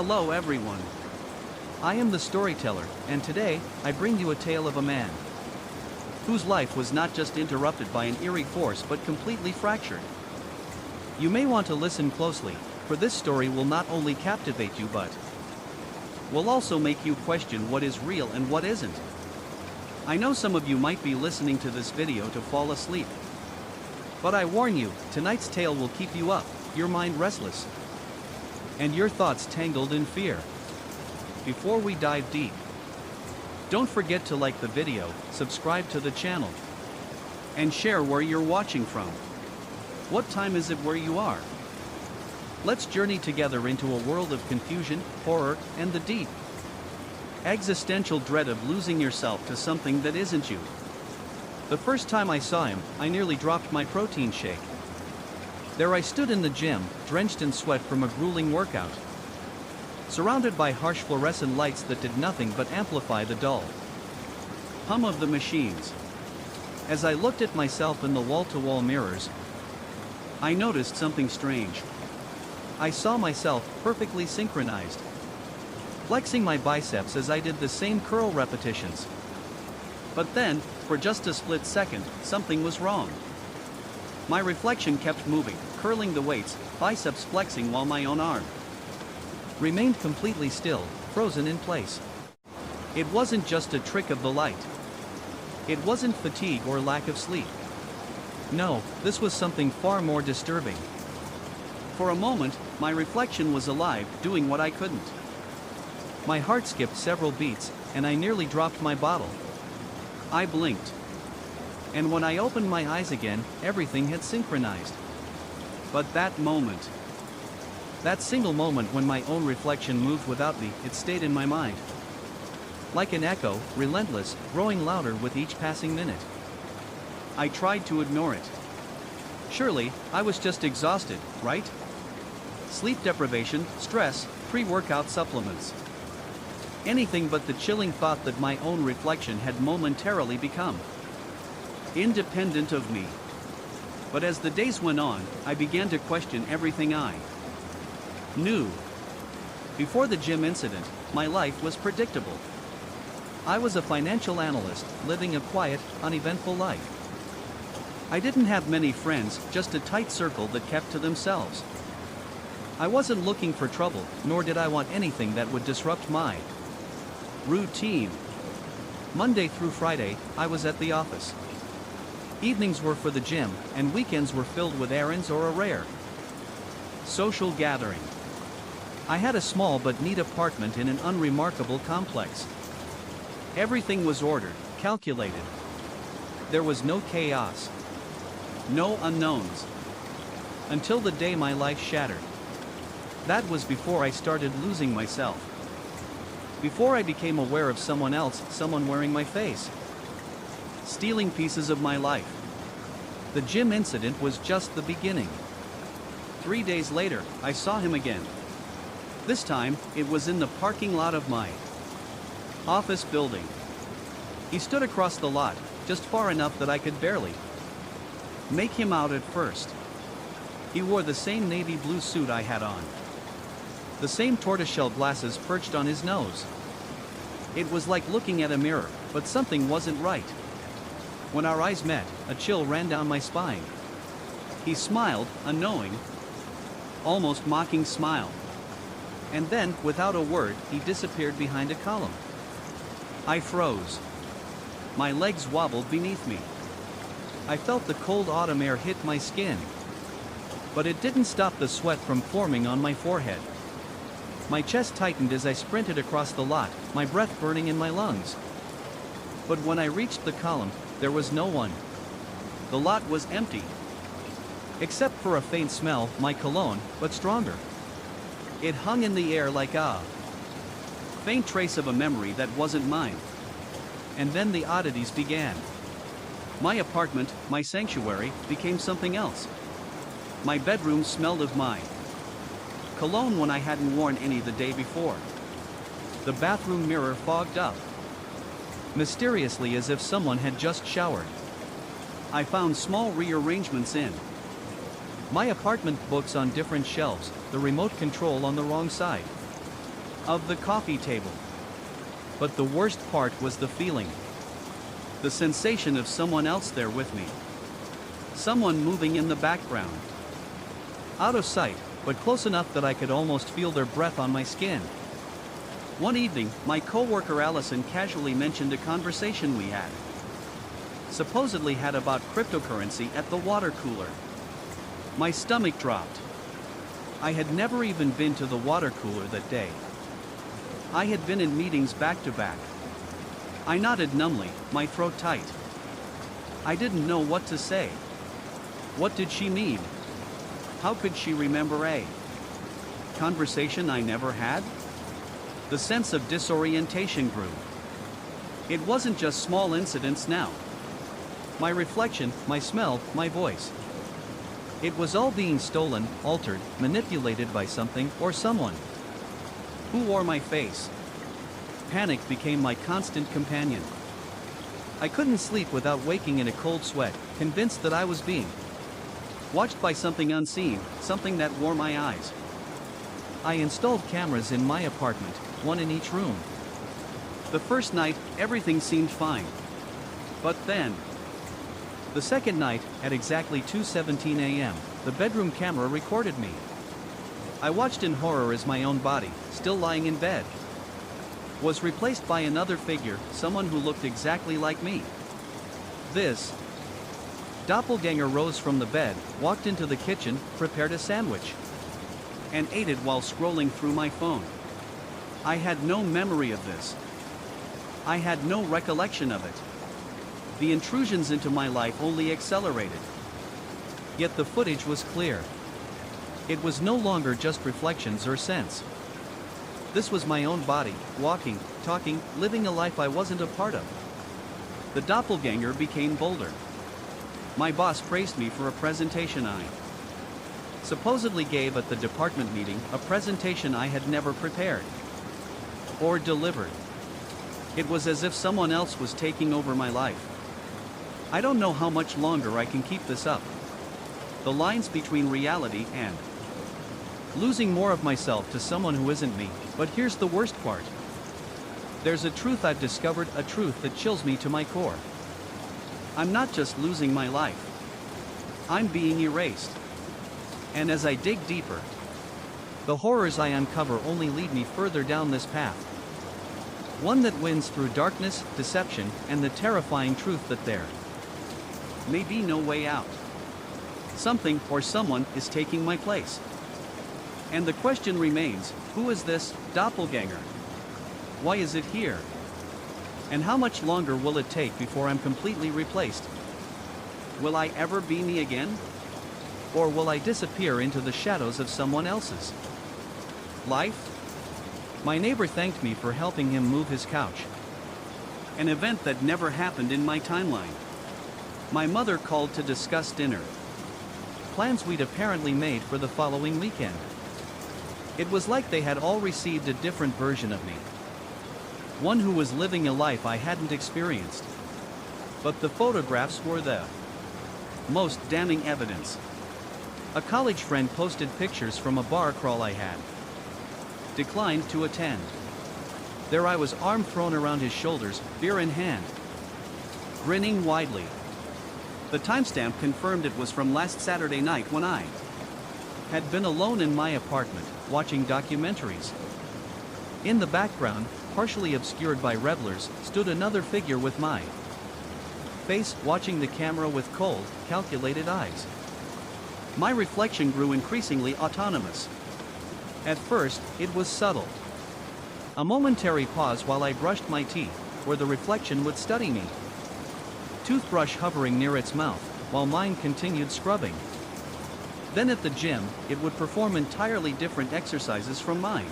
Hello everyone. I am the storyteller, and today, I bring you a tale of a man whose life was not just interrupted by an eerie force but completely fractured. You may want to listen closely, for this story will not only captivate you but will also make you question what is real and what isn't. I know some of you might be listening to this video to fall asleep. But I warn you, tonight's tale will keep you up, your mind restless, and your thoughts tangled in fear. Before we dive deep, don't forget to like the video, subscribe to the channel, and share where you're watching from. What time is it where you are? Let's journey together into a world of confusion, horror, and the deep existential dread of losing yourself to something that isn't you. The first time I saw him, I nearly dropped my protein shake. There I stood in the gym, drenched in sweat from a grueling workout, surrounded by harsh fluorescent lights that did nothing but amplify the dull hum of the machines. As I looked at myself in the wall-to-wall mirrors, I noticed something strange. I saw myself perfectly synchronized, flexing my biceps as I did the same curl repetitions. But then, for just a split second, something was wrong. My reflection kept moving, curling the weights, biceps flexing while my own arm remained completely still, frozen in place. It wasn't just a trick of the light. It wasn't fatigue or lack of sleep. No, this was something far more disturbing. For a moment, my reflection was alive, doing what I couldn't. My heart skipped several beats, and I nearly dropped my bottle. I blinked. And when I opened my eyes again, everything had synchronized. But that moment, that single moment when my own reflection moved without me, it stayed in my mind. Like an echo, relentless, growing louder with each passing minute. I tried to ignore it. Surely, I was just exhausted, right? Sleep deprivation, stress, pre-workout supplements. Anything but the chilling thought that my own reflection had momentarily become independent of me. But as the days went on, I began to question everything I knew. Before the gym incident, my life was predictable. I was a financial analyst, living a quiet, uneventful life. I didn't have many friends, just a tight circle that kept to themselves. I wasn't looking for trouble, nor did I want anything that would disrupt my routine. Monday through Friday, I was at the office. Evenings were for the gym, and weekends were filled with errands or a rare social gathering. I had a small but neat apartment in an unremarkable complex. Everything was ordered, calculated. There was no chaos, no unknowns. Until the day my life shattered. That was before I started losing myself. Before I became aware of someone else, someone wearing my face, stealing pieces of my life. The gym incident was just the beginning. 3 days later, I saw him again. This time, it was in the parking lot of my office building. He stood across the lot, just far enough that I could barely make him out at first. He wore the same navy blue suit I had on, the same tortoiseshell glasses perched on his nose. It was like looking at a mirror, but something wasn't right. When our eyes met, a chill ran down my spine. He smiled, a knowing, almost mocking smile. And then, without a word, he disappeared behind a column. I froze. My legs wobbled beneath me. I felt the cold autumn air hit my skin. But it didn't stop the sweat from forming on my forehead. My chest tightened as I sprinted across the lot, my breath burning in my lungs. But when I reached the column, there was no one. The lot was empty. Except for a faint smell, my cologne, but stronger. It hung in the air like a faint trace of a memory that wasn't mine. And then the oddities began. My apartment, my sanctuary, became something else. My bedroom smelled of my cologne when I hadn't worn any the day before. The bathroom mirror fogged up, mysteriously as if someone had just showered. I found small rearrangements in my apartment, books on different shelves, the remote control on the wrong side. of the coffee table. But the worst part was the feeling. The sensation of someone else there with me. Someone moving in the background. Out of sight, but close enough that I could almost feel their breath on my skin. One evening, my coworker Allison casually mentioned a conversation we had. Supposedly had about cryptocurrency at the water cooler. My stomach dropped. I had never even been to the water cooler that day. I had been in meetings back to back. I nodded numbly, my throat tight. I didn't know what to say. What did she mean? How could she remember a conversation I never had? The sense of disorientation grew. It wasn't just small incidents now. My reflection, my smell, my voice. It was all being stolen, altered, manipulated by something or someone. Who wore my face? Panic became my constant companion. I couldn't sleep without waking in a cold sweat, convinced that I was being watched by something unseen, something that wore my eyes. I installed cameras in my apartment, one in each room. The first night, everything seemed fine. But then, the second night, at exactly 2:17 a.m., the bedroom camera recorded me. I watched in horror as my own body, still lying in bed, was replaced by another figure, someone who looked exactly like me. This doppelganger rose from the bed, walked into the kitchen, prepared a sandwich, and ate it while scrolling through my phone. I had no memory of this. I had no recollection of it. The intrusions into my life only accelerated. Yet the footage was clear. It was no longer just reflections or sense. This was my own body, walking, talking, living a life I wasn't a part of. The doppelganger became bolder. My boss praised me for a presentation I supposedly gave at the department meeting, a presentation I had never prepared or delivered. It was as if someone else was taking over my life. I don't know how much longer I can keep this up. The lines between reality and losing more of myself to someone who isn't me. But here's the worst part. There's a truth I've discovered, a truth that chills me to my core. I'm not just losing my life. I'm being erased. And as I dig deeper, the horrors I uncover only lead me further down this path. One that wins through darkness, deception, and the terrifying truth that there may be no way out. Something or someone is taking my place. And the question remains, who is this doppelganger? Why is it here? And how much longer will it take before I'm completely replaced? Will I ever be me again? Or will I disappear into the shadows of someone else's life? My neighbor thanked me for helping him move his couch. An event that never happened in my timeline. My mother called to discuss dinner. Plans we'd apparently made for the following weekend. It was like they had all received a different version of me. One who was living a life I hadn't experienced. But the photographs were the most damning evidence. A college friend posted pictures from a bar crawl I had declined to attend. There I was, arm thrown around his shoulders, beer in hand, grinning widely. The timestamp confirmed it was from last Saturday night when I had been alone in my apartment, watching documentaries. In the background, partially obscured by revelers, stood another figure with my face, watching the camera with cold, calculated eyes. My reflection grew increasingly autonomous. At first, it was subtle. A momentary pause while I brushed my teeth, where the reflection would study me. Toothbrush hovering near its mouth, while mine continued scrubbing. Then at the gym, it would perform entirely different exercises from mine,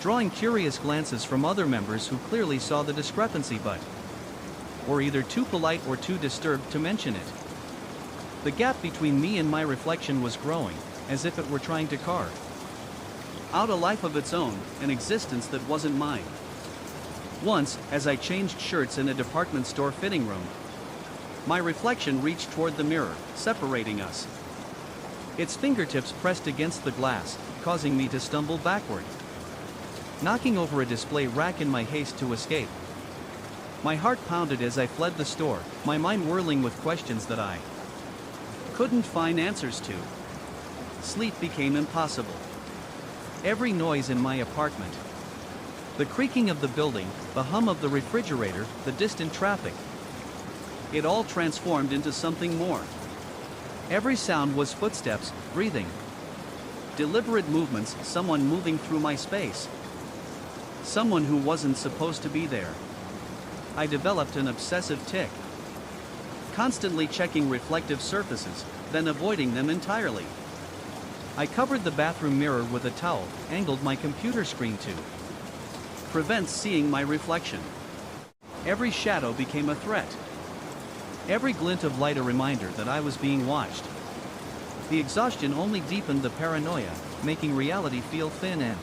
drawing curious glances from other members who clearly saw the discrepancy but were either too polite or too disturbed to mention it. The gap between me and my reflection was growing, as if it were trying to carve out a life of its own, an existence that wasn't mine. Once, as I changed shirts in a department store fitting room, my reflection reached toward the mirror, separating us. Its fingertips pressed against the glass, causing me to stumble backward. knocking over a display rack in my haste to escape. My heart pounded as I fled the store, my mind whirling with questions that I couldn't find answers to. Sleep became impossible. Every noise in my apartment, the creaking of the building, the hum of the refrigerator, the distant traffic, it all transformed into something more. Every sound was footsteps, breathing, deliberate movements, someone moving through my space. Someone who wasn't supposed to be there. I developed an obsessive tic, constantly checking reflective surfaces, then avoiding them entirely. I covered the bathroom mirror with a towel, angled my computer screen to prevent seeing my reflection. Every shadow became a threat. Every glint of light a reminder that I was being watched. The exhaustion only deepened the paranoia, making reality feel thin and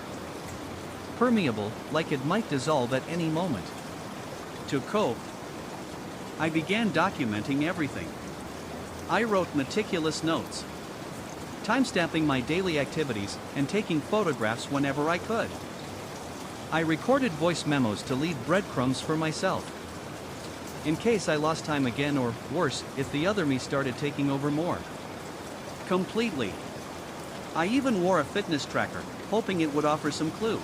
permeable, like it might dissolve at any moment. To cope, I began documenting everything. I wrote meticulous notes, timestamping my daily activities and taking photographs whenever I could. I recorded voice memos to leave breadcrumbs for myself, in case I lost time again, or worse, if the other me started taking over more completely. I even wore a fitness tracker, hoping it would offer some clue,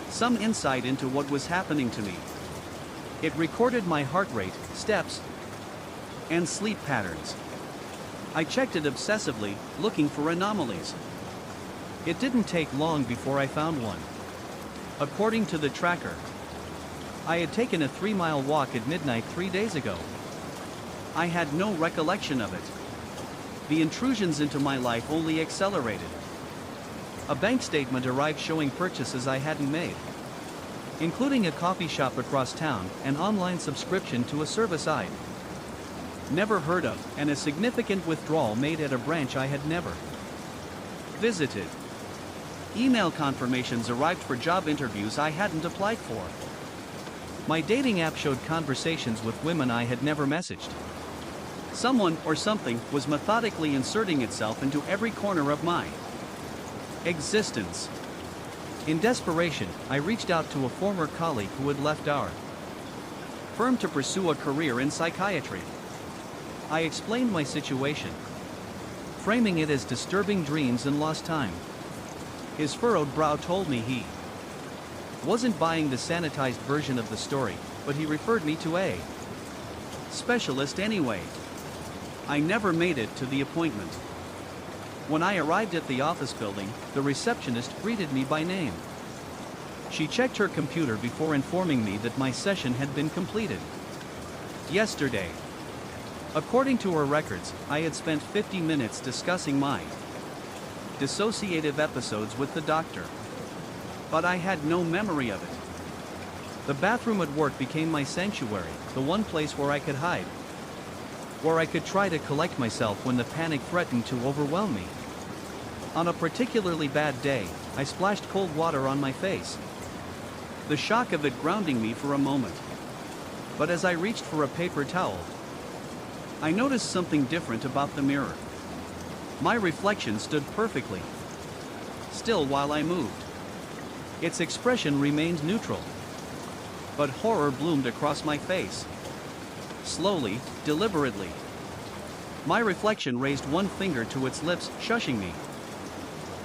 some insight into what was happening to me. It recorded my heart rate, steps, and sleep patterns. I checked it obsessively, looking for anomalies. It didn't take long before I found one. According to the tracker, I had taken a 3-mile walk at midnight 3 days ago. I had no recollection of it. The intrusions into my life only accelerated. A bank statement arrived showing purchases I hadn't made, including a coffee shop across town, an online subscription to a service I'd never heard of, and a significant withdrawal made at a branch I had never visited. Email confirmations arrived for job interviews I hadn't applied for. My dating app showed conversations with women I had never messaged. Someone or something was methodically inserting itself into every corner of my existence. In desperation, I reached out to a former colleague who had left our firm to pursue a career in psychiatry. I explained my situation, framing it as disturbing dreams and lost time. His furrowed brow told me he wasn't buying the sanitized version of the story, but he referred me to a specialist anyway. I never made it to the appointment. When I arrived at the office building, the receptionist greeted me by name. She checked her computer before informing me that my session had been completed yesterday. According to her records, I had spent 50 minutes discussing my dissociative episodes with the doctor, but I had no memory of it. The bathroom at work became my sanctuary, the one place where I could hide, where I could try to collect myself when the panic threatened to overwhelm me. On a particularly bad day, I splashed cold water on my face, the shock of it grounding me for a moment. But as I reached for a paper towel, I noticed something different about the mirror. My reflection stood perfectly still while I moved. Its expression remained neutral, but horror bloomed across my face. Slowly, deliberately, my reflection raised one finger to its lips, shushing me.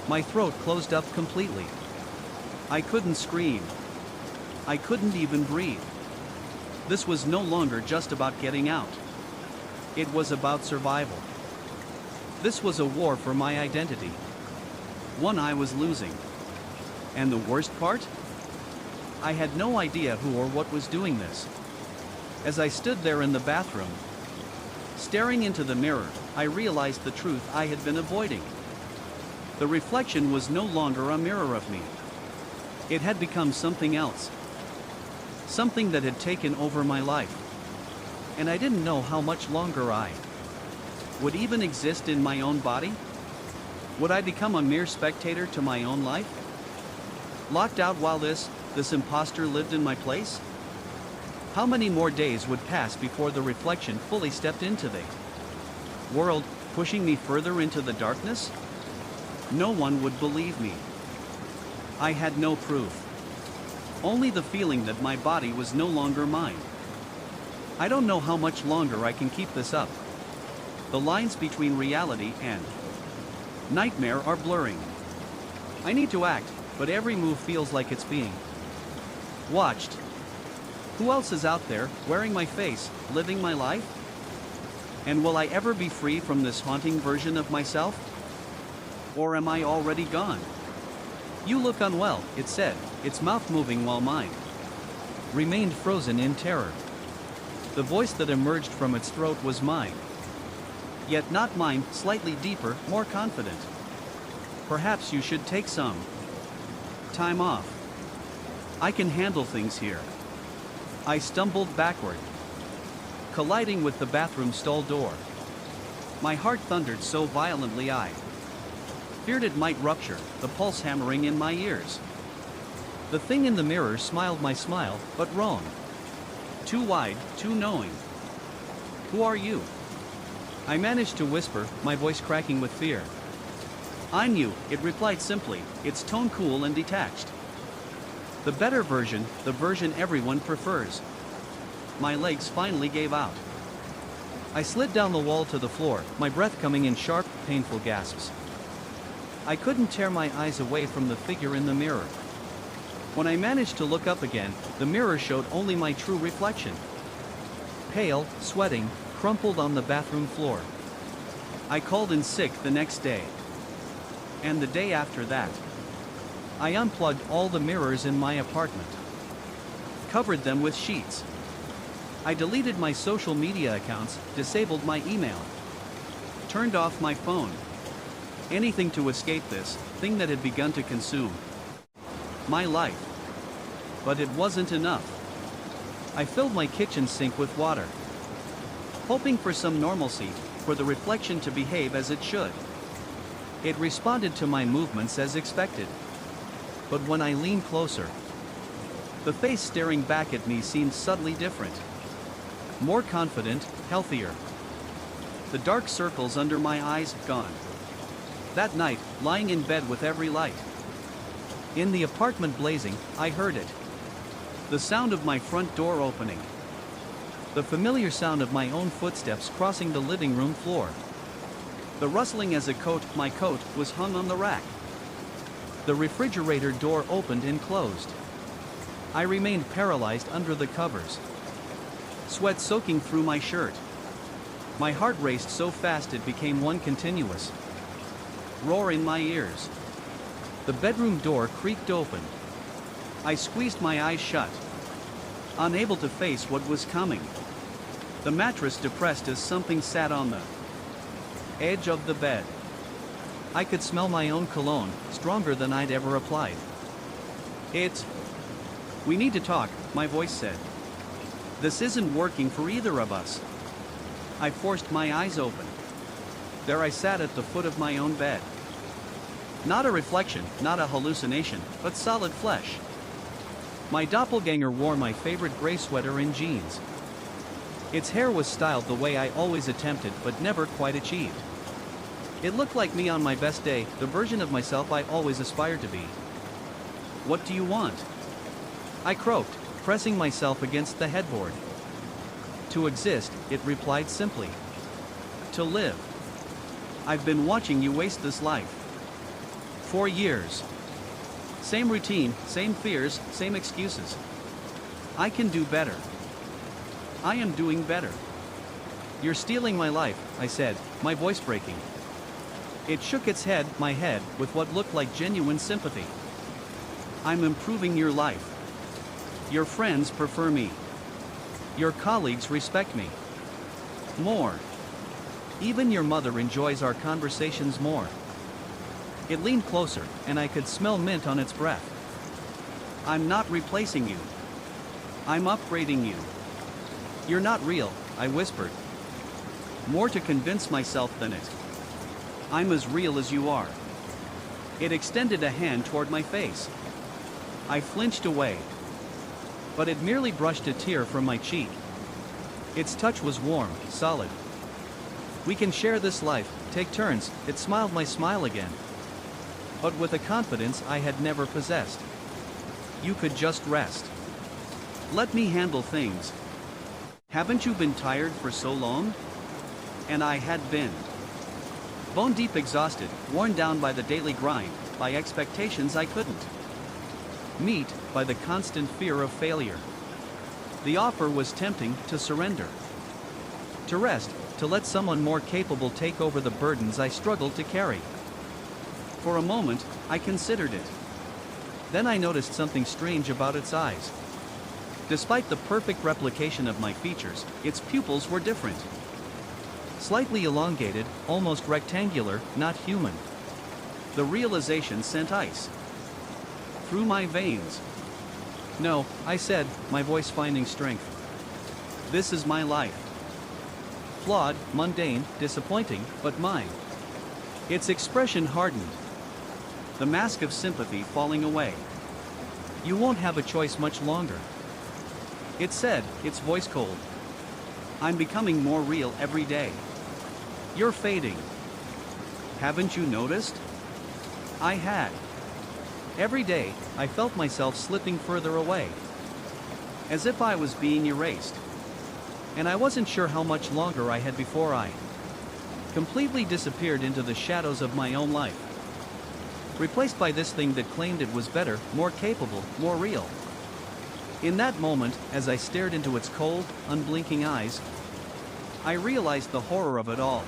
My throat closed up completely. I couldn't scream. I couldn't even breathe. This was no longer just about getting out. It was about survival. This was a war for my identity, one I was losing. And the worst part? I had no idea who or what was doing this. As I stood there in the bathroom, staring into the mirror, I realized the truth I had been avoiding. The reflection was no longer a mirror of me. It had become something else. Something that had taken over my life. And I didn't know how much longer I would even exist in my own body. Would I become a mere spectator to my own life? Locked out while this imposter lived in my place? How many more days would pass before the reflection fully stepped into the world, pushing me further into the darkness? No one would believe me. I had no proof. only the feeling that my body was no longer mine. I don't know how much longer I can keep this up. The lines between reality and nightmare are blurring. I need to act, but every move feels like it's being watched. Who else is out there, wearing my face, living my life? And will I ever be free from this haunting version of myself? Or am I already gone? You look unwell, it said, its mouth moving while mine remained frozen in terror. The voice that emerged from its throat was mine. Yet not mine, slightly deeper, more confident. Perhaps you should take some time off. I can handle things here. I stumbled backward, colliding with the bathroom stall door. My heart thundered so violently I feared it might rupture, the pulse hammering in my ears. The thing in the mirror smiled my smile, but wrong. Too wide, too knowing. Who are you? I managed to whisper, my voice cracking with fear. I'm you, it replied simply, its tone cool and detached. The better version, the version everyone prefers. My legs finally gave out. I slid down the wall to the floor, my breath coming in sharp, painful gasps. I couldn't tear my eyes away from the figure in the mirror. When I managed to look up again, the mirror showed only my true reflection. Pale, sweating, crumpled on the bathroom floor. I called in sick the next day. And the day after that. I unplugged all the mirrors in my apartment. Covered them with sheets. I deleted my social media accounts, disabled my email. Turned off my phone. Anything to escape this thing that had begun to consume my life. But it wasn't enough. I filled my kitchen sink with water, hoping for some normalcy, for the reflection to behave as it should. It responded to my movements as expected. But when I leaned closer, the face staring back at me seemed subtly different. More confident, healthier. The dark circles under my eyes gone. That night, lying in bed with every light in the apartment blazing, I heard it. The sound of my front door opening. The familiar sound of my own footsteps crossing the living room floor. The rustling as my coat, was hung on the rack. The refrigerator door opened and closed. I remained paralyzed under the covers. Sweat soaking through my shirt. My heart raced so fast it became one continuous roar in my ears. The bedroom door creaked open. I squeezed my eyes shut, unable to face what was coming. The mattress depressed as something sat on the edge of the bed. I could smell my own cologne, stronger than I'd ever applied. We need to talk, my voice said. This isn't working for either of us. I forced my eyes open. There I sat at the foot of my own bed. Not a reflection, not a hallucination, but solid flesh. My doppelganger wore my favorite gray sweater and jeans. Its hair was styled the way I always attempted but never quite achieved. It looked like me on my best day, the version of myself I always aspired to be. What do you want? I croaked, pressing myself against the headboard. To exist, it replied simply. To live. I've been watching you waste this life. 4 years. Same routine, same fears, same excuses. I can do better. I am doing better. You're stealing my life, I said, my voice breaking. It shook its head, my head, with what looked like genuine sympathy. I'm improving your life. Your friends prefer me. Your colleagues respect me more. Even your mother enjoys our conversations more. It leaned closer, and I could smell mint on its breath. I'm not replacing you. I'm upgrading you. You're not real, I whispered. More to convince myself than it. I'm as real as you are. It extended a hand toward my face. I flinched away. But it merely brushed a tear from my cheek. Its touch was warm, solid. We can share this life, take turns, it smiled my smile again. But with a confidence I had never possessed. You could just rest. Let me handle things. Haven't you been tired for so long? And I had been. Bone deep exhausted, worn down by the daily grind, by expectations I couldn't meet, by the constant fear of failure. The offer was tempting to surrender. To rest, to let someone more capable take over the burdens I struggled to carry. For a moment, I considered it. Then I noticed something strange about its eyes. Despite the perfect replication of my features, its pupils were different. Slightly elongated, almost rectangular, not human. The realization sent ice through my veins. No, I said, my voice finding strength. This is my life. Flawed, mundane, disappointing, but mine. Its expression hardened. The mask of sympathy falling away. You won't have a choice much longer. It said, its voice cold. I'm becoming more real every day. You're fading. Haven't you noticed? I had. Every day, I felt myself slipping further away. As if I was being erased. And I wasn't sure how much longer I had before I completely disappeared into the shadows of my own life. Replaced by this thing that claimed it was better, more capable, more real. In that moment, as I stared into its cold, unblinking eyes, I realized the horror of it all.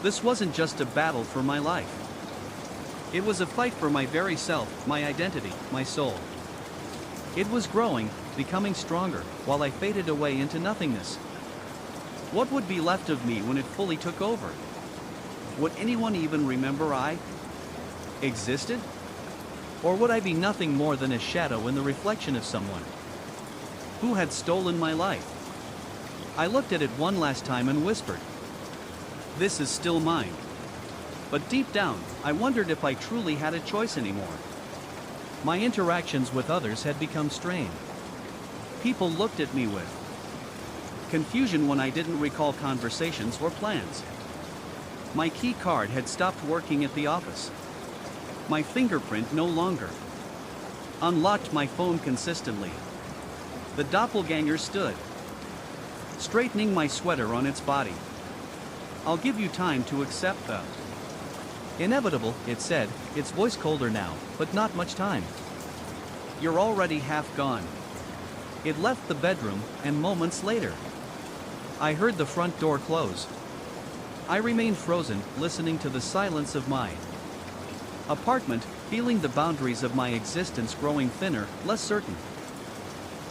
This wasn't just a battle for my life. It was a fight for my very self, my identity, my soul. It was growing, becoming stronger, while I faded away into nothingness. What would be left of me when it fully took over? Would anyone even remember I existed? Or would I be nothing more than a shadow in the reflection of someone who had stolen my life? I looked at it one last time and whispered, "This is still mine." But deep down, I wondered if I truly had a choice anymore. My interactions with others had become strained. People looked at me with confusion when I didn't recall conversations or plans. My key card had stopped working at the office. My fingerprint no longer unlocked my phone consistently. The doppelganger stood, straightening my sweater on its body. "I'll give you time to accept the inevitable," it said, its voice colder now, "but not much time. You're already half gone." It left the bedroom, and moments later, I heard the front door close. I remained frozen, listening to the silence of my apartment, feeling the boundaries of my existence growing thinner, less certain.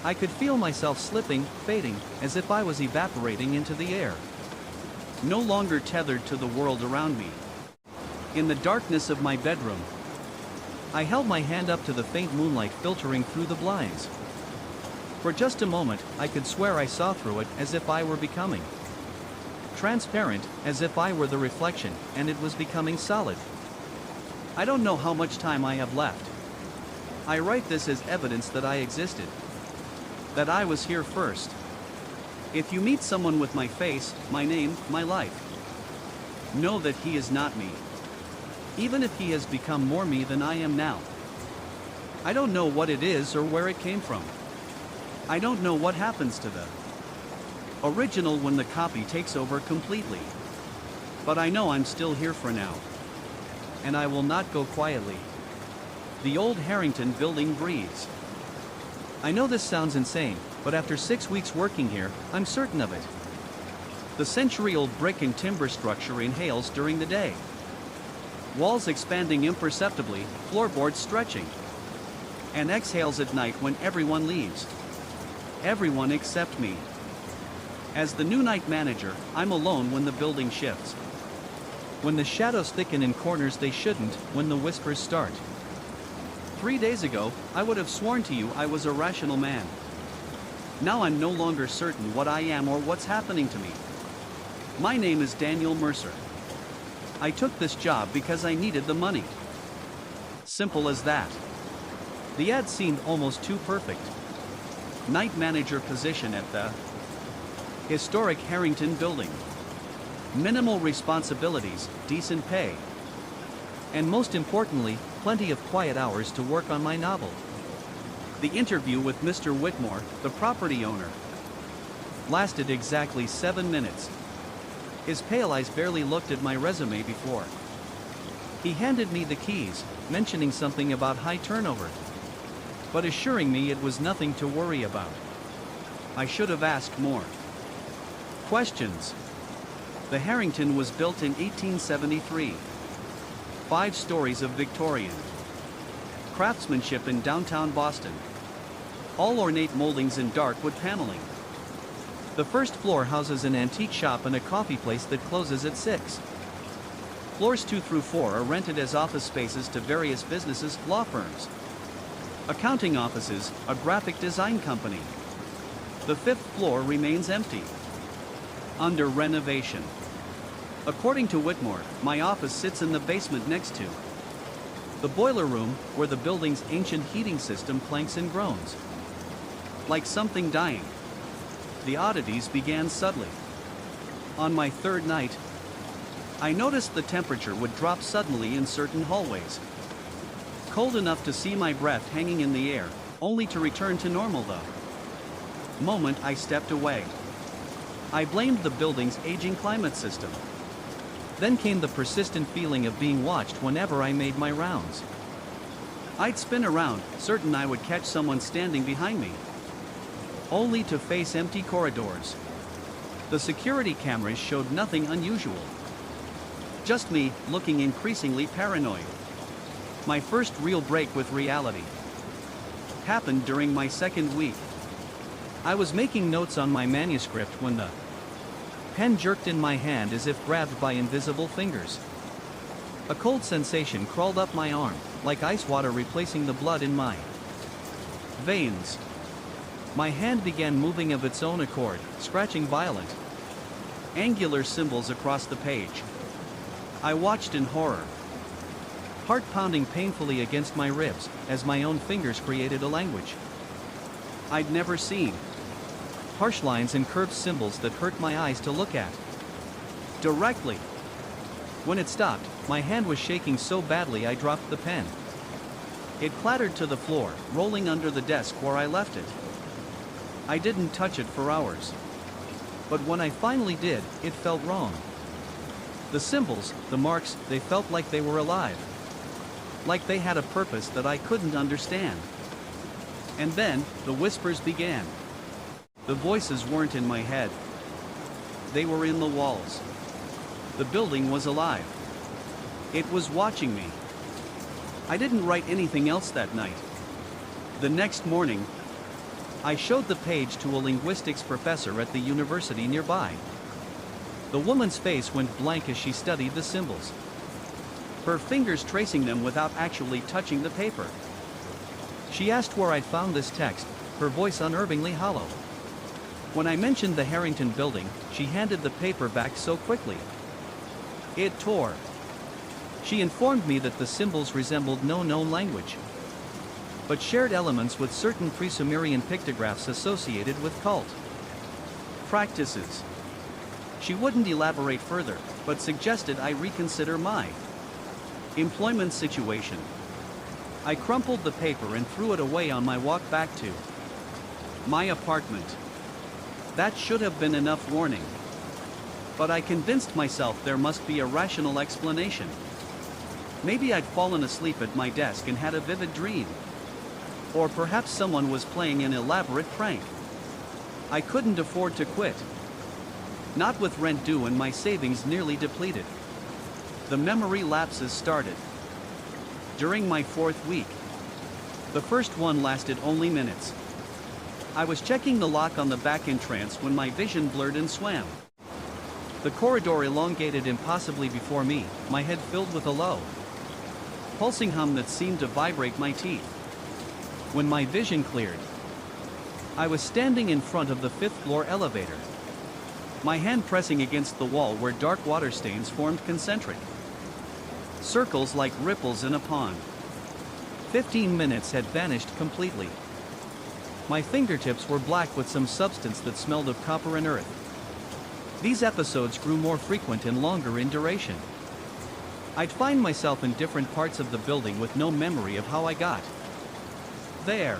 I could feel myself slipping, fading, as if I was evaporating into the air. No longer tethered to the world around me. In the darkness of my bedroom, I held my hand up to the faint moonlight filtering through the blinds. For just a moment, I could swear I saw through it, as if I were becoming transparent, as if I were the reflection, and it was becoming solid. I don't know how much time I have left. I write this as evidence that I existed. That I was here first. If you meet someone with my face, my name, my life, know that he is not me. Even if he has become more me than I am now. I don't know what it is or where it came from. I don't know what happens to the original when the copy takes over completely. But I know I'm still here for now. And I will not go quietly. The old Harrington building breathes. I know this sounds insane, but after 6 weeks working here, I'm certain of it. The century-old brick and timber structure inhales during the day. Walls expanding imperceptibly, floorboards stretching. And exhales at night when everyone leaves. Everyone except me. As the new night manager, I'm alone when the building shifts. When the shadows thicken in corners they shouldn't, when the whispers start. 3 days ago, I would have sworn to you I was a rational man. Now I'm no longer certain what I am or what's happening to me. My name is Daniel Mercer. I took this job because I needed the money. Simple as that. The ad seemed almost too perfect. Night manager position at the historic Harrington building. Minimal responsibilities, decent pay. And most importantly, plenty of quiet hours to work on my novel. The interview with Mr. Whitmore, the property owner, lasted exactly 7 minutes. His pale eyes barely looked at my resume before he handed me the keys, mentioning something about high turnover, but assuring me it was nothing to worry about. I should have asked more questions. The Harrington was built in 1873. 5 stories of Victorian craftsmanship in downtown Boston. All ornate moldings in dark wood paneling. The first floor houses an antique shop and a coffee place that closes at 6. Floors 2 through 4 are rented as office spaces to various businesses, law firms, accounting offices, a graphic design company. The 5th floor remains empty, under renovation. According to Whitmore, my office sits in the basement next to the boiler room, where the building's ancient heating system clanks and groans like something dying. The oddities began subtly. On my 3rd night, I noticed the temperature would drop suddenly in certain hallways. Cold enough to see my breath hanging in the air, only to return to normal the moment I stepped away. I blamed the building's aging climate system. Then came the persistent feeling of being watched whenever I made my rounds. I'd spin around, certain I would catch someone standing behind me, only to face empty corridors. The security cameras showed nothing unusual. Just me, looking increasingly paranoid. My first real break with reality happened during my 2nd week. I was making notes on my manuscript when the pen jerked in my hand as if grabbed by invisible fingers. A cold sensation crawled up my arm, like ice water replacing the blood in my veins. My hand began moving of its own accord, scratching violent, angular symbols across the page. I watched in horror, heart pounding painfully against my ribs, as my own fingers created a language I'd never seen. Harsh lines and curved symbols that hurt my eyes to look at directly. When it stopped, my hand was shaking so badly I dropped the pen. It clattered to the floor, rolling under the desk where I left it. I didn't touch it for hours. But when I finally did, it felt wrong. The symbols, the marks, they felt like they were alive. Like they had a purpose that I couldn't understand. And then, the whispers began. The voices weren't in my head. They were in the walls. The building was alive. It was watching me. I didn't write anything else that night. The next morning, I showed the page to a linguistics professor at the university nearby. The woman's face went blank as she studied the symbols, her fingers tracing them without actually touching the paper. She asked where I'd found this text, her voice unerringly hollow. When I mentioned the Harrington building, she handed the paper back so quickly it tore. She informed me that the symbols resembled no known language, but shared elements with certain pre-Sumerian pictographs associated with cult practices. She wouldn't elaborate further, but suggested I reconsider my employment situation. I crumpled the paper and threw it away on my walk back to my apartment. That should have been enough warning. But I convinced myself there must be a rational explanation. Maybe I'd fallen asleep at my desk and had a vivid dream. Or perhaps someone was playing an elaborate prank. I couldn't afford to quit. Not with rent due and my savings nearly depleted. The memory lapses started during my 4th week. The first one lasted only minutes. I was checking the lock on the back entrance when my vision blurred and swam. The corridor elongated impossibly before me, my head filled with a low, pulsing hum that seemed to vibrate my teeth. When my vision cleared, I was standing in front of the 5th floor elevator, my hand pressing against the wall where dark water stains formed concentric circles like ripples in a pond. 15 minutes had vanished completely. My fingertips were black with some substance that smelled of copper and earth. These episodes grew more frequent and longer in duration. I'd find myself in different parts of the building with no memory of how I got there.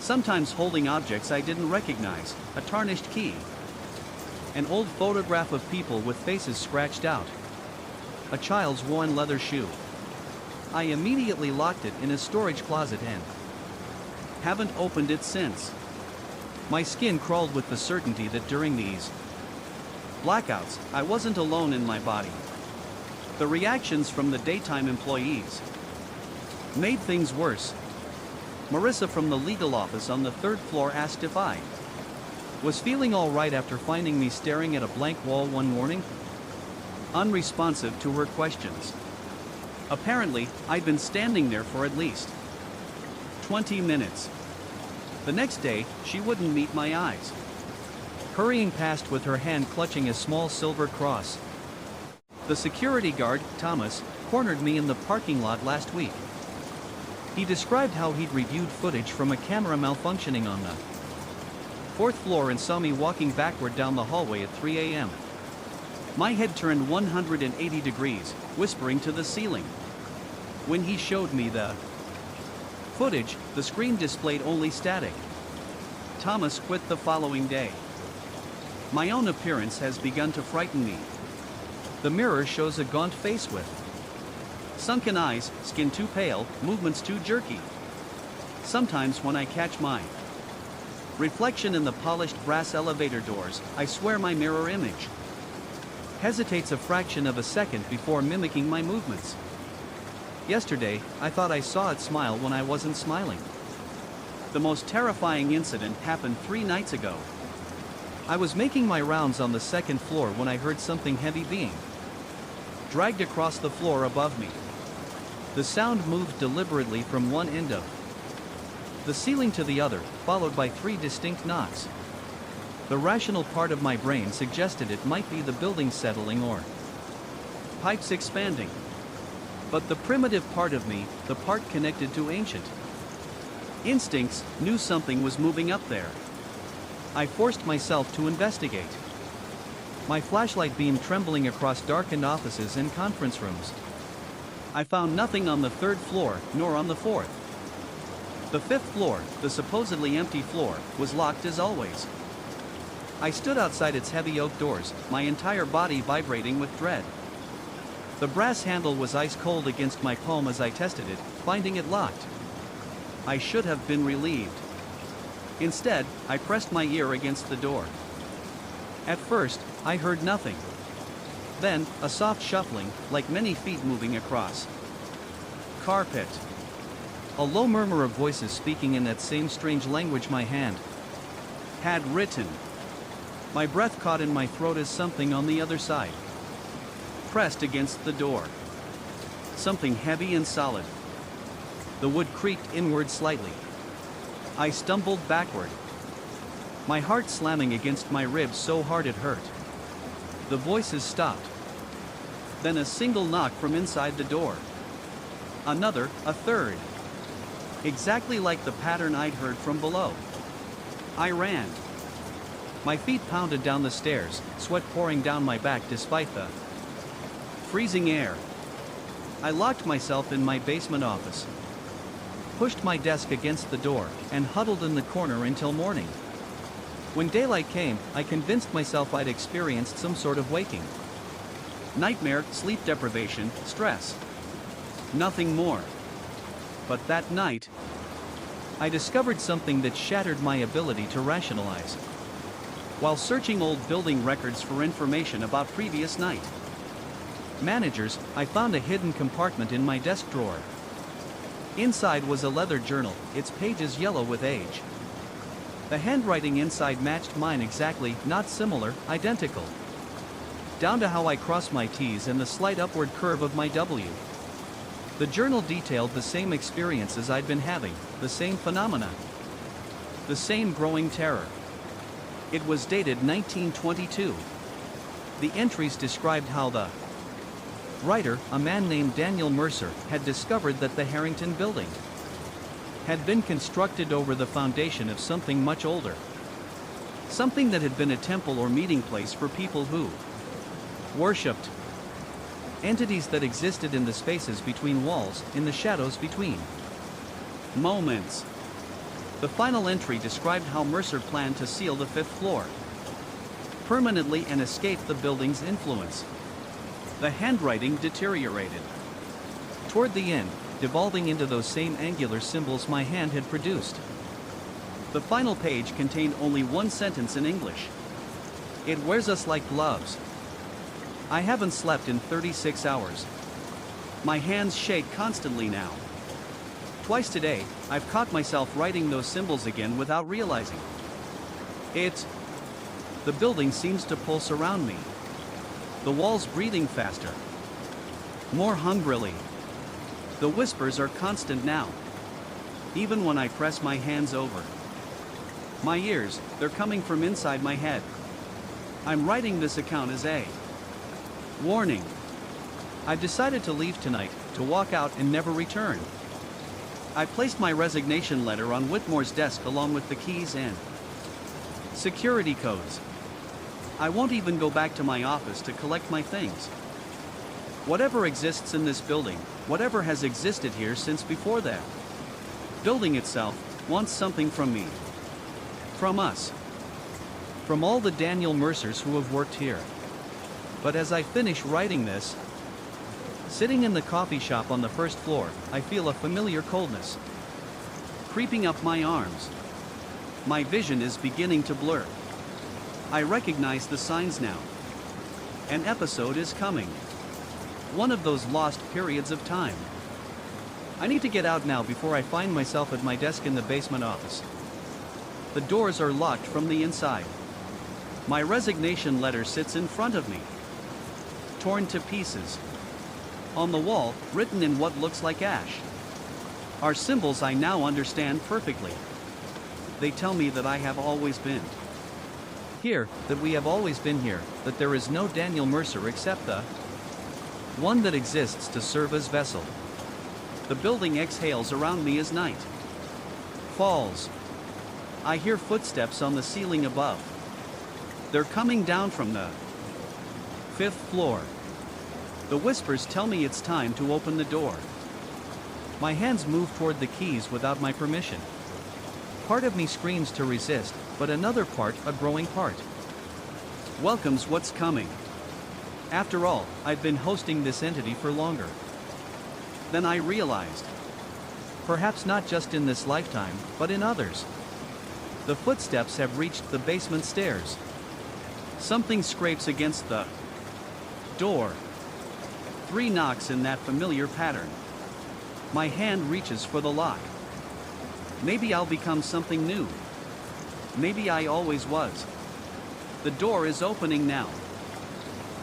sometimes holding objects I didn't recognize, a tarnished key, an old photograph of people with faces scratched out, a child's worn leather shoe. I immediately locked it in a storage closet and haven't opened it since. My skin crawled with the certainty that during these blackouts, I wasn't alone in my body. The reactions from the daytime employees made things worse. Marissa from the legal office on the third floor asked if I was feeling all right after finding me staring at a blank wall one morning, unresponsive to her questions. Apparently, I'd been standing there for at least 20 minutes. The next day, she wouldn't meet my eyes, hurrying past with her hand clutching a small silver cross. The security guard, Thomas, cornered me in the parking lot last week. He described how he'd reviewed footage from a camera malfunctioning on the fourth floor and saw me walking backward down the hallway at 3 a.m. My head turned 180 degrees, whispering to the ceiling. When he showed me the footage, the screen displayed only static. Thomas quit the following day. My own appearance has begun to frighten me. The mirror shows a gaunt face with sunken eyes, skin too pale, movements too jerky. Sometimes when I catch my reflection in the polished brass elevator doors, I swear my mirror image hesitates a fraction of a second before mimicking my movements. Yesterday, I thought I saw it smile when I wasn't smiling. The most terrifying incident happened 3 nights ago. I was making my rounds on the second floor when I heard something heavy being dragged across the floor above me. The sound moved deliberately from one end of the ceiling to the other, followed by 3 distinct knocks. The rational part of my brain suggested it might be the building settling or pipes expanding. But the primitive part of me, the part connected to ancient instincts, knew something was moving up there. I forced myself to investigate, my flashlight beam trembling across darkened offices and conference rooms. I found nothing on the 3rd floor, nor on the 4th. The 5th floor, the supposedly empty floor, was locked as always. I stood outside its heavy oak doors, my entire body vibrating with dread. The brass handle was ice cold against my palm as I tested it, finding it locked. I should have been relieved. Instead, I pressed my ear against the door. At first, I heard nothing. Then, a soft shuffling, like many feet moving across carpet. A low murmur of voices speaking in that same strange language my hand had written. My breath caught in my throat as something on the other side pressed against the door. Something heavy and solid. The wood creaked inward slightly. I stumbled backward, my heart slamming against my ribs so hard it hurt. The voices stopped. Then a single knock from inside the door. Another, a third. Exactly like the pattern I'd heard from below. I ran. My feet pounded down the stairs, sweat pouring down my back despite the freezing air. I locked myself in my basement office, pushed my desk against the door, and huddled in the corner until morning. When daylight came, I convinced myself I'd experienced some sort of waking nightmare, sleep deprivation, stress. Nothing more. But that night, I discovered something that shattered my ability to rationalize. While searching old building records for information about previous night managers, I found a hidden compartment in my desk drawer. Inside was a leather journal, its pages yellow with age. The handwriting inside matched mine exactly, not similar, identical. Down to how I crossed my T's and the slight upward curve of my W. The journal detailed the same experiences I'd been having, the same phenomena, the same growing terror. It was dated 1922. The entries described how the writer, a man named Daniel Mercer, had discovered that the Harrington building had been constructed over the foundation of something much older. Something that had been a temple or meeting place for people who worshipped. Entities that existed in the spaces between walls, in the shadows between moments. The final entry described how Mercer planned to seal the fifth floor permanently and escape the building's influence. The handwriting deteriorated toward the end, devolving into those same angular symbols my hand had produced. The final page contained only one sentence in English. It wears us like gloves. I haven't slept in 36 hours. My hands shake constantly now. Twice today, I've caught myself writing those symbols again without realizing. The building seems to pulse around me. The walls breathing faster. More hungrily. The whispers are constant now. Even when I press my hands over my ears, they're coming from inside my head. I'm writing this account as a warning. I've decided to leave tonight, to walk out and never return. I placed my resignation letter on Whitmore's desk along with the keys and security codes. I won't even go back to my office to collect my things. Whatever exists in this building, whatever has existed here since before that building itself, wants something from me. From us. From all the Daniel Mercers who have worked here. But as I finish writing this, sitting in the coffee shop on the first floor, I feel a familiar coldness creeping up my arms. My vision is beginning to blur. I recognize the signs now. An episode is coming. One of those lost periods of time. I need to get out now before I find myself at my desk in the basement office. The doors are locked from the inside. My resignation letter sits in front of me, torn to pieces. On the wall, written in what looks like ash, are symbols I now understand perfectly. They tell me that I have always been here, that we have always been here, that there is no Daniel Mercer except the one that exists to serve as vessel. The building exhales around me as night falls. I hear footsteps on the ceiling above. They're coming down from the fifth floor. The whispers tell me it's time to open the door. My hands move toward the keys without my permission. Part of me screams to resist, but another part, a growing part, welcomes what's coming. After all, I've been hosting this entity for longer than I realized. Perhaps not just in this lifetime, but in others. The footsteps have reached the basement stairs. Something scrapes against the door. 3 knocks in that familiar pattern. My hand reaches for the lock. Maybe I'll become something new. Maybe I always was. The door is opening now.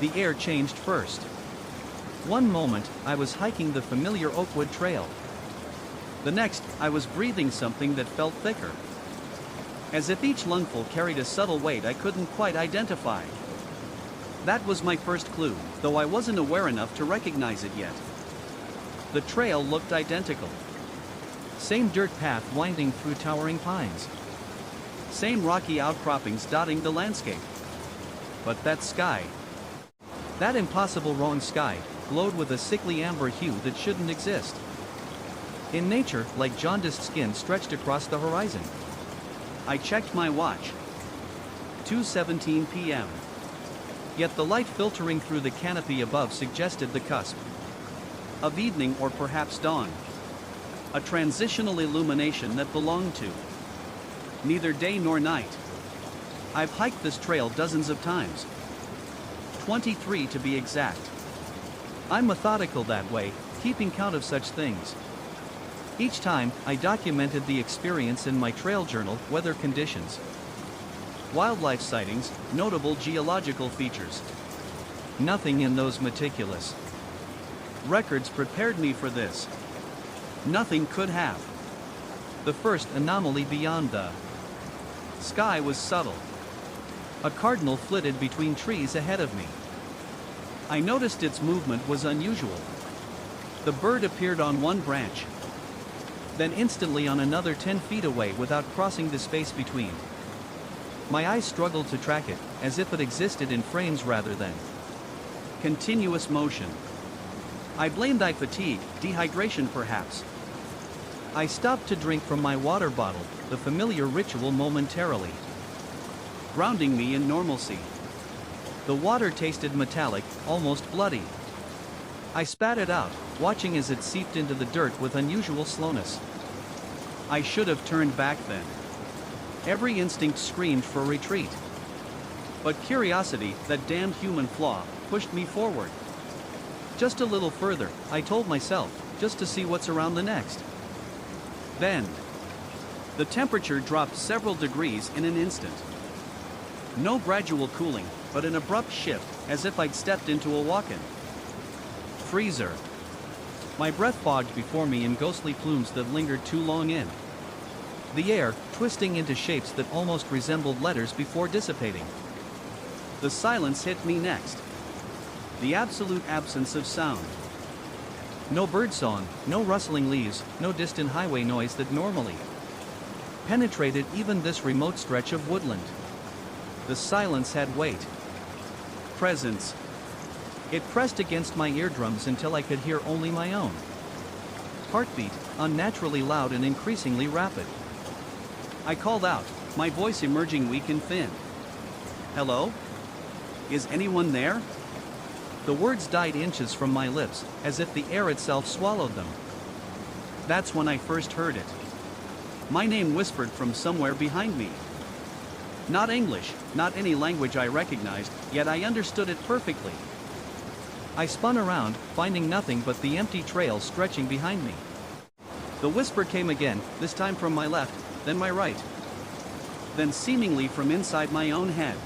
The air changed first. One moment, I was hiking the familiar Oakwood Trail. The next, I was breathing something that felt thicker. As if each lungful carried a subtle weight I couldn't quite identify. That was my first clue, though I wasn't aware enough to recognize it yet. The trail looked identical. Same dirt path winding through towering pines. Same rocky outcroppings dotting the landscape. But that sky, that impossible wrong sky, glowed with a sickly amber hue that shouldn't exist. In nature, like jaundiced skin stretched across the horizon. I checked my watch. 2:17 p.m. Yet the light filtering through the canopy above suggested the cusp of evening or perhaps dawn. A transitional illumination that belonged to neither day nor night. I've hiked this trail dozens of times. 23 to be exact. I'm methodical that way, keeping count of such things. Each time, I documented the experience in my trail journal, weather conditions, wildlife sightings, notable geological features. Nothing in those meticulous records prepared me for this. Nothing could have. The first anomaly beyond the sky was subtle. A cardinal flitted between trees ahead of me. I noticed its movement was unusual. The bird appeared on one branch, then instantly on another 10 feet away without crossing the space between. My eyes struggled to track it, as if it existed in frames rather than continuous motion. I blamed fatigue, dehydration perhaps. I stopped to drink from my water bottle, the familiar ritual momentarily grounding me in normalcy. The water tasted metallic, almost bloody. I spat it out, watching as it seeped into the dirt with unusual slowness. I should have turned back then. Every instinct screamed for retreat. But curiosity, that damned human flaw, pushed me forward. Just a little further, I told myself, just to see what's around the next bend. The temperature dropped several degrees in an instant. No gradual cooling, but an abrupt shift, as if I'd stepped into a walk-in freezer. My breath fogged before me in ghostly plumes that lingered too long in the air, twisting into shapes that almost resembled letters before dissipating. The silence hit me next. The absolute absence of sound. No birdsong, no rustling leaves, no distant highway noise that normally penetrated even this remote stretch of woodland. The silence had weight. Presence. It pressed against my eardrums until I could hear only my own heartbeat, unnaturally loud and increasingly rapid. I called out, my voice emerging weak and thin. Hello? Is anyone there? The words died inches from my lips, as if the air itself swallowed them. That's when I first heard it. My name whispered from somewhere behind me. Not English, not any language I recognized, yet I understood it perfectly. I spun around, finding nothing but the empty trail stretching behind me. The whisper came again, this time from my left, then my right. Then seemingly from inside my own head.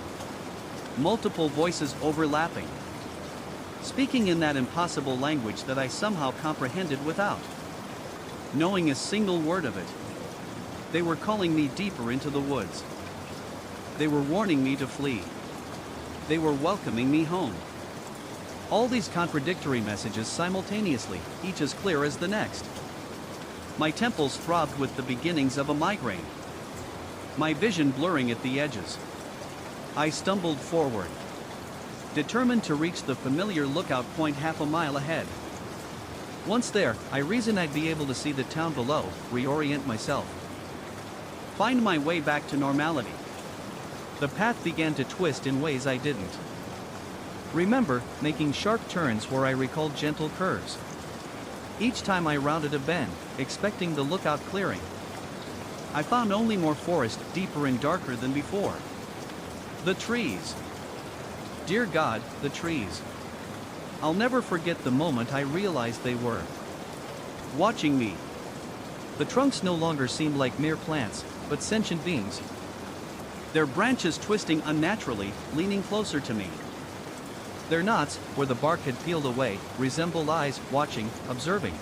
Multiple voices overlapping. Speaking in that impossible language that I somehow comprehended without knowing a single word of it. They were calling me deeper into the woods. They were warning me to flee. They were welcoming me home. All these contradictory messages simultaneously, each as clear as the next. My temples throbbed with the beginnings of a migraine. My vision blurring at the edges. I stumbled forward, determined to reach the familiar lookout point half a mile ahead. Once there, I reasoned I'd be able to see the town below, reorient myself, find my way back to normality. The path began to twist in ways I didn't remember, making sharp turns where I recalled gentle curves. Each time I rounded a bend, expecting the lookout clearing, I found only more forest, deeper and darker than before. The trees. Dear God, the trees. I'll never forget the moment I realized they were watching me. The trunks no longer seemed like mere plants, but sentient beings. Their branches twisting unnaturally, leaning closer to me. Their knots, where the bark had peeled away, resembled eyes, watching, observing,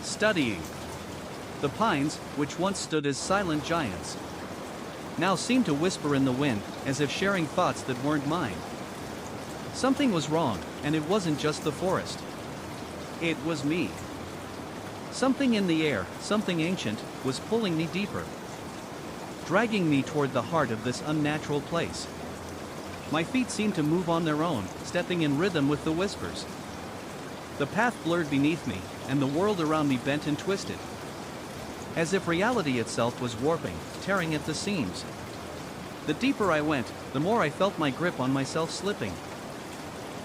studying. The pines, which once stood as silent giants, now seemed to whisper in the wind, as if sharing thoughts that weren't mine. Something was wrong, and it wasn't just the forest. It was me. Something in the air, something ancient, was pulling me deeper, dragging me toward the heart of this unnatural place. My feet seemed to move on their own, stepping in rhythm with the whispers. The path blurred beneath me, and the world around me bent and twisted, as if reality itself was warping, tearing at the seams. The deeper I went, the more I felt my grip on myself slipping.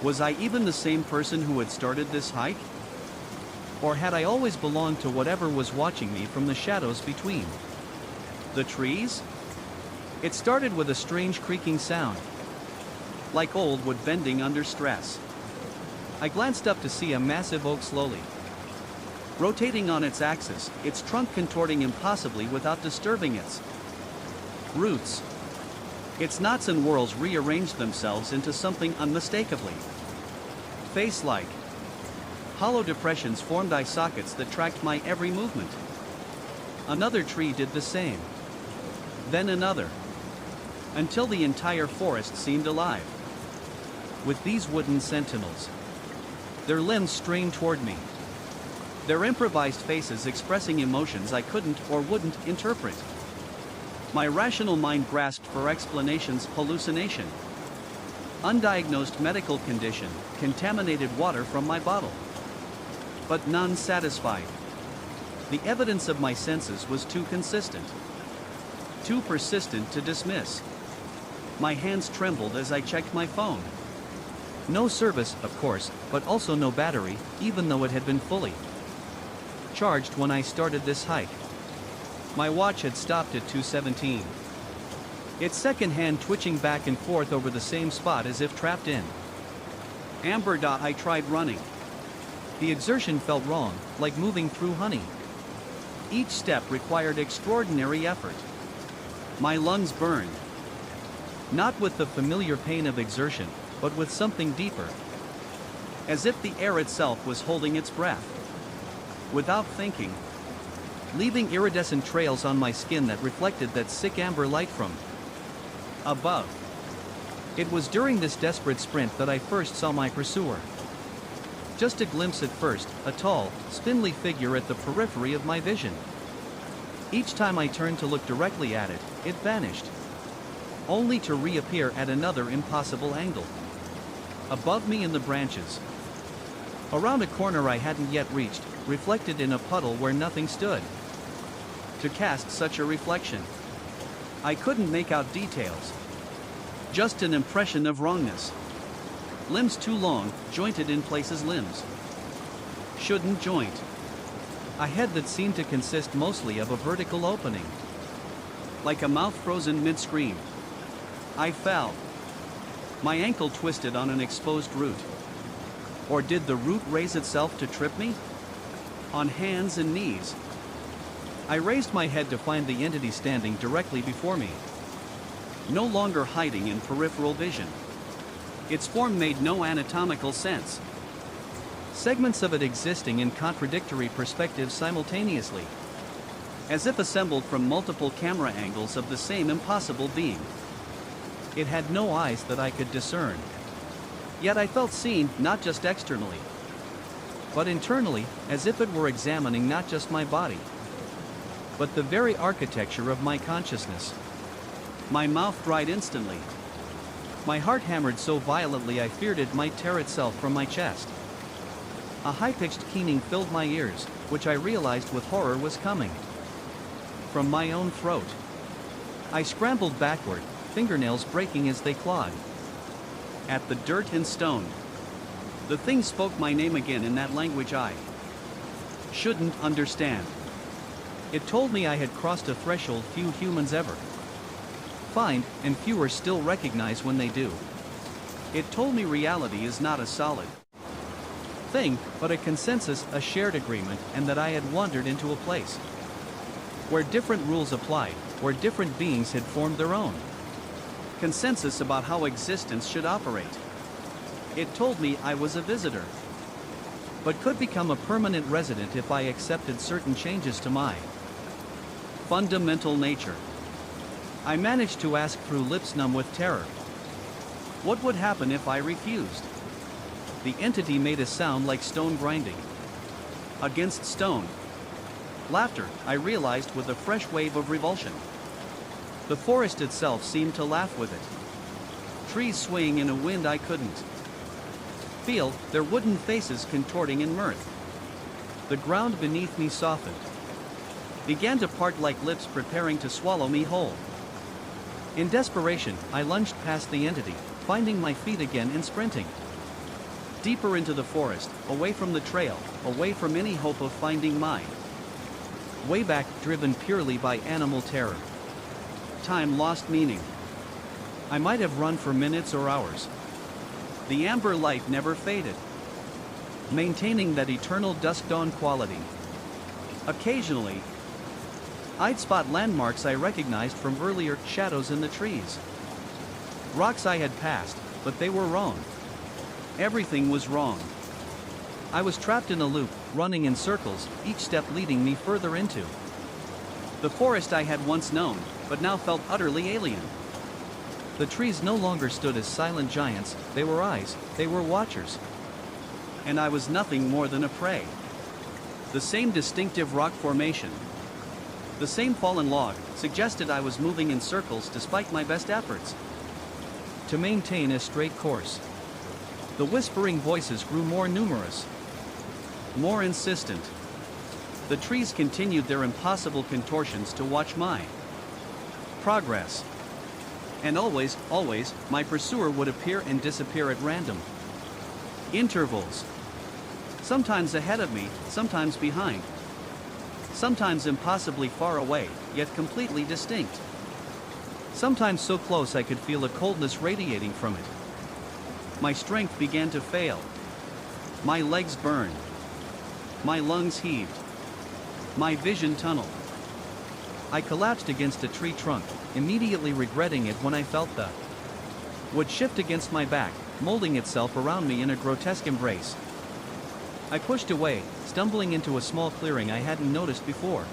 Was I even the same person who had started this hike? Or had I always belonged to whatever was watching me from the shadows between the trees? It started with a strange creaking sound, like old wood bending under stress. I glanced up to see a massive oak slowly rotating on its axis, its trunk contorting impossibly without disturbing its roots. Its knots and whorls rearranged themselves into something unmistakably face-like. Hollow depressions formed eye sockets that tracked my every movement. Another tree did the same. Then another. Until the entire forest seemed alive with these wooden sentinels. Their limbs strained toward me, their improvised faces expressing emotions I couldn't or wouldn't interpret. My rational mind grasped for explanations: hallucination, undiagnosed medical condition, contaminated water from my bottle. But none satisfied. The evidence of my senses was too consistent, too persistent to dismiss. My hands trembled as I checked my phone. No service, of course, but also no battery, even though it had been fully charged when I started this hike. My watch had stopped at 2:17. Its second hand twitching back and forth over the same spot as if trapped in amber. I tried running. The exertion felt wrong, like moving through honey. Each step required extraordinary effort. My lungs burned. Not with the familiar pain of exertion, but with something deeper. As if the air itself was holding its breath. Without thinking, leaving iridescent trails on my skin that reflected that sick amber light from above. It was during this desperate sprint that I first saw my pursuer. Just a glimpse at first, a tall, spindly figure at the periphery of my vision. Each time I turned to look directly at it, it vanished, only to reappear at another impossible angle. Above me in the branches. Around a corner I hadn't yet reached, reflected in a puddle where nothing stood. To cast such a reflection, I couldn't make out details. Just an impression of wrongness. Limbs too long, jointed in places limbs shouldn't joint. A head that seemed to consist mostly of a vertical opening. Like a mouth frozen mid-scream. I fell. My ankle twisted on an exposed root. Or did the root raise itself to trip me? On hands and knees. I raised my head to find the entity standing directly before me. No longer hiding in peripheral vision. Its form made no anatomical sense. Segments of it existing in contradictory perspectives simultaneously. As if assembled from multiple camera angles of the same impossible being. It had no eyes that I could discern. Yet I felt seen, not just externally, but internally, as if it were examining not just my body, but the very architecture of my consciousness. My mouth dried instantly. My heart hammered so violently I feared it might tear itself from my chest. A high-pitched keening filled my ears, which I realized with horror was coming from my own throat. I scrambled backward, fingernails breaking as they clawed at the dirt and stone. The thing spoke my name again in that language I shouldn't understand. It told me I had crossed a threshold few humans ever find, and fewer still recognize when they do. It told me reality is not a solid thing, but a consensus, a shared agreement, and that I had wandered into a place where different rules applied, where different beings had formed their own consensus about how existence should operate. It told me I was a visitor, but could become a permanent resident if I accepted certain changes to my fundamental nature. I managed to ask through lips numb with terror. What would happen if I refused? The entity made a sound like stone grinding against stone. Laughter, I realized, with a fresh wave of revulsion. The forest itself seemed to laugh with it. Trees swaying in a wind I couldn't feel, their wooden faces contorting in mirth. The ground beneath me softened, began to part like lips preparing to swallow me whole. In desperation, I lunged past the entity, finding my feet again and sprinting deeper into the forest, away from the trail, away from any hope of finding my way back, driven purely by animal terror. Time lost meaning. I might have run for minutes or hours. The amber light never faded, maintaining that eternal dusk-dawn quality. Occasionally, I'd spot landmarks I recognized from earlier, shadows in the trees. Rocks I had passed, but they were wrong. Everything was wrong. I was trapped in a loop, running in circles, each step leading me further into the forest I had once known, but now felt utterly alien. The trees no longer stood as silent giants, they were eyes, they were watchers. And I was nothing more than a prey. The same distinctive rock formation, the same fallen log, suggested I was moving in circles despite my best efforts to maintain a straight course. The whispering voices grew more numerous, more insistent. The trees continued their impossible contortions to watch my progress. And always, my pursuer would appear and disappear at random intervals. Sometimes ahead of me, sometimes behind. Sometimes impossibly far away, yet completely distinct. Sometimes so close I could feel a coldness radiating from it. My strength began to fail. My legs burned. My lungs heaved. My vision tunneled. I collapsed against a tree trunk, immediately regretting it when I felt the wood shift against my back, molding itself around me in a grotesque embrace. I pushed away, stumbling into a small clearing I hadn't noticed before.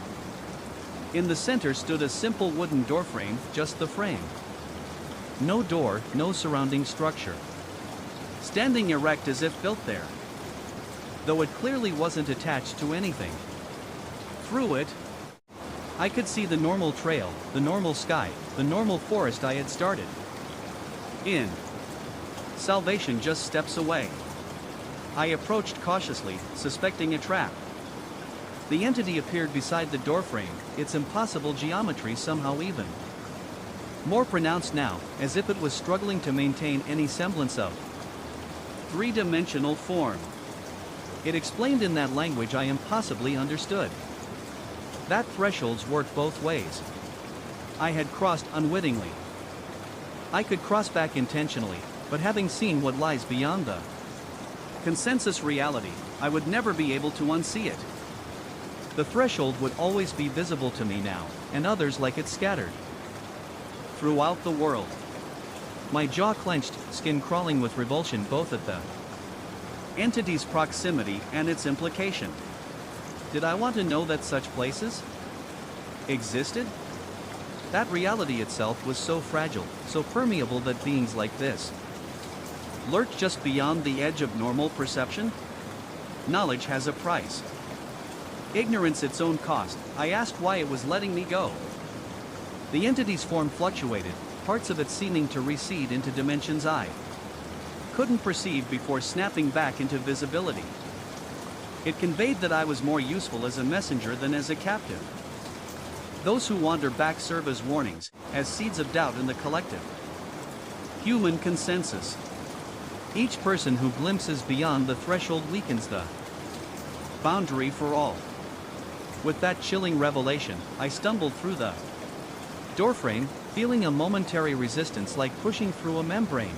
In the center stood a simple wooden doorframe, just the frame. No door, no surrounding structure. Standing erect as if built there. Though it clearly wasn't attached to anything. Through it, I could see the normal trail, the normal sky, the normal forest I had started in. Salvation just steps away. I approached cautiously, suspecting a trap. The entity appeared beside the doorframe, its impossible geometry somehow even more pronounced now, as if it was struggling to maintain any semblance of three-dimensional form. It explained in that language I impossibly understood. That thresholds worked both ways. I had crossed unwittingly. I could cross back intentionally, but having seen what lies beyond the consensus reality, I would never be able to unsee it. The threshold would always be visible to me now, and others like it scattered throughout the world. My jaw clenched, skin crawling with revulsion both at the entity's proximity and its implication. Did I want to know that such places existed? That reality itself was so fragile, so permeable that beings like this lurked just beyond the edge of normal perception? Knowledge has a price. Ignorance its own cost. I asked why it was letting me go. The entity's form fluctuated, parts of it seeming to recede into dimensions I couldn't perceive before snapping back into visibility. It conveyed that I was more useful as a messenger than as a captive. Those who wander back serve as warnings, as seeds of doubt in the collective human consensus. Each person who glimpses beyond the threshold weakens the boundary for all. With that chilling revelation, I stumbled through the doorframe, feeling a momentary resistance like pushing through a membrane.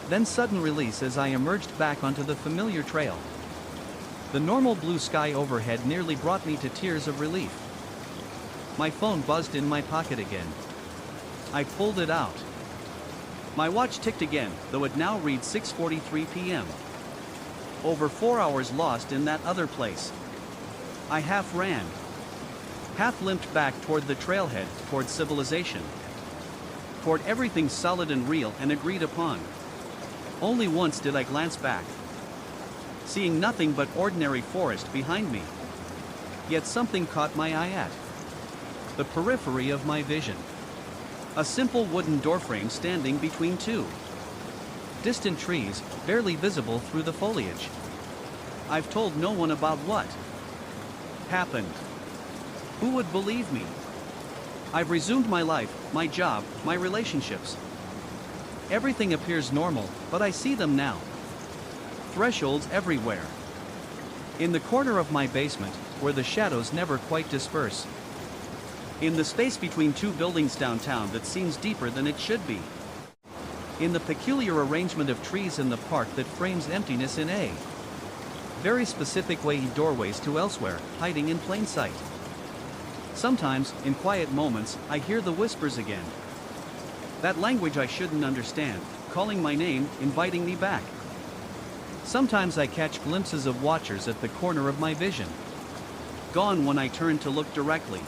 Then sudden release as I emerged back onto the familiar trail. The normal blue sky overhead nearly brought me to tears of relief. My phone buzzed in my pocket again. I pulled it out. My watch ticked again, though it now reads 6:43 p.m. Over 4 hours lost in that other place. I half ran. Half limped back toward the trailhead, toward civilization. Toward everything solid and real and agreed upon. Only once did I glance back. Seeing nothing but ordinary forest behind me. Yet something caught my eye at the periphery of my vision. A simple wooden doorframe standing between two distant trees, barely visible through the foliage. I've told no one about what happened. Who would believe me? I've resumed my life, my job, my relationships. Everything appears normal, but I see them now. Thresholds everywhere. In the corner of my basement, where the shadows never quite disperse. In the space between two buildings downtown that seems deeper than it should be. In the peculiar arrangement of trees in the park that frames emptiness in a very specific way, doorways to elsewhere, hiding in plain sight. Sometimes, in quiet moments, I hear the whispers again. That language I shouldn't understand, calling my name, inviting me back. Sometimes I catch glimpses of watchers at the corner of my vision. Gone when I turn to look directly.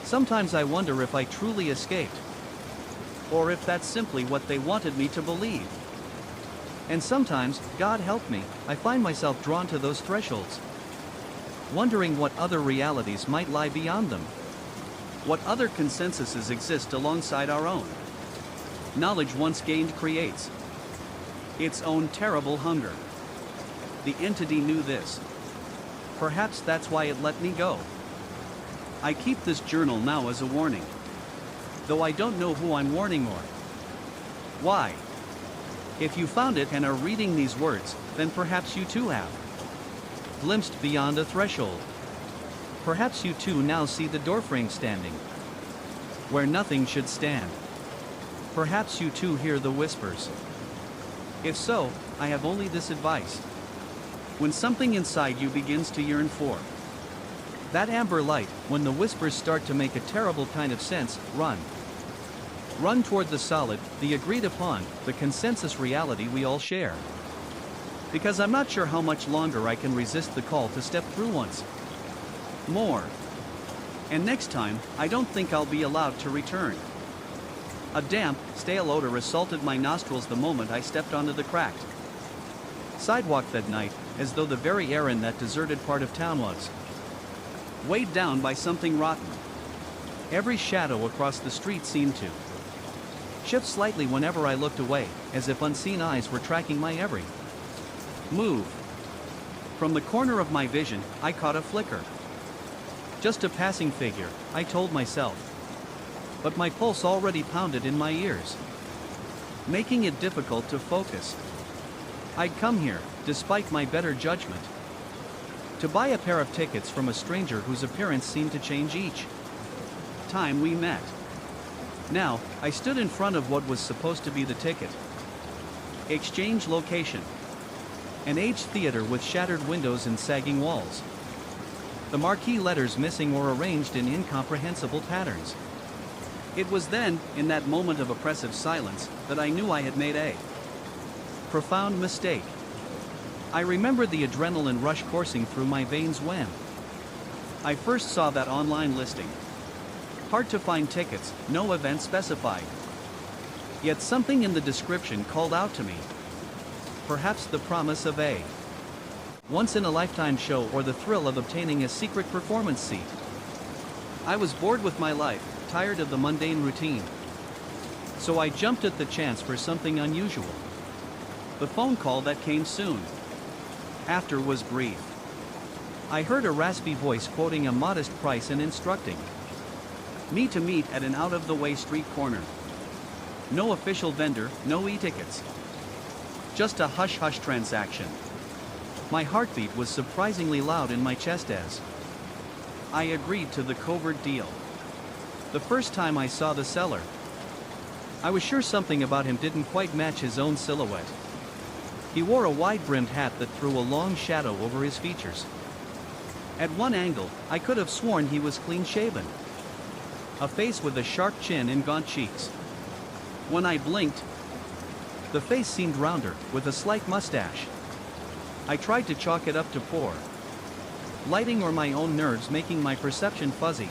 Sometimes I wonder if I truly escaped. Or if that's simply what they wanted me to believe. And sometimes, God help me, I find myself drawn to those thresholds. Wondering what other realities might lie beyond them. What other consensuses exist alongside our own. Knowledge once gained creates its own terrible hunger. The entity knew this. Perhaps that's why it let me go. I keep this journal now as a warning. Though I don't know who I'm warning or why. If you found it and are reading these words, then perhaps you too have glimpsed beyond a threshold. Perhaps you too now see the doorframe standing where nothing should stand. Perhaps you too hear the whispers. If so, I have only this advice. When something inside you begins to yearn for that amber light, when the whispers start to make a terrible kind of sense, run. Run toward the solid, the agreed upon, the consensus reality we all share. Because I'm not sure how much longer I can resist the call to step through once more. And next time, I don't think I'll be allowed to return. A damp, stale odor assaulted my nostrils the moment I stepped onto the cracked sidewalk that night, as though the very air in that deserted part of town was weighed down by something rotten. Every shadow across the street seemed to shift slightly whenever I looked away, as if unseen eyes were tracking my every move. From the corner of my vision, I caught a flicker. Just a passing figure, I told myself. But my pulse already pounded in my ears, making it difficult to focus. I'd come here, despite my better judgment, to buy a pair of tickets from a stranger whose appearance seemed to change each time we met. Now, I stood in front of what was supposed to be the ticket exchange location. An aged theater with shattered windows and sagging walls. The marquee letters missing or arranged in incomprehensible patterns. It was then, in that moment of oppressive silence, that I knew I had made a profound mistake. I remembered the adrenaline rush coursing through my veins when I first saw that online listing. Hard to find tickets, no event specified. Yet something in the description called out to me. Perhaps the promise of a once-in-a-lifetime show or the thrill of obtaining a secret performance seat. I was bored with my life, tired of the mundane routine. So I jumped at the chance for something unusual. The phone call that came soon after was brief. I heard a raspy voice quoting a modest price and instructing me to meet at an out-of-the-way street corner. No official vendor, no e-tickets. Just a hush-hush transaction. My heartbeat was surprisingly loud in my chest as I agreed to the covert deal. The first time I saw the seller, I was sure something about him didn't quite match his own silhouette. He wore a wide-brimmed hat that threw a long shadow over his features. At one angle, I could have sworn he was clean-shaven. A face with a sharp chin and gaunt cheeks. When I blinked, the face seemed rounder, with a slight mustache. I tried to chalk it up to poor lighting or my own nerves making my perception fuzzy.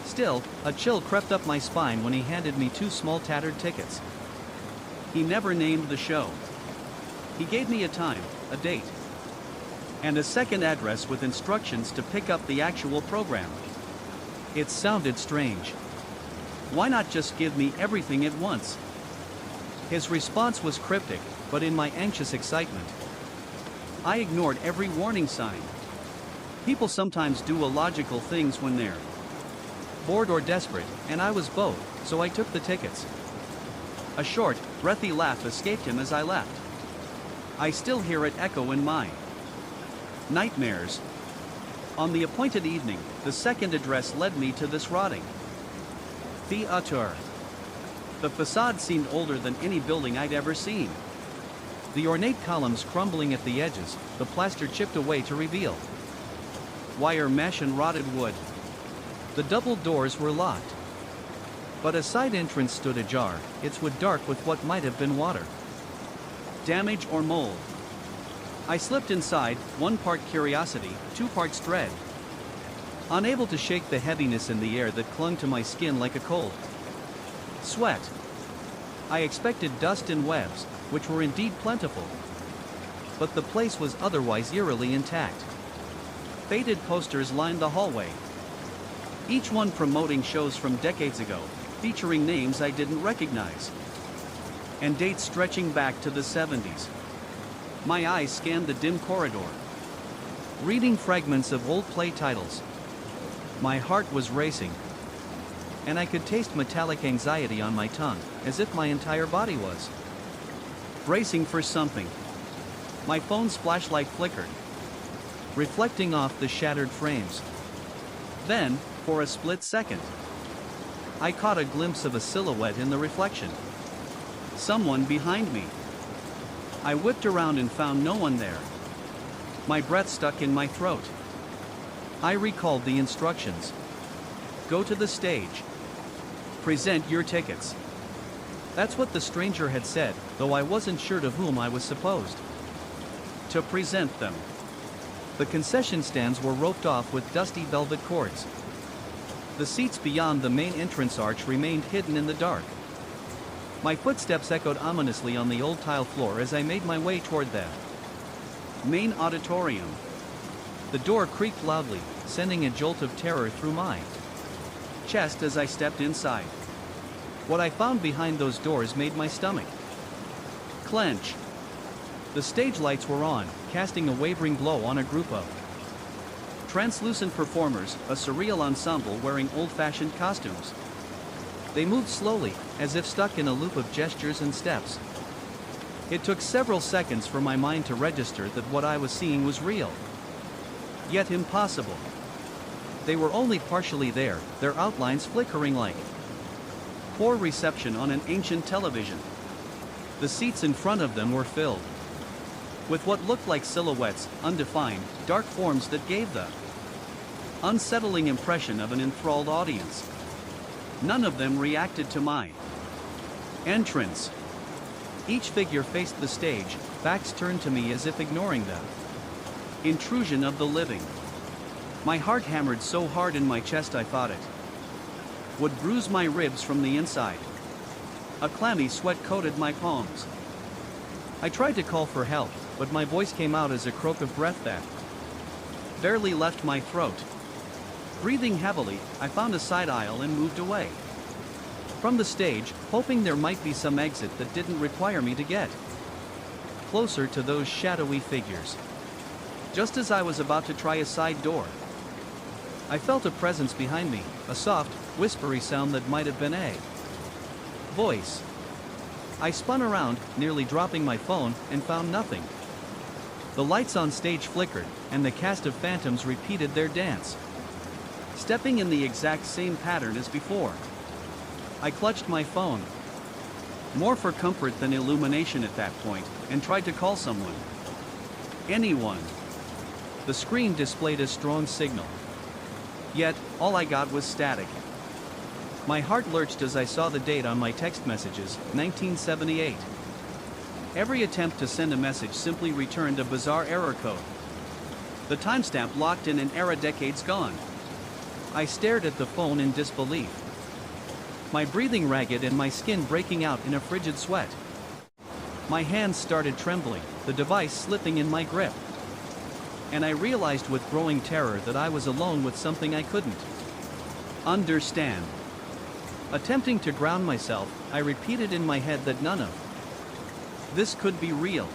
Still, a chill crept up my spine when he handed me two small tattered tickets. He never named the show. He gave me a time, a date, and a second address with instructions to pick up the actual program. It sounded strange. Why not just give me everything at once? His response was cryptic, but in my anxious excitement, I ignored every warning sign. People sometimes do illogical things when they're bored or desperate, and I was both, so I took the tickets. A short, breathy laugh escaped him as I left. I still hear it echo in my nightmares. On the appointed evening, the second address led me to this rotting theater. The facade seemed older than any building I'd ever seen. The ornate columns crumbling at the edges, the plaster chipped away to reveal wire mesh and rotted wood. The double doors were locked. But a side entrance stood ajar, its wood dark with what might have been water, damage or mold. I slipped inside, 1 part curiosity, 2 parts dread. Unable to shake the heaviness in the air that clung to my skin like a cold sweat. I expected dust and webs, which were indeed plentiful. But the place was otherwise eerily intact. Faded posters lined the hallway, each one promoting shows from decades ago, featuring names I didn't recognize, and dates stretching back to the 70s. My eyes scanned the dim corridor. reading fragments of old play titles. My heart was racing, and I could taste metallic anxiety on my tongue, as if my entire body was bracing for something. My phone's flashlight flickered, reflecting off the shattered frames. Then, for a split second, I caught a glimpse of a silhouette in the reflection. Someone behind me. I whipped around and found no one there. My breath stuck in my throat. I recalled the instructions. Go to the stage. Present your tickets. That's what the stranger had said, though I wasn't sure to whom I was supposed to present them. The concession stands were roped off with dusty velvet cords. The seats beyond the main entrance arch remained hidden in the dark. My footsteps echoed ominously on the old tile floor as I made my way toward the main auditorium. The door creaked loudly, sending a jolt of terror through my chest as I stepped inside. What I found behind those doors made my stomach clench. The stage lights were on, casting a wavering glow on a group of translucent performers, a surreal ensemble wearing old-fashioned costumes. They moved slowly, as if stuck in a loop of gestures and steps. It took several seconds for my mind to register that what I was seeing was real, yet impossible. They were only partially there, their outlines flickering like poor reception on an ancient television. The seats in front of them were filled with what looked like silhouettes, undefined, dark forms that gave the unsettling impression of an enthralled audience. None of them reacted to my entrance. Each figure faced the stage, backs turned to me as if ignoring the intrusion of the living. My heart hammered so hard in my chest I thought it would bruise my ribs from the inside. A clammy sweat coated my palms. I tried to call for help, but my voice came out as a croak of breath that barely left my throat. Breathing heavily, I found a side aisle and moved away from the stage, hoping there might be some exit that didn't require me to get closer to those shadowy figures. Just as I was about to try a side door, I felt a presence behind me, a soft, whispery sound that might have been a voice. I spun around, nearly dropping my phone, and found nothing. The lights on stage flickered, and the cast of phantoms repeated their dance, stepping in the exact same pattern as before. I clutched my phone, more for comfort than illumination at that point, and tried to call someone. Anyone. The screen displayed a strong signal. Yet, all I got was static. My heart lurched as I saw the date on my text messages, 1978. Every attempt to send a message simply returned a bizarre error code. The timestamp locked in an era decades gone. I stared at the phone in disbelief, my breathing ragged and my skin breaking out in a frigid sweat. My hands started trembling, the device slipping in my grip. And I realized with growing terror that I was alone with something I couldn't understand. Attempting to ground myself, I repeated in my head that none of this could be real.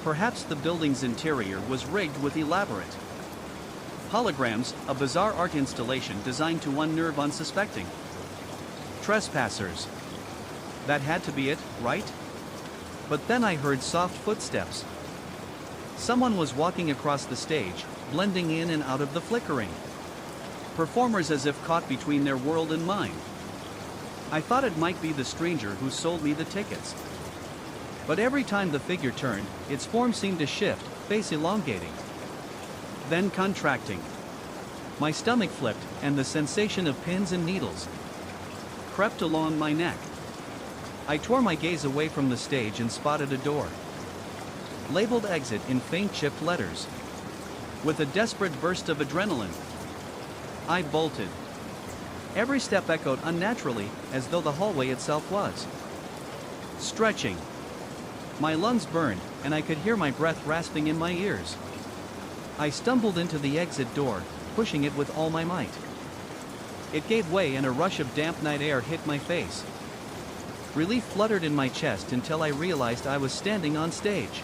Perhaps the building's interior was rigged with elaborate holograms, a bizarre art installation designed to unnerve unsuspecting trespassers. That had to be it, right? But then I heard soft footsteps. Someone was walking across the stage, blending in and out of the flickering performers as if caught between their world and mine. I thought it might be the stranger who sold me the tickets. But every time the figure turned, its form seemed to shift, face elongating, then contracting. My stomach flipped, and the sensation of pins and needles crept along my neck. I tore my gaze away from the stage and spotted a door, labeled exit in faint chipped letters. With a desperate burst of adrenaline, I bolted. Every step echoed unnaturally, as though the hallway itself was stretching. My lungs burned, and I could hear my breath rasping in my ears. I stumbled into the exit door, pushing it with all my might. It gave way and a rush of damp night air hit my face. Relief fluttered in my chest until I realized I was standing on stage.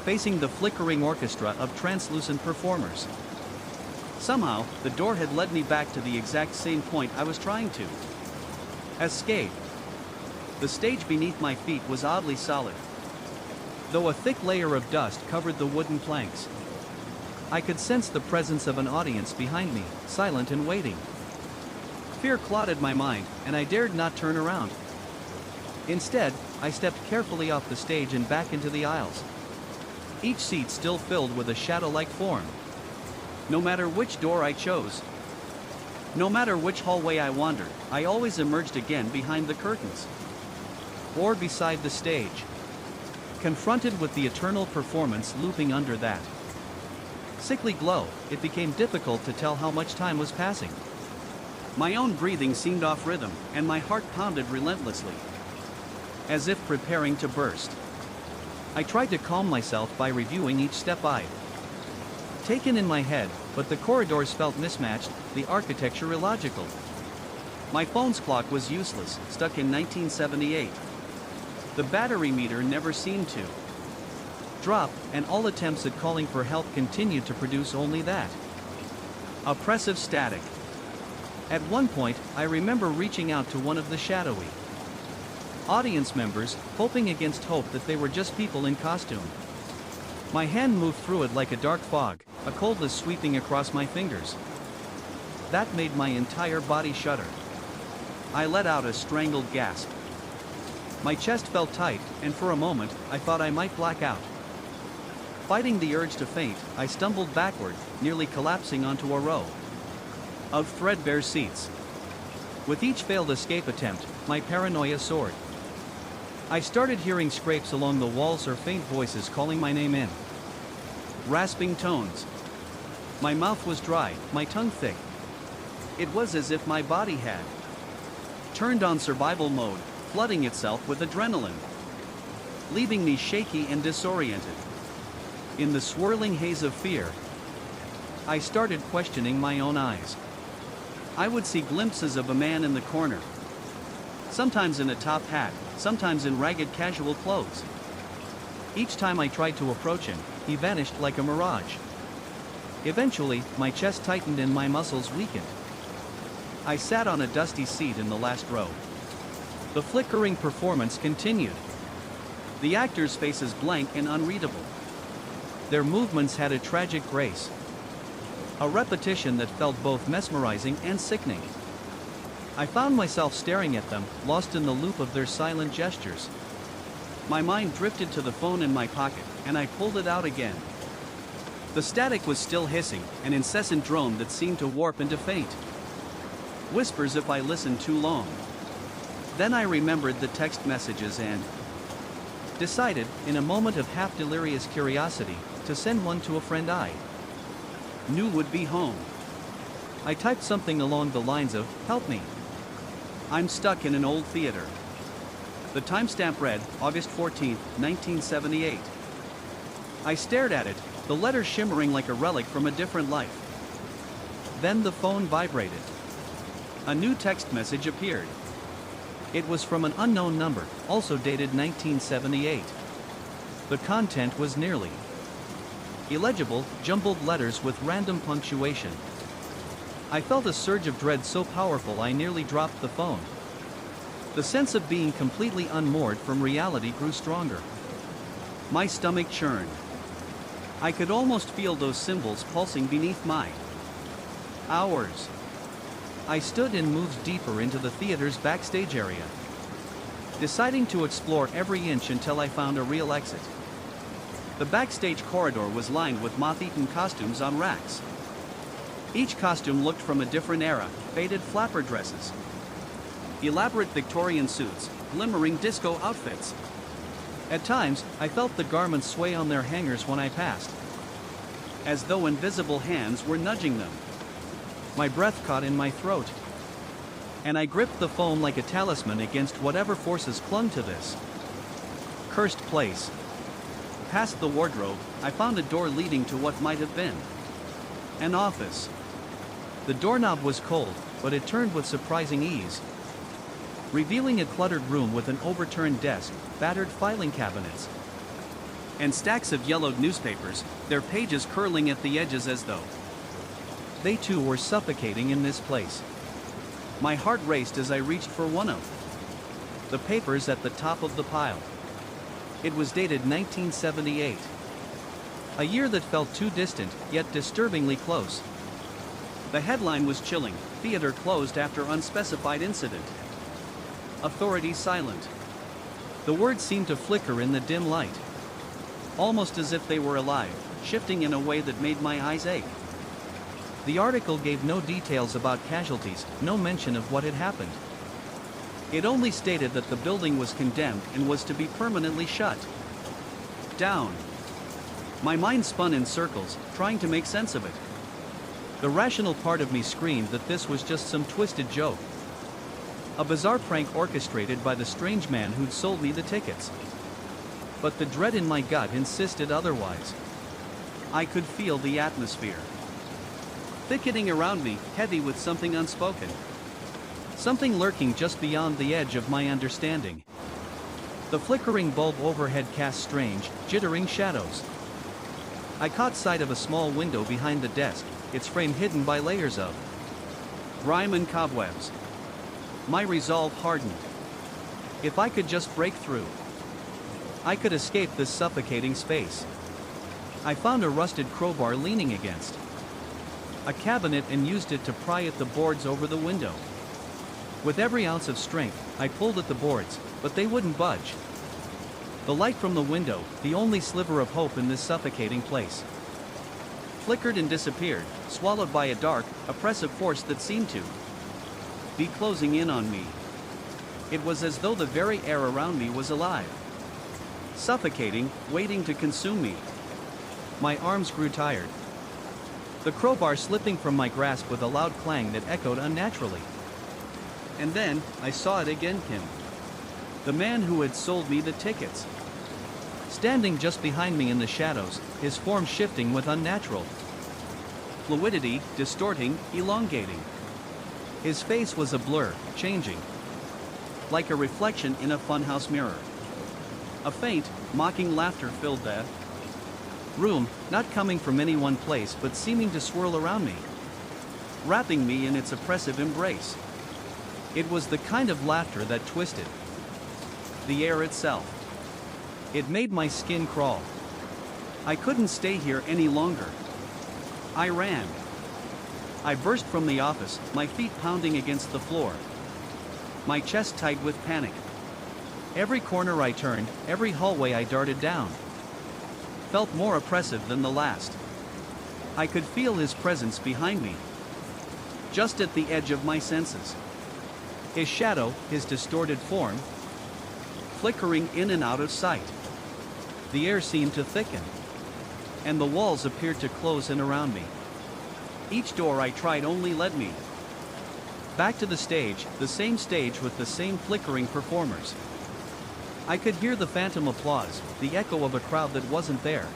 facing the flickering orchestra of translucent performers. Somehow, the door had led me back to the exact same point I was trying to escape. The stage beneath my feet was oddly solid, though a thick layer of dust covered the wooden planks. I could sense the presence of an audience behind me, silent and waiting. Fear clouded my mind, and I dared not turn around. Instead, I stepped carefully off the stage and back into the aisles, each seat still filled with a shadow-like form. No matter which door I chose, no matter which hallway I wandered, I always emerged again behind the curtains, or beside the stage, confronted with the eternal performance looping under that sickly glow. It became difficult to tell how much time was passing. My own breathing seemed off rhythm, and my heart pounded relentlessly, as if preparing to burst. I tried to calm myself by reviewing each step I'd taken in my head, but the corridors felt mismatched, the architecture illogical. My phone's clock was useless, stuck in 1978. The battery meter never seemed to drop, and all attempts at calling for help continued to produce only that oppressive static. At one point, I remember reaching out to one of the shadowy audience members, hoping against hope that they were just people in costume. My hand moved through it like a dark fog, a coldness sweeping across my fingers that made my entire body shudder. I let out a strangled gasp. My chest felt tight, and for a moment, I thought I might black out. Fighting the urge to faint, I stumbled backward, nearly collapsing onto a row of threadbare seats. With each failed escape attempt, my paranoia soared. I started hearing scrapes along the walls or faint voices calling my name in rasping tones. My mouth was dry, my tongue thick. It was as if my body had turned on survival mode, flooding itself with adrenaline, leaving me shaky and disoriented. In the swirling haze of fear, I started questioning my own eyes. I would see glimpses of a man in the corner, sometimes in a top hat, sometimes in ragged casual clothes. Each time I tried to approach him, he vanished like a mirage. Eventually, my chest tightened and my muscles weakened. I sat on a dusty seat in the last row. The flickering performance continued. The actors' faces blank and unreadable. Their movements had a tragic grace, a repetition that felt both mesmerizing and sickening. I found myself staring at them, lost in the loop of their silent gestures. My mind drifted to the phone in my pocket, and I pulled it out again. The static was still hissing, an incessant drone that seemed to warp into faint whispers if I listened too long. Then I remembered the text messages and decided, in a moment of half-delirious curiosity, to send one to a friend I knew would be home. I typed something along the lines of, "Help me. I'm stuck in an old theater." The timestamp read, August 14, 1978. I stared at it, the letter shimmering like a relic from a different life. Then the phone vibrated. A new text message appeared. It was from an unknown number, also dated 1978. The content was nearly illegible, jumbled letters with random punctuation. I felt a surge of dread so powerful I nearly dropped the phone. The sense of being completely unmoored from reality grew stronger. My stomach churned. I could almost feel those symbols pulsing beneath my hours. I stood and moved deeper into the theater's backstage area, deciding to explore every inch until I found a real exit. The backstage corridor was lined with moth-eaten costumes on racks. Each costume looked from a different era, faded flapper dresses, elaborate Victorian suits, glimmering disco outfits. At times, I felt the garments sway on their hangers when I passed, as though invisible hands were nudging them. My breath caught in my throat, and I gripped the phone like a talisman against whatever forces clung to this cursed place. Past the wardrobe, I found a door leading to what might have been an office. The doorknob was cold, but it turned with surprising ease, revealing a cluttered room with an overturned desk, battered filing cabinets, and stacks of yellowed newspapers, their pages curling at the edges as though they too were suffocating in this place. My heart raced as I reached for one of the papers at the top of the pile. It was dated 1978. A year that felt too distant, yet disturbingly close. The headline was chilling: "Theater closed after unspecified incident. Authorities silent." The words seemed to flicker in the dim light, almost as if they were alive, shifting in a way that made my eyes ache. The article gave no details about casualties, no mention of what had happened. It only stated that the building was condemned and was to be permanently shut down. My mind spun in circles, trying to make sense of it. The rational part of me screamed that this was just some twisted joke. A bizarre prank orchestrated by the strange man who'd sold me the tickets. But the dread in my gut insisted otherwise. I could feel the atmosphere thickening around me, heavy with something unspoken. Something lurking just beyond the edge of my understanding. The flickering bulb overhead cast strange, jittering shadows. I caught sight of a small window behind the desk, its frame hidden by layers of grime and cobwebs. My resolve hardened. If I could just break through, I could escape this suffocating space. I found a rusted crowbar leaning against a cabinet and used it to pry at the boards over the window. With every ounce of strength, I pulled at the boards, but they wouldn't budge. The light from the window, the only sliver of hope in this suffocating place, flickered and disappeared, swallowed by a dark, oppressive force that seemed to be closing in on me. It was as though the very air around me was alive, suffocating, waiting to consume me. My arms grew tired, the crowbar slipping from my grasp with a loud clang that echoed unnaturally. And then, I saw it again, him. The man who had sold me the tickets. Standing just behind me in the shadows, his form shifting with unnatural fluidity, distorting, elongating. His face was a blur, changing, like a reflection in a funhouse mirror. A faint, mocking laughter filled the room, not coming from any one place but seeming to swirl around me, wrapping me in its oppressive embrace. It was the kind of laughter that twisted the air itself. It made my skin crawl. I couldn't stay here any longer. I ran. I burst from the office, my feet pounding against the floor, my chest tight with panic. Every corner I turned, every hallway I darted down, felt more oppressive than the last. I could feel his presence behind me, just at the edge of my senses. His shadow, his distorted form, flickering in and out of sight. The air seemed to thicken, and the walls appeared to close in around me. Each door I tried only led me back to the stage with the same flickering performers. I could hear the phantom applause, the echo of a crowd that wasn't there,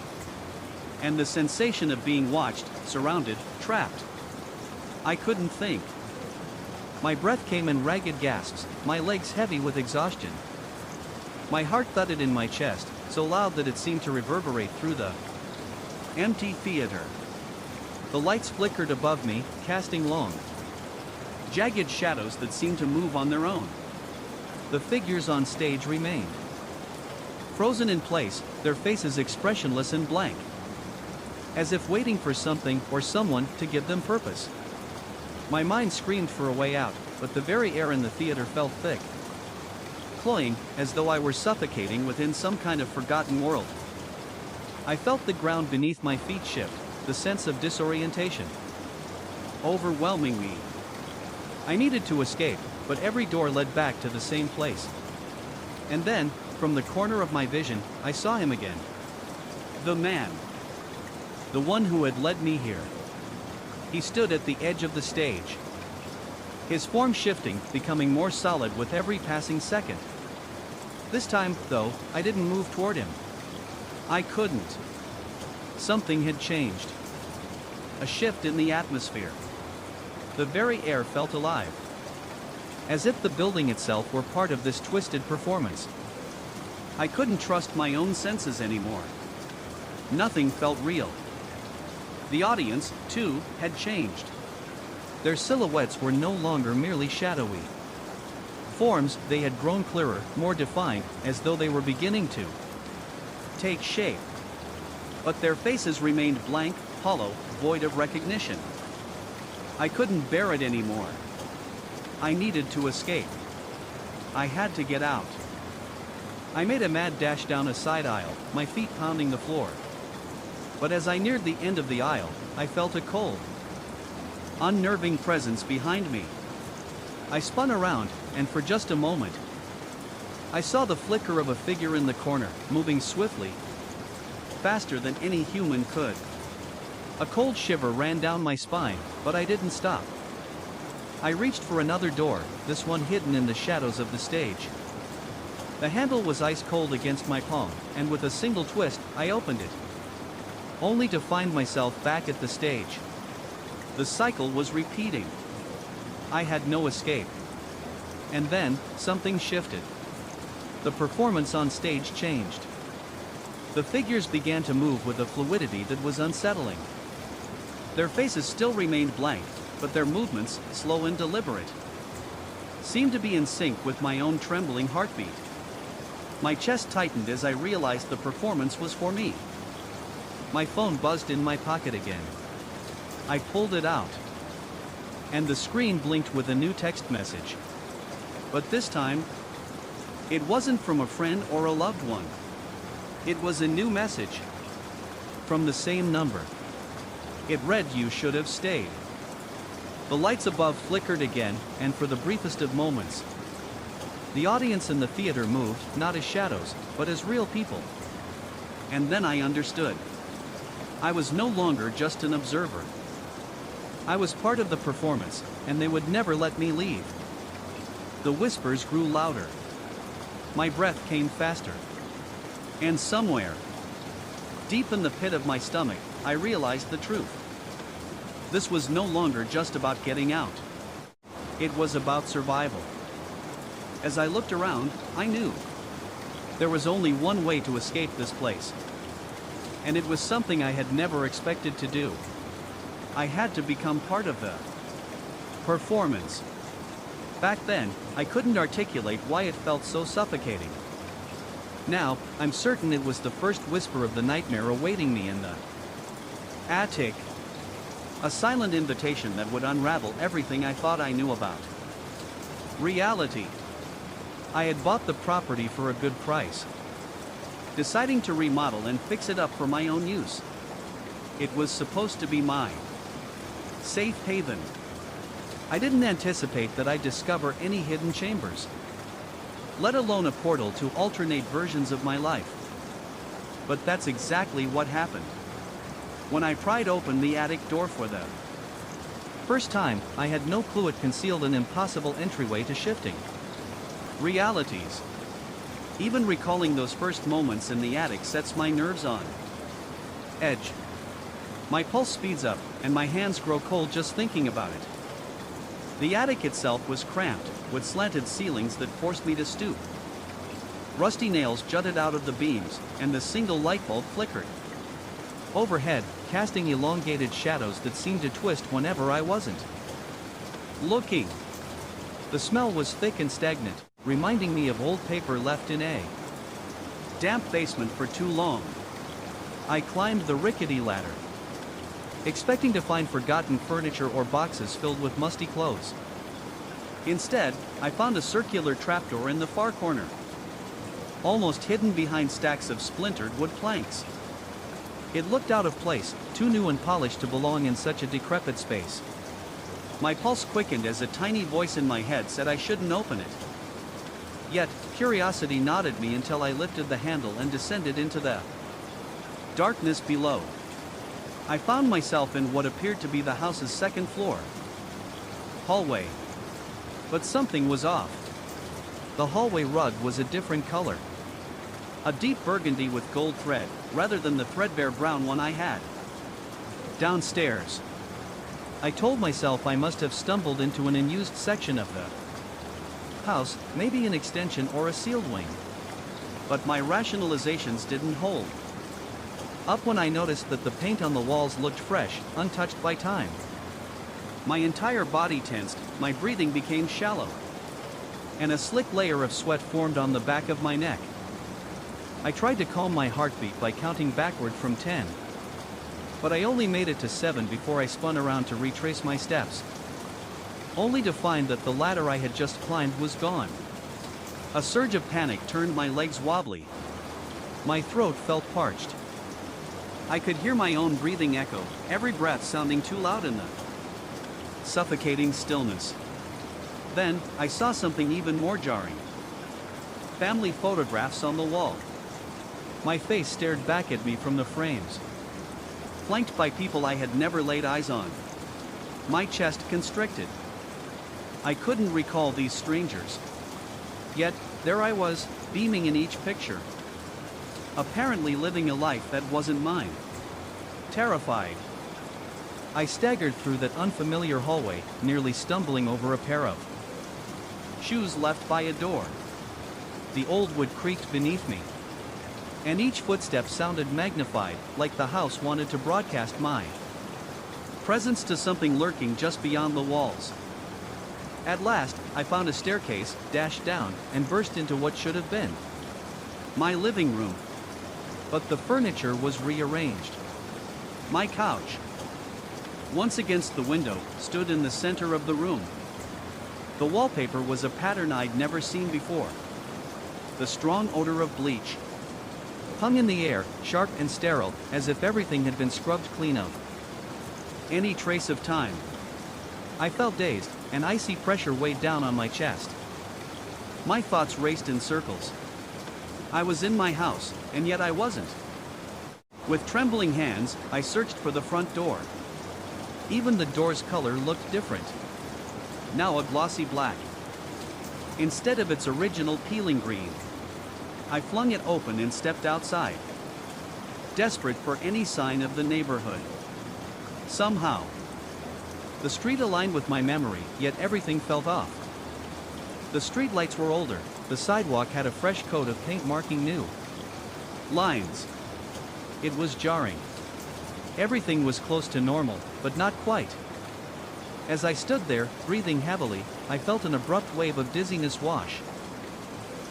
and the sensation of being watched, surrounded, trapped. I couldn't think. My breath came in ragged gasps, my legs heavy with exhaustion. My heart thudded in my chest, so loud that it seemed to reverberate through the empty theater. The lights flickered above me, casting long, jagged shadows that seemed to move on their own. The figures on stage remained frozen in place, their faces expressionless and blank, as if waiting for something or someone to give them purpose. My mind screamed for a way out, but the very air in the theater felt thick, cloying, as though I were suffocating within some kind of forgotten world. I felt the ground beneath my feet shift, the sense of disorientation overwhelming me. I needed to escape, but every door led back to the same place. And then, from the corner of my vision, I saw him again. The man. The one who had led me here. He stood at the edge of the stage, his form shifting, becoming more solid with every passing second. This time, though, I didn't move toward him. I couldn't. Something had changed. A shift in the atmosphere. The very air felt alive, as if the building itself were part of this twisted performance. I couldn't trust my own senses anymore. Nothing felt real. The audience, too, had changed. Their silhouettes were no longer merely shadowy forms, they had grown clearer, more defined, as though they were beginning to take shape. But their faces remained blank, hollow, void of recognition. I couldn't bear it anymore. I needed to escape. I had to get out. I made a mad dash down a side aisle, my feet pounding the floor. But as I neared the end of the aisle, I felt a cold, unnerving presence behind me. I spun around, and for just a moment, I saw the flicker of a figure in the corner, moving swiftly, faster than any human could. A cold shiver ran down my spine, but I didn't stop. I reached for another door, this one hidden in the shadows of the stage. The handle was ice cold against my palm, and with a single twist, I opened it, only to find myself back at the stage. The cycle was repeating. I had no escape. And then, something shifted. The performance on stage changed. The figures began to move with a fluidity that was unsettling. Their faces still remained blank, but their movements, slow and deliberate, seemed to be in sync with my own trembling heartbeat. My chest tightened as I realized the performance was for me. My phone buzzed in my pocket again. I pulled it out, and the screen blinked with a new text message. But this time, it wasn't from a friend or a loved one. It was a new message, from the same number. It read, "You should have stayed." The lights above flickered again, and for the briefest of moments, the audience in the theater moved, not as shadows, but as real people. And then I understood. I was no longer just an observer. I was part of the performance, and they would never let me leave. The whispers grew louder. My breath came faster. And somewhere, deep in the pit of my stomach, I realized the truth. This was no longer just about getting out. It was about survival. As I looked around, I knew there was only one way to escape this place. And it was something I had never expected to do. I had to become part of the performance. Back then, I couldn't articulate why it felt so suffocating. Now, I'm certain it was the first whisper of the nightmare awaiting me in the attic. A silent invitation that would unravel everything I thought I knew about reality. I had bought the property for a good price, deciding to remodel and fix it up for my own use. It was supposed to be mine safe haven. I didn't anticipate that I'd discover any hidden chambers, let alone a portal to alternate versions of my life. But that's exactly what happened. When I pried open the attic door for the first time, I had no clue it concealed an impossible entryway to shifting realities. Even recalling those first moments in the attic sets my nerves on edge. My pulse speeds up, and my hands grow cold just thinking about it. The attic itself was cramped, with slanted ceilings that forced me to stoop. Rusty nails jutted out of the beams, and the single light bulb flickered overhead, casting elongated shadows that seemed to twist whenever I wasn't looking. The smell was thick and stagnant, reminding me of old paper left in a damp basement for too long. I climbed the rickety ladder, expecting to find forgotten furniture or boxes filled with musty clothes. Instead, I found a circular trapdoor in the far corner, almost hidden behind stacks of splintered wood planks. It looked out of place, too new and polished to belong in such a decrepit space. My pulse quickened as a tiny voice in my head said I shouldn't open it. Yet, curiosity nodded me until I lifted the handle and descended into the darkness below. I found myself in what appeared to be the house's second floor hallway. But something was off. The hallway rug was a different color. A deep burgundy with gold thread, rather than the threadbare brown one I had. Downstairs, I told myself I must have stumbled into an unused section of the house, maybe an extension or a sealed wing. But my rationalizations didn't hold. Up when I noticed that the paint on the walls looked fresh, untouched by time. My entire body tensed, my breathing became shallow, and a slick layer of sweat formed on the back of my neck. I tried to calm my heartbeat by counting backward from 10. But I only made it to 7 before I spun around to retrace my steps, only to find that the ladder I had just climbed was gone. A surge of panic turned my legs wobbly. My throat felt parched. I could hear my own breathing echo, every breath sounding too loud in the suffocating stillness. Then, I saw something even more jarring. Family photographs on the wall. My face stared back at me from the frames, flanked by people I had never laid eyes on. My chest constricted. I couldn't recall these strangers. Yet, there I was, beaming in each picture, apparently living a life that wasn't mine. Terrified, I staggered through that unfamiliar hallway, nearly stumbling over a pair of shoes left by a door. The old wood creaked beneath me, and each footstep sounded magnified, like the house wanted to broadcast my presence to something lurking just beyond the walls. At last, I found a staircase, dashed down, and burst into what should have been my living room. But the furniture was rearranged. My couch, once against the window, stood in the center of the room. The wallpaper was a pattern I'd never seen before. The strong odor of bleach hung in the air, sharp and sterile, as if everything had been scrubbed clean of any trace of time. I felt dazed, and icy pressure weighed down on my chest. My thoughts raced in circles. I was in my house, and yet I wasn't. With trembling hands, I searched for the front door. Even the door's color looked different. Now a glossy black, instead of its original peeling green. I flung it open and stepped outside, desperate for any sign of the neighborhood. Somehow, the street aligned with my memory, yet everything felt off. The street lights were older, the sidewalk had a fresh coat of paint marking new lines. It was jarring. Everything was close to normal, but not quite. As I stood there, breathing heavily, I felt an abrupt wave of dizziness wash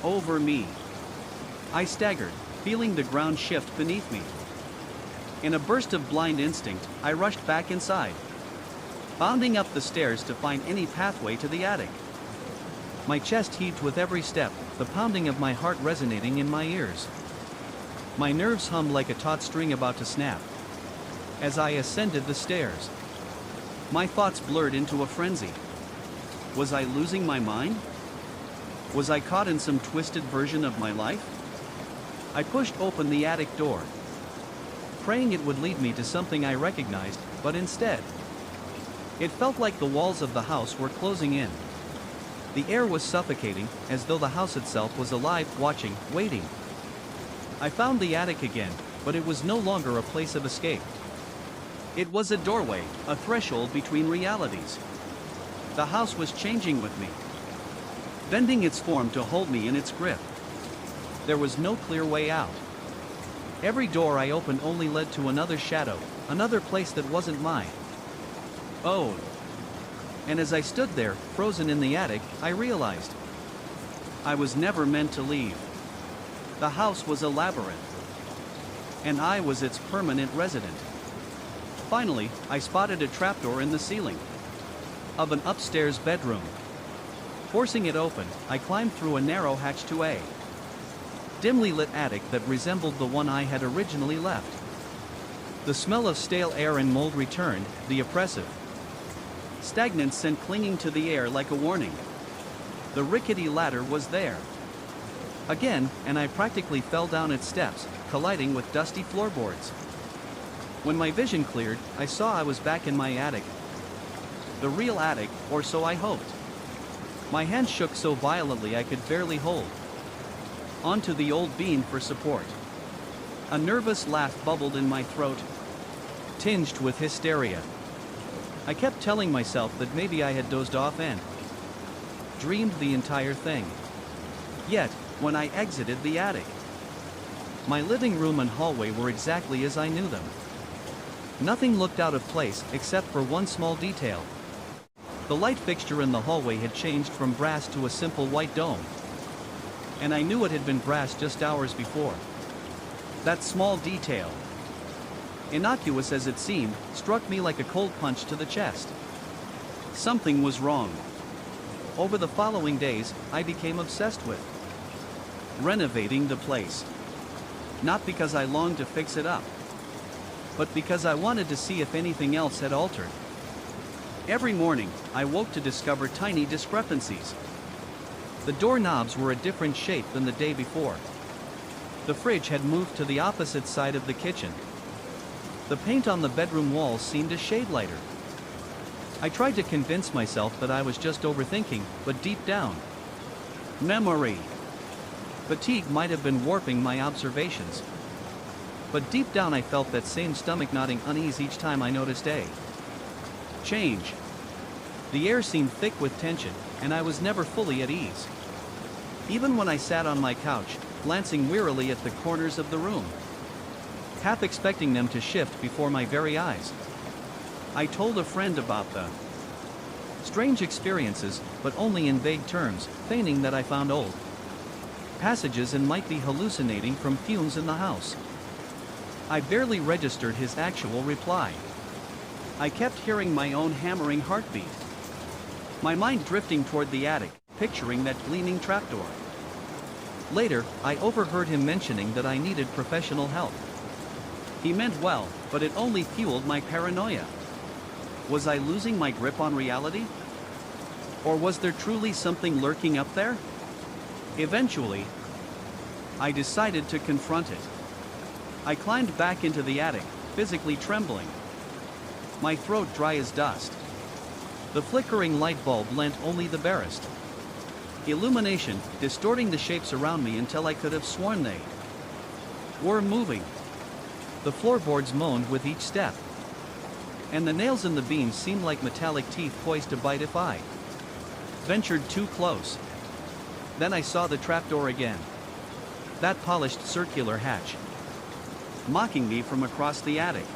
over me. I staggered, feeling the ground shift beneath me. In a burst of blind instinct, I rushed back inside, bounding up the stairs to find any pathway to the attic. My chest heaved with every step, the pounding of my heart resonating in my ears. My nerves hummed like a taut string about to snap as I ascended the stairs. My thoughts blurred into a frenzy. Was I losing my mind? Was I caught in some twisted version of my life? I pushed open the attic door, praying it would lead me to something I recognized, but instead, it felt like the walls of the house were closing in. The air was suffocating, as though the house itself was alive, watching, waiting. I found the attic again, but it was no longer a place of escape. It was a doorway, a threshold between realities. The house was changing with me, bending its form to hold me in its grip. There was no clear way out. Every door I opened only led to another shadow, another place that wasn't mine. Oh. And as I stood there, frozen in the attic, I realized I was never meant to leave. The house was a labyrinth, and I was its permanent resident. Finally, I spotted a trapdoor in the ceiling of an upstairs bedroom. Forcing it open, I climbed through a narrow hatch to a dimly lit attic that resembled the one I had originally left. The smell of stale air and mold returned, the oppressive, stagnant scent clinging to the air like a warning. The rickety ladder was there again, and I practically fell down its steps, colliding with dusty floorboards. When my vision cleared, I saw I was back in my attic. The real attic, or so I hoped. My hand shook so violently I could barely hold onto the old beam for support. A nervous laugh bubbled in my throat, tinged with hysteria. I kept telling myself that maybe I had dozed off and dreamed the entire thing. Yet, when I exited the attic, My living room and hallway were exactly as I knew them. Nothing looked out of place except for one small detail. The light fixture in the hallway had changed from brass to a simple white dome. And I knew it had been brass just hours before. That small detail, innocuous as it seemed, struck me like a cold punch to the chest. Something was wrong. Over the following days, I became obsessed with renovating the place. Not because I longed to fix it up, but because I wanted to see if anything else had altered. Every morning, I woke to discover tiny discrepancies. The doorknobs were a different shape than the day before. The fridge had moved to the opposite side of the kitchen. The paint on the bedroom walls seemed a shade lighter. I tried to convince myself that I was just overthinking, but deep down, memory fatigue might have been warping my observations. But deep down I felt that same stomach-knotting unease each time I noticed a change. The air seemed thick with tension, and I was never fully at ease. Even when I sat on my couch, glancing wearily at the corners of the room, half expecting them to shift before my very eyes. I told a friend about the strange experiences, but only in vague terms, feigning that I found old passages and might be hallucinating from fumes in the house. I barely registered his actual reply. I kept hearing my own hammering heartbeat. My mind drifting toward the attic, picturing that gleaming trapdoor. Later, I overheard him mentioning that I needed professional help. He meant well, but it only fueled my paranoia. Was I losing my grip on reality? Or was there truly something lurking up there? Eventually, I decided to confront it. I climbed back into the attic, physically trembling, my throat dry as dust. The flickering light bulb lent only the barest illumination, distorting the shapes around me until I could have sworn they were moving. The floorboards moaned with each step, and the nails in the beams seemed like metallic teeth poised to bite if I ventured too close. Then I saw the trapdoor again. That polished circular hatch, mocking me from across the attic.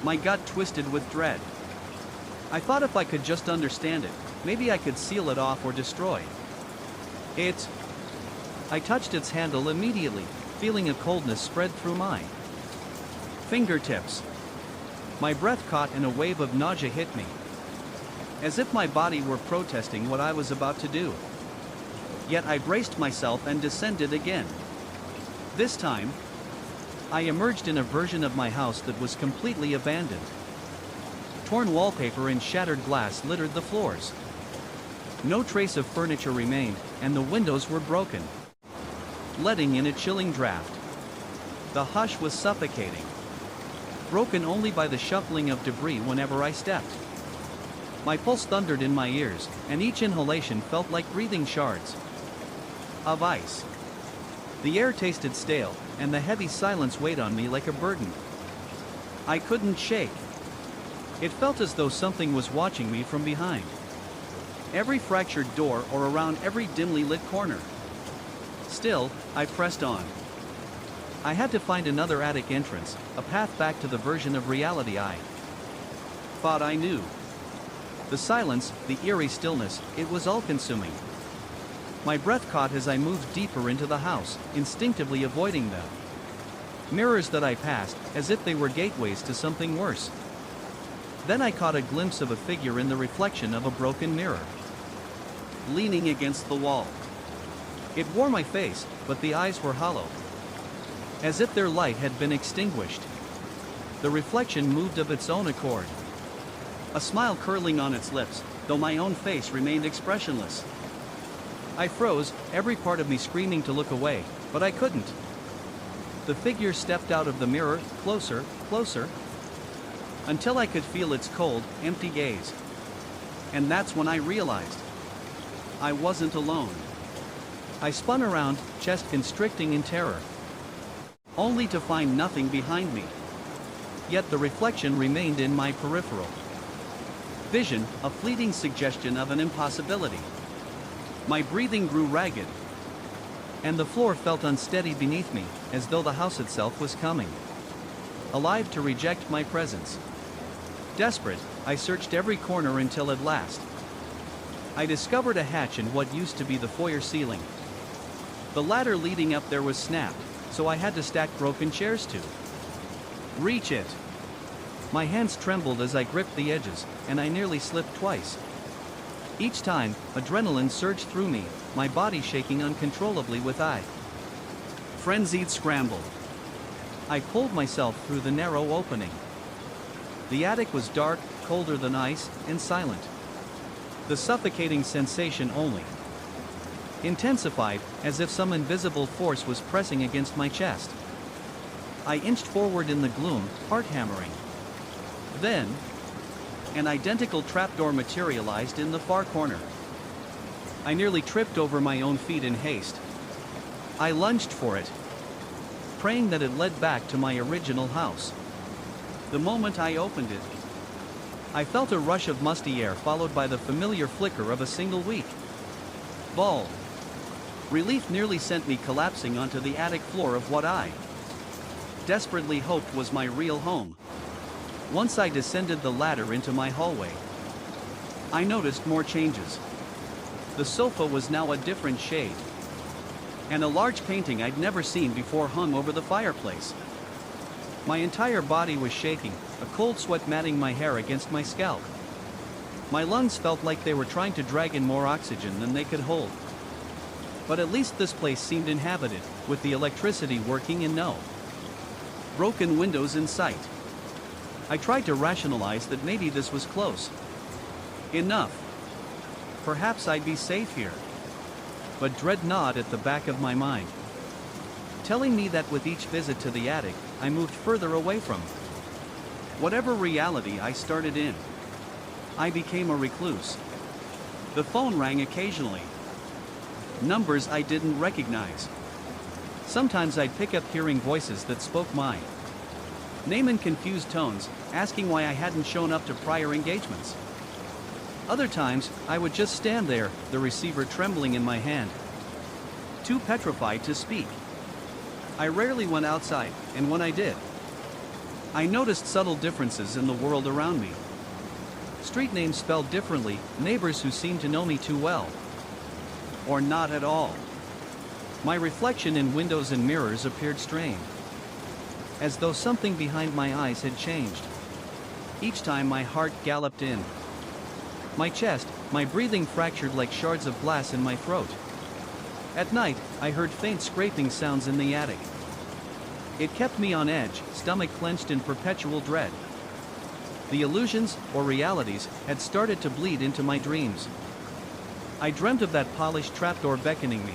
My gut twisted with dread. I thought if I could just understand it, maybe I could seal it off or destroy it. I touched its handle immediately, feeling a coldness spread through my fingertips. My breath caught and a wave of nausea hit me, as if my body were protesting what I was about to do. Yet I braced myself and descended again. This time, I emerged in a version of my house that was completely abandoned. Torn wallpaper and shattered glass littered the floors. No trace of furniture remained, and the windows were broken, letting in a chilling draft. The hush was suffocating, broken only by the shuffling of debris whenever I stepped. My pulse thundered in my ears, and each inhalation felt like breathing shards of ice. The air tasted stale, and the heavy silence weighed on me like a burden I couldn't shake. It felt as though something was watching me from behind every fractured door or around every dimly lit corner. Still, I pressed on. I had to find another attic entrance, a path back to the version of reality I thought I knew. The silence, the eerie stillness, it was all-consuming. My breath caught as I moved deeper into the house, instinctively avoiding the mirrors that I passed, as if they were gateways to something worse. Then I caught a glimpse of a figure in the reflection of a broken mirror, leaning against the wall. It wore my face, but the eyes were hollow, as if their light had been extinguished. The reflection moved of its own accord, a smile curling on its lips, though my own face remained expressionless. I froze, every part of me screaming to look away, but I couldn't. The figure stepped out of the mirror, closer, closer, until I could feel its cold, empty gaze. And that's when I realized I wasn't alone. I spun around, chest constricting in terror, only to find nothing behind me. Yet the reflection remained in my peripheral vision, a fleeting suggestion of an impossibility. My breathing grew ragged, and the floor felt unsteady beneath me, as though the house itself was coming, alive to reject my presence. Desperate, I searched every corner until at last I discovered a hatch in what used to be the foyer ceiling. The ladder leading up there was snapped, so I had to stack broken chairs to reach it. My hands trembled as I gripped the edges, and I nearly slipped twice. Each time, adrenaline surged through me, my body shaking uncontrollably with a frenzied scramble. I pulled myself through the narrow opening. The attic was dark, colder than ice, and silent. The suffocating sensation only intensified, as if some invisible force was pressing against my chest. I inched forward in the gloom, heart hammering. Then, an identical trapdoor materialized in the far corner. I nearly tripped over my own feet in haste. I lunged for it, praying that it led back to my original house. The moment I opened it, I felt a rush of musty air followed by the familiar flicker of a single weak bulb. Relief nearly sent me collapsing onto the attic floor of what I desperately hoped was my real home. Once I descended the ladder into my hallway, I noticed more changes. The sofa was now a different shade, and a large painting I'd never seen before hung over the fireplace. My entire body was shaking, a cold sweat matting my hair against my scalp. My lungs felt like they were trying to drag in more oxygen than they could hold. But at least this place seemed inhabited, with the electricity working and no broken windows in sight. I tried to rationalize that maybe this was close enough. Perhaps I'd be safe here. But dread gnawed at the back of my mind, telling me that with each visit to the attic, I moved further away from whatever reality I started in. I became a recluse. The phone rang occasionally. Numbers I didn't recognize. Sometimes I'd pick up hearing voices that spoke my name in confused tones, asking why I hadn't shown up to prior engagements. Other times, I would just stand there, the receiver trembling in my hand, too petrified to speak. I rarely went outside, and when I did, I noticed subtle differences in the world around me. Street names spelled differently, neighbors who seemed to know me too well, or not at all. My reflection in windows and mirrors appeared strained, as though something behind my eyes had changed. Each time my heart galloped in my chest, my breathing fractured like shards of glass in my throat. At night, I heard faint scraping sounds in the attic. It kept me on edge, stomach clenched in perpetual dread. The illusions, or realities, had started to bleed into my dreams. I dreamt of that polished trapdoor beckoning me.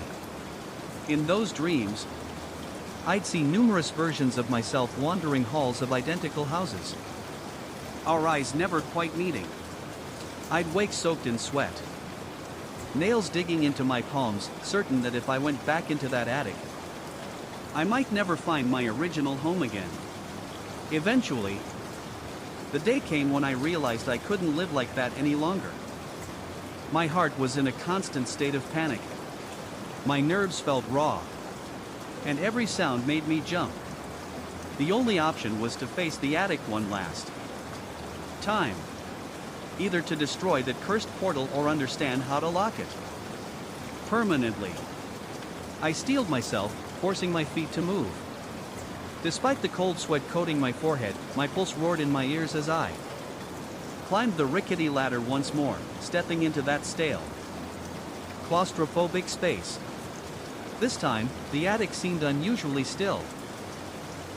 In those dreams, I'd see numerous versions of myself wandering halls of identical houses, our eyes never quite meeting. I'd wake soaked in sweat, nails digging into my palms, certain that if I went back into that attic, I might never find my original home again. Eventually, the day came when I realized I couldn't live like that any longer. My heart was in a constant state of panic. My nerves felt raw, and every sound made me jump. The only option was to face the attic one last time, either to destroy that cursed portal or understand how to lock it permanently. I steeled myself, forcing my feet to move. Despite the cold sweat coating my forehead, my pulse roared in my ears as I climbed the rickety ladder once more, stepping into that stale, claustrophobic space. This time, the attic seemed unusually still,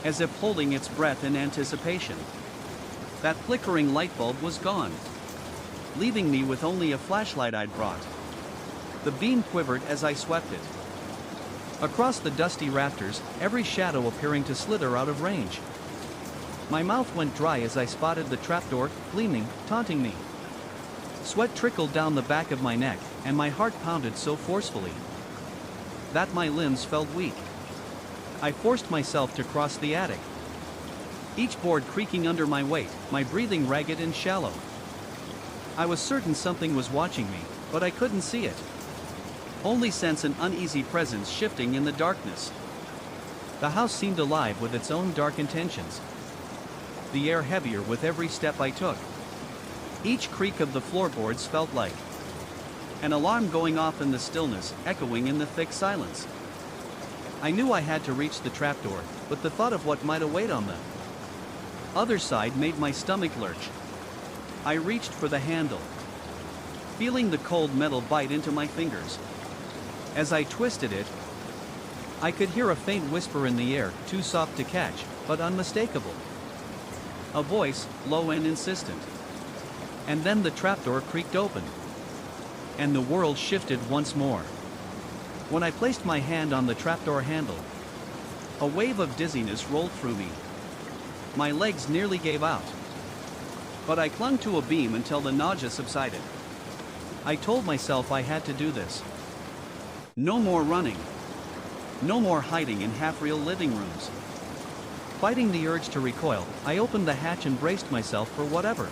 as if holding its breath in anticipation. That flickering light bulb was gone, leaving me with only a flashlight I'd brought. The beam quivered as I swept it across the dusty rafters, every shadow appearing to slither out of range. My mouth went dry as I spotted the trapdoor, gleaming, taunting me. Sweat trickled down the back of my neck, and my heart pounded so forcefully that my limbs felt weak. I forced myself to cross the attic, each board creaking under my weight, my breathing ragged and shallow. I was certain something was watching me, but I couldn't see it. Only sense an uneasy presence shifting in the darkness. The house seemed alive with its own dark intentions. The air heavier with every step I took. Each creak of the floorboards felt like an alarm going off in the stillness, echoing in the thick silence. I knew I had to reach the trapdoor, but the thought of what might await on the other side made my stomach lurch. I reached for the handle, feeling the cold metal bite into my fingers. As I twisted it, I could hear a faint whisper in the air, too soft to catch, but unmistakable. A voice, low and insistent. And then the trapdoor creaked open. And the world shifted once more. When I placed my hand on the trapdoor handle, a wave of dizziness rolled through me. My legs nearly gave out. But I clung to a beam until the nausea subsided. I told myself I had to do this. No more running. No more hiding in half-real living rooms. Fighting the urge to recoil, I opened the hatch and braced myself for whatever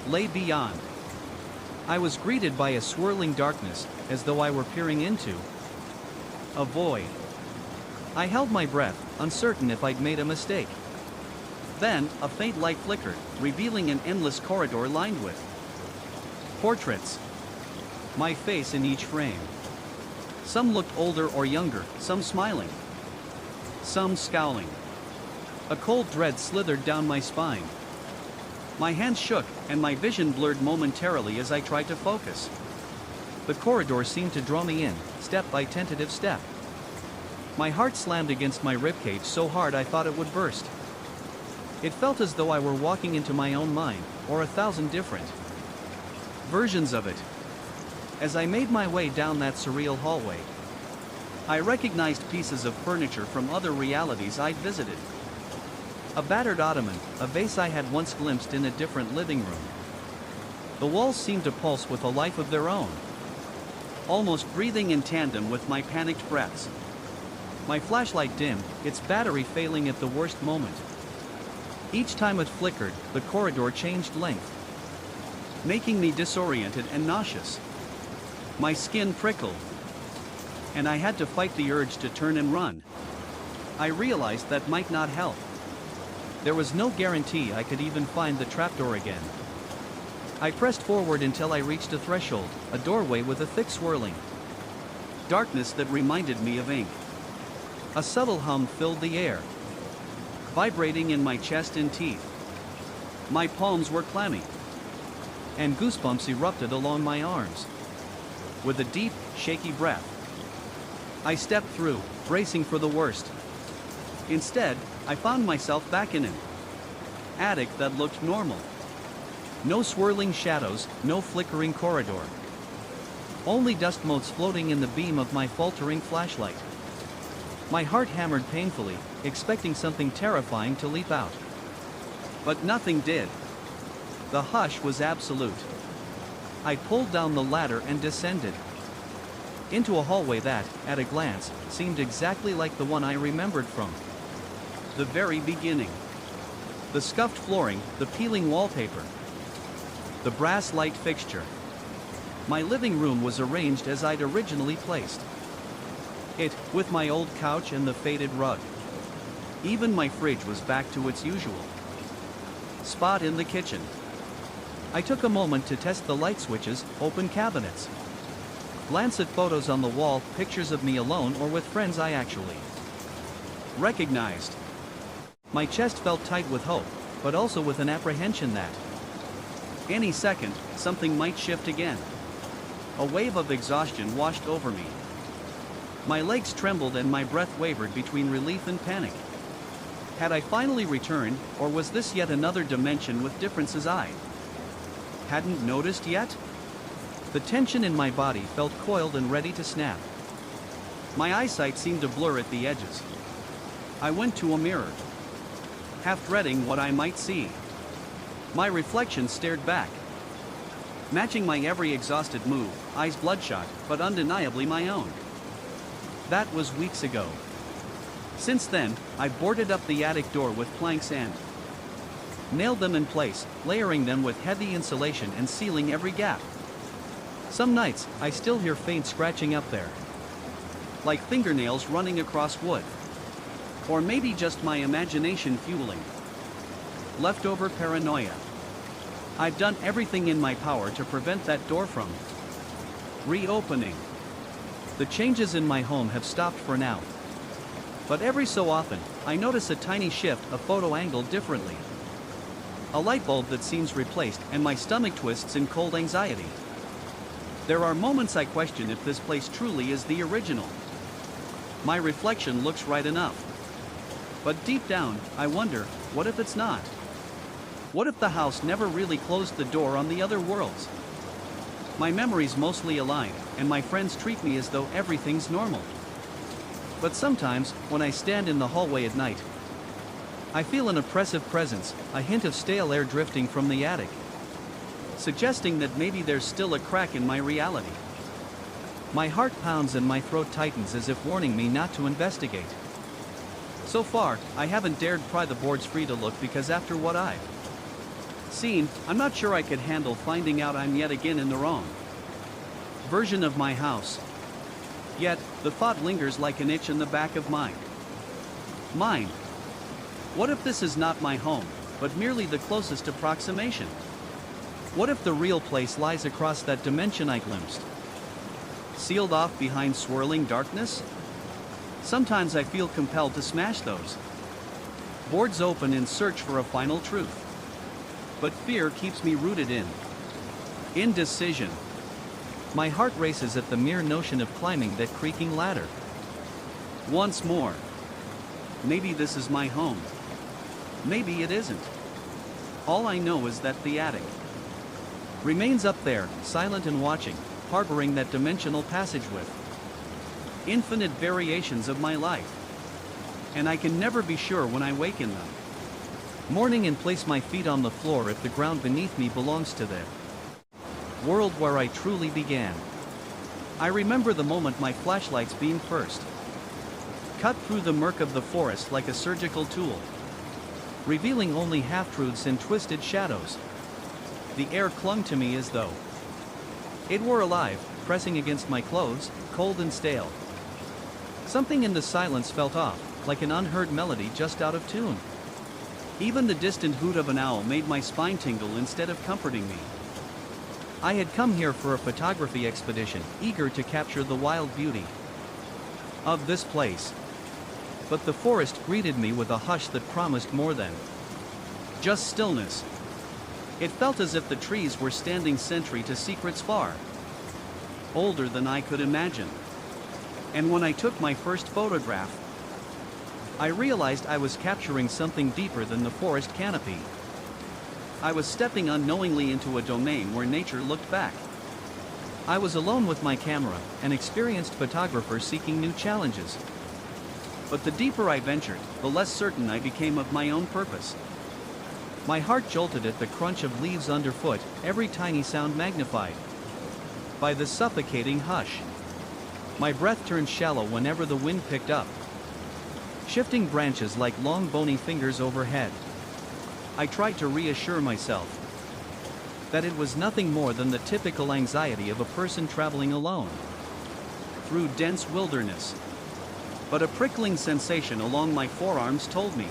lay beyond. I was greeted by a swirling darkness, as though I were peering into a void. I held my breath, uncertain if I'd made a mistake. Then, a faint light flickered, revealing an endless corridor lined with portraits. My face in each frame. Some looked older or younger, some smiling, some scowling. A cold dread slithered down my spine. My hands shook, and my vision blurred momentarily as I tried to focus. The corridor seemed to draw me in, step by tentative step. My heart slammed against my ribcage so hard I thought it would burst. It felt as though I were walking into my own mind, or 1,000 different versions of it. As I made my way down that surreal hallway, I recognized pieces of furniture from other realities I'd visited. A battered ottoman, a vase I had once glimpsed in a different living room. The walls seemed to pulse with a life of their own, almost breathing in tandem with my panicked breaths. My flashlight dimmed, its battery failing at the worst moment. Each time it flickered, the corridor changed length, making me disoriented and nauseous. My skin prickled, and I had to fight the urge to turn and run. I realized that might not help. There was no guarantee I could even find the trapdoor again. I pressed forward until I reached a threshold, a doorway with a thick swirling darkness that reminded me of ink. A subtle hum filled the air, vibrating in my chest and teeth. My palms were clammy, and goosebumps erupted along my arms. With a deep, shaky breath, I stepped through, bracing for the worst. Instead, I found myself back in an attic that looked normal. No swirling shadows, no flickering corridor. Only dust motes floating in the beam of my faltering flashlight. My heart hammered painfully, expecting something terrifying to leap out. But nothing did. The hush was absolute. I pulled down the ladder and descended into a hallway that, at a glance, seemed exactly like the one I remembered from the very beginning. The scuffed flooring, the peeling wallpaper, the brass light fixture. My living room was arranged as I'd originally placed it, with my old couch and the faded rug. Even my fridge was back to its usual spot in the kitchen. I took a moment to test the light switches, open cabinets, glance at photos on the wall, pictures of me alone or with friends I actually recognized. My chest felt tight with hope, but also with an apprehension that any second, something might shift again. A wave of exhaustion washed over me. My legs trembled and my breath wavered between relief and panic. Had I finally returned, or was this yet another dimension with differences I hadn't noticed yet? The tension in my body felt coiled and ready to snap. My eyesight seemed to blur at the edges. I went to a mirror, half dreading what I might see. My reflection stared back, matching my every exhausted move, eyes bloodshot, but undeniably my own. That was weeks ago. Since then, I boarded up the attic door with planks and nailed them in place, layering them with heavy insulation and sealing every gap. Some nights, I still hear faint scratching up there, like fingernails running across wood. Or maybe just my imagination fueling leftover paranoia. I've done everything in my power to prevent that door from reopening. The changes in my home have stopped for now. But every so often, I notice a tiny shift, a photo angle differently. A light bulb that seems replaced, and my stomach twists in cold anxiety. There are moments I question if this place truly is the original. My reflection looks right enough. But deep down, I wonder, what if it's not? What if the house never really closed the door on the other worlds? My memories mostly align, and my friends treat me as though everything's normal. But sometimes, when I stand in the hallway at night, I feel an oppressive presence, a hint of stale air drifting from the attic, suggesting that maybe there's still a crack in my reality. My heart pounds and my throat tightens as if warning me not to investigate. So far, I haven't dared pry the boards free to look because after what I've seen, I'm not sure I could handle finding out I'm yet again in the wrong version of my house. Yet, the thought lingers like an itch in the back of my mind. What if this is not my home, but merely the closest approximation? What if the real place lies across that dimension I glimpsed, sealed off behind swirling darkness? Sometimes I feel compelled to smash those boards open in search for a final truth. But fear keeps me rooted in indecision. My heart races at the mere notion of climbing that creaking ladder. Once more. Maybe this is my home. Maybe it isn't. All I know is that the attic remains up there, silent and watching, harboring that dimensional passage with infinite variations of my life. And I can never be sure when I wake in them morning and place my feet on the floor if the ground beneath me belongs to the world where I truly began. I remember the moment my flashlight's beam first cut through the murk of the forest like a surgical tool, revealing only half-truths and twisted shadows. The air clung to me as though it were alive, pressing against my clothes, cold and stale. Something in the silence felt off, like an unheard melody just out of tune. Even the distant hoot of an owl made my spine tingle instead of comforting me. I had come here for a photography expedition, eager to capture the wild beauty of this place. But the forest greeted me with a hush that promised more than just stillness. It felt as if the trees were standing sentry to secrets far older than I could imagine. And when I took my first photograph, I realized I was capturing something deeper than the forest canopy. I was stepping unknowingly into a domain where nature looked back. I was alone with my camera, an experienced photographer seeking new challenges. But the deeper I ventured, the less certain I became of my own purpose. My heart jolted at the crunch of leaves underfoot, every tiny sound magnified by the suffocating hush. My breath turned shallow whenever the wind picked up, shifting branches like long bony fingers overhead. I tried to reassure myself that it was nothing more than the typical anxiety of a person traveling alone through dense wilderness. But a prickling sensation along my forearms told me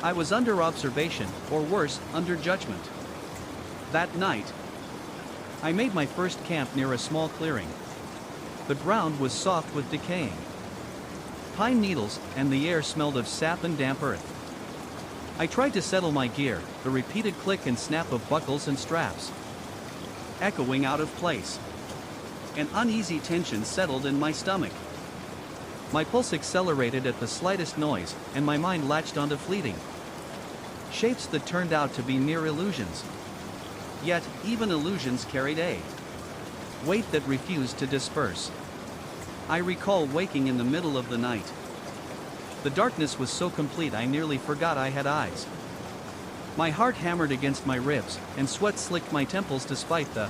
I was under observation, or worse, under judgment. That night, I made my first camp near a small clearing. The ground was soft with decaying pine needles, and the air smelled of sap and damp earth. I tried to settle my gear, the repeated click and snap of buckles and straps echoing out of place. An uneasy tension settled in my stomach. My pulse accelerated at the slightest noise, and my mind latched onto fleeting shapes that turned out to be mere illusions. Yet, even illusions carried a weight that refused to disperse. I recall waking in the middle of the night. The darkness was so complete I nearly forgot I had eyes. My heart hammered against my ribs, and sweat slicked my temples despite the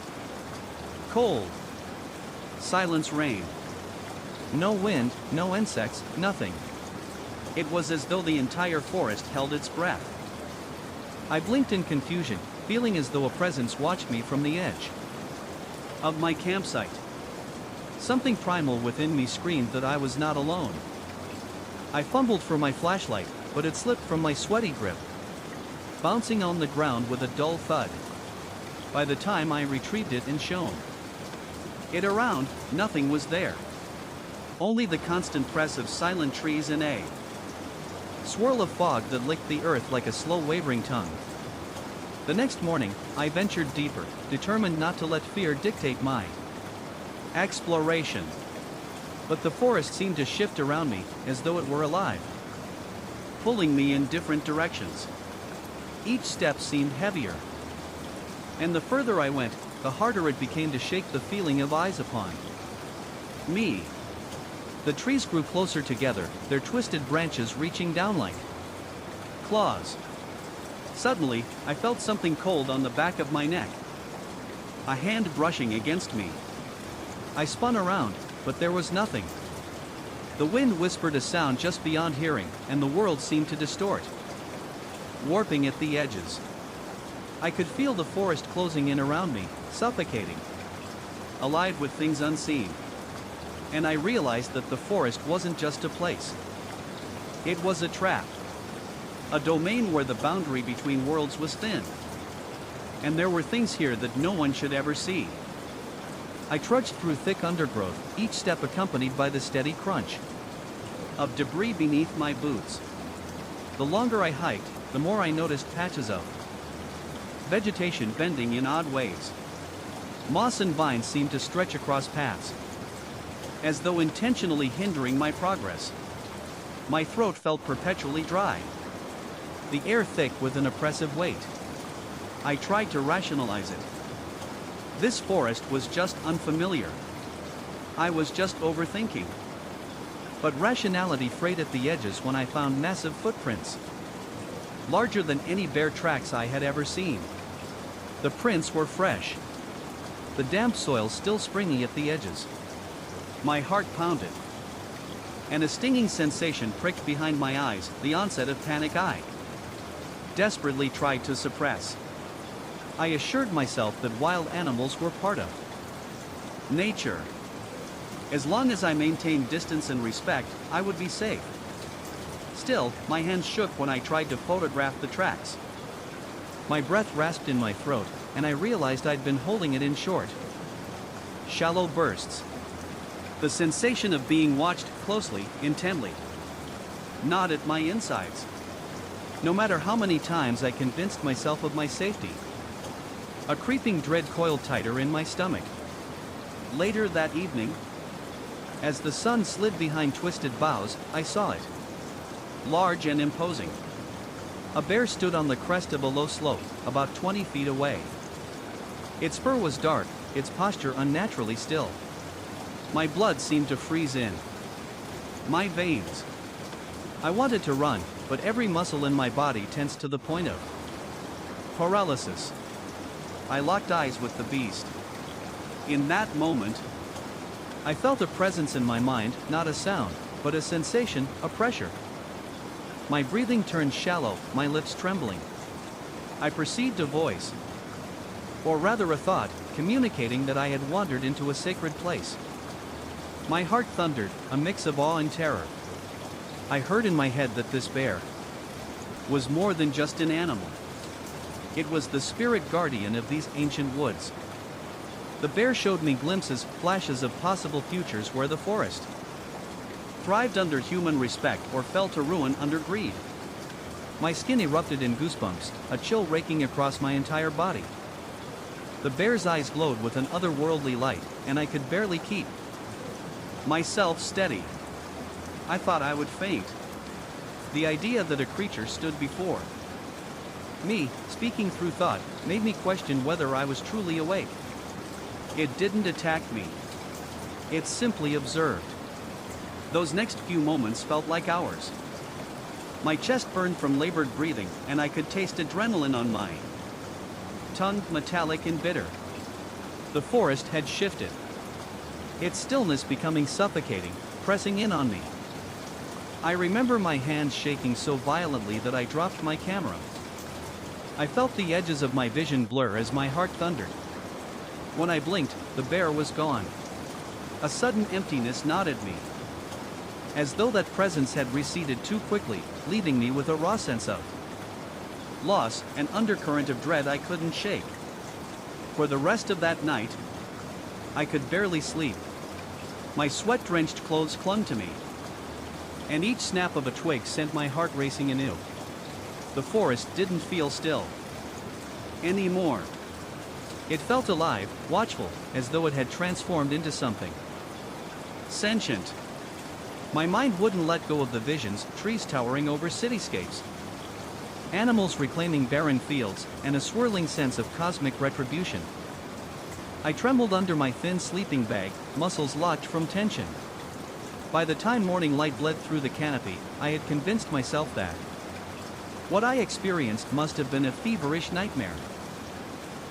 cold. Silence reigned. No wind, no insects, nothing. It was as though the entire forest held its breath. I blinked in confusion, feeling as though a presence watched me from the edge of my campsite. Something primal within me screamed that I was not alone. I fumbled for my flashlight, but it slipped from my sweaty grip, bouncing on the ground with a dull thud. By the time I retrieved it and shone it around, nothing was there. Only the constant press of silent trees and a swirl of fog that licked the earth like a slow wavering tongue. The next morning, I ventured deeper, determined not to let fear dictate my exploration. But the forest seemed to shift around me, as though it were alive, pulling me in different directions. Each step seemed heavier, and the further I went, the harder it became to shake the feeling of eyes upon me. The trees grew closer together, their twisted branches reaching down like claws. Suddenly, I felt something cold on the back of my neck, a hand brushing against me. I spun around, but there was nothing. The wind whispered a sound just beyond hearing, and the world seemed to distort, warping at the edges. I could feel the forest closing in around me, suffocating, alive with things unseen. And I realized that the forest wasn't just a place. It was a trap. A domain where the boundary between worlds was thin. And there were things here that no one should ever see. I trudged through thick undergrowth, each step accompanied by the steady crunch of debris beneath my boots. The longer I hiked, the more I noticed patches of vegetation bending in odd ways. Moss and vines seemed to stretch across paths, as though intentionally hindering my progress. My throat felt perpetually dry, the air thick with an oppressive weight. I tried to rationalize it. This forest was just unfamiliar. I was just overthinking. But rationality frayed at the edges when I found massive footprints, larger than any bear tracks I had ever seen. The prints were fresh, the damp soil still springy at the edges. My heart pounded, and a stinging sensation pricked behind my eyes, the onset of panic I desperately tried to suppress. I assured myself that wild animals were part of nature. As long as I maintained distance and respect, I would be safe. Still, my hands shook when I tried to photograph the tracks. My breath rasped in my throat, and I realized I'd been holding it in short, shallow bursts. The sensation of being watched closely, intently, gnawed at my insides. No matter how many times I convinced myself of my safety, a creeping dread coiled tighter in my stomach. Later that evening, as the sun slid behind twisted boughs, I saw it, large and imposing. A bear stood on the crest of a low slope, about 20 feet away. Its fur was dark, its posture unnaturally still. My blood seemed to freeze in my veins. I wanted to run, but every muscle in my body tensed to the point of paralysis. I locked eyes with the beast. In that moment, I felt a presence in my mind, not a sound, but a sensation, a pressure. My breathing turned shallow, my lips trembling. I perceived a voice, or rather a thought, communicating that I had wandered into a sacred place. My heart thundered, a mix of awe and terror. I heard in my head that this bear was more than just an animal. It was the spirit guardian of these ancient woods. The bear showed me glimpses, flashes of possible futures where the forest thrived under human respect or fell to ruin under greed. My skin erupted in goosebumps, a chill raking across my entire body. The bear's eyes glowed with an otherworldly light, and I could barely keep myself steady. I thought I would faint. The idea that a creature stood before me, speaking through thought, made me question whether I was truly awake. It didn't attack me. It simply observed. Those next few moments felt like hours. My chest burned from labored breathing, and I could taste adrenaline on my tongue, metallic and bitter. The forest had shifted, its stillness becoming suffocating, pressing in on me. I remember my hands shaking so violently that I dropped my camera. I felt the edges of my vision blur as my heart thundered. When I blinked, the bear was gone. A sudden emptiness gnawed at me. as though that presence had receded too quickly, leaving me with a raw sense of loss, an undercurrent of dread I couldn't shake. For the rest of that night, I could barely sleep. My sweat-drenched clothes clung to me, and each snap of a twig sent my heart racing anew. The forest didn't feel still anymore. It felt alive, watchful, as though it had transformed into something sentient. My mind wouldn't let go of the visions, trees towering over cityscapes, animals reclaiming barren fields, and a swirling sense of cosmic retribution. I trembled under my thin sleeping bag, muscles locked from tension. By the time morning light bled through the canopy, I had convinced myself that what I experienced must have been a feverish nightmare.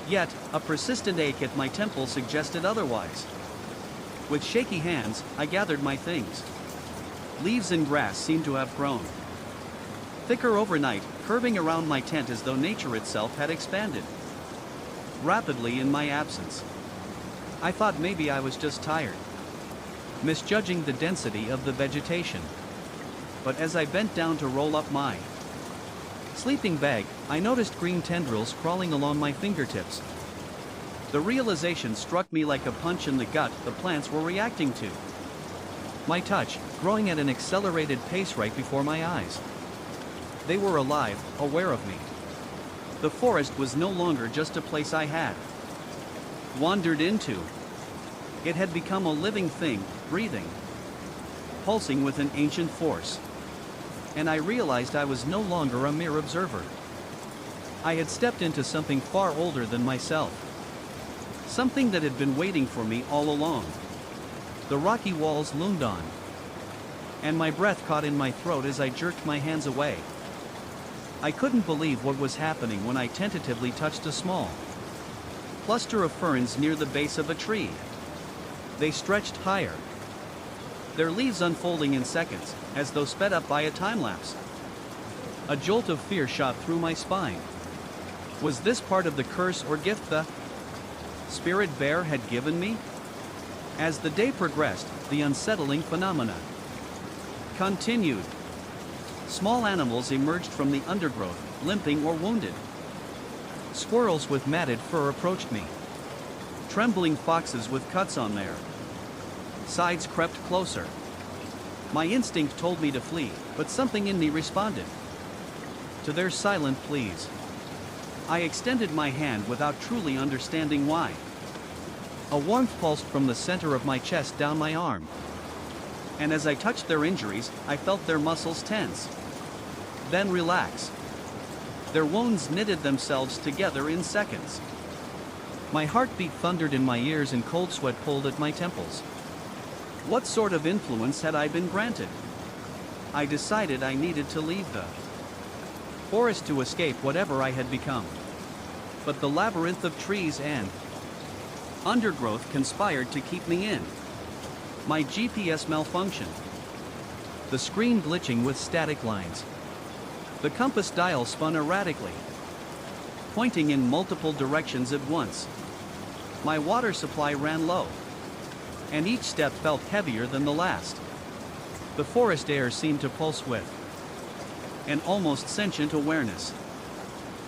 Yet, a persistent ache at my temple suggested otherwise. With shaky hands, I gathered my things. Leaves and grass seemed to have grown thicker overnight, curving around my tent as though nature itself had expanded rapidly in my absence. I thought maybe I was just tired, misjudging the density of the vegetation. But as I bent down to roll up my sleeping bag, I noticed green tendrils crawling along my fingertips. The realization struck me like a punch in the gut the plants were reacting to my touch, growing at an accelerated pace right before my eyes. They were alive, aware of me. The forest was no longer just a place I had wandered into. It had become a living thing, breathing, pulsing with an ancient force. And I realized I was no longer a mere observer. I had stepped into something far older than myself. Something that had been waiting for me all along. The rocky walls loomed on, and my breath caught in my throat as I jerked my hands away. I couldn't believe what was happening when I tentatively touched a small cluster of ferns near the base of a tree. They stretched higher, their leaves unfolding in seconds, as though sped up by a time-lapse. A jolt of fear shot through my spine. Was this part of the curse or gift the spirit bear had given me? As the day progressed, the unsettling phenomena continued. Small animals emerged from the undergrowth, limping or wounded. Squirrels with matted fur approached me. Trembling foxes with cuts on their sides crept closer. My instinct told me to flee, but something in me responded to their silent pleas. I extended my hand without truly understanding why. A warmth pulsed from the center of my chest down my arm. And as I touched their injuries, I felt their muscles tense, then relax. Their wounds knitted themselves together in seconds. My heartbeat thundered in my ears and cold sweat pulled at my temples. What sort of influence had I been granted? I decided I needed to leave the forest to escape whatever I had become. But the labyrinth of trees and undergrowth conspired to keep me in. My GPS malfunctioned, the screen glitching with static lines. The compass dial spun erratically, pointing in multiple directions at once. My water supply ran low, and each step felt heavier than the last. The forest air seemed to pulse with an almost sentient awareness.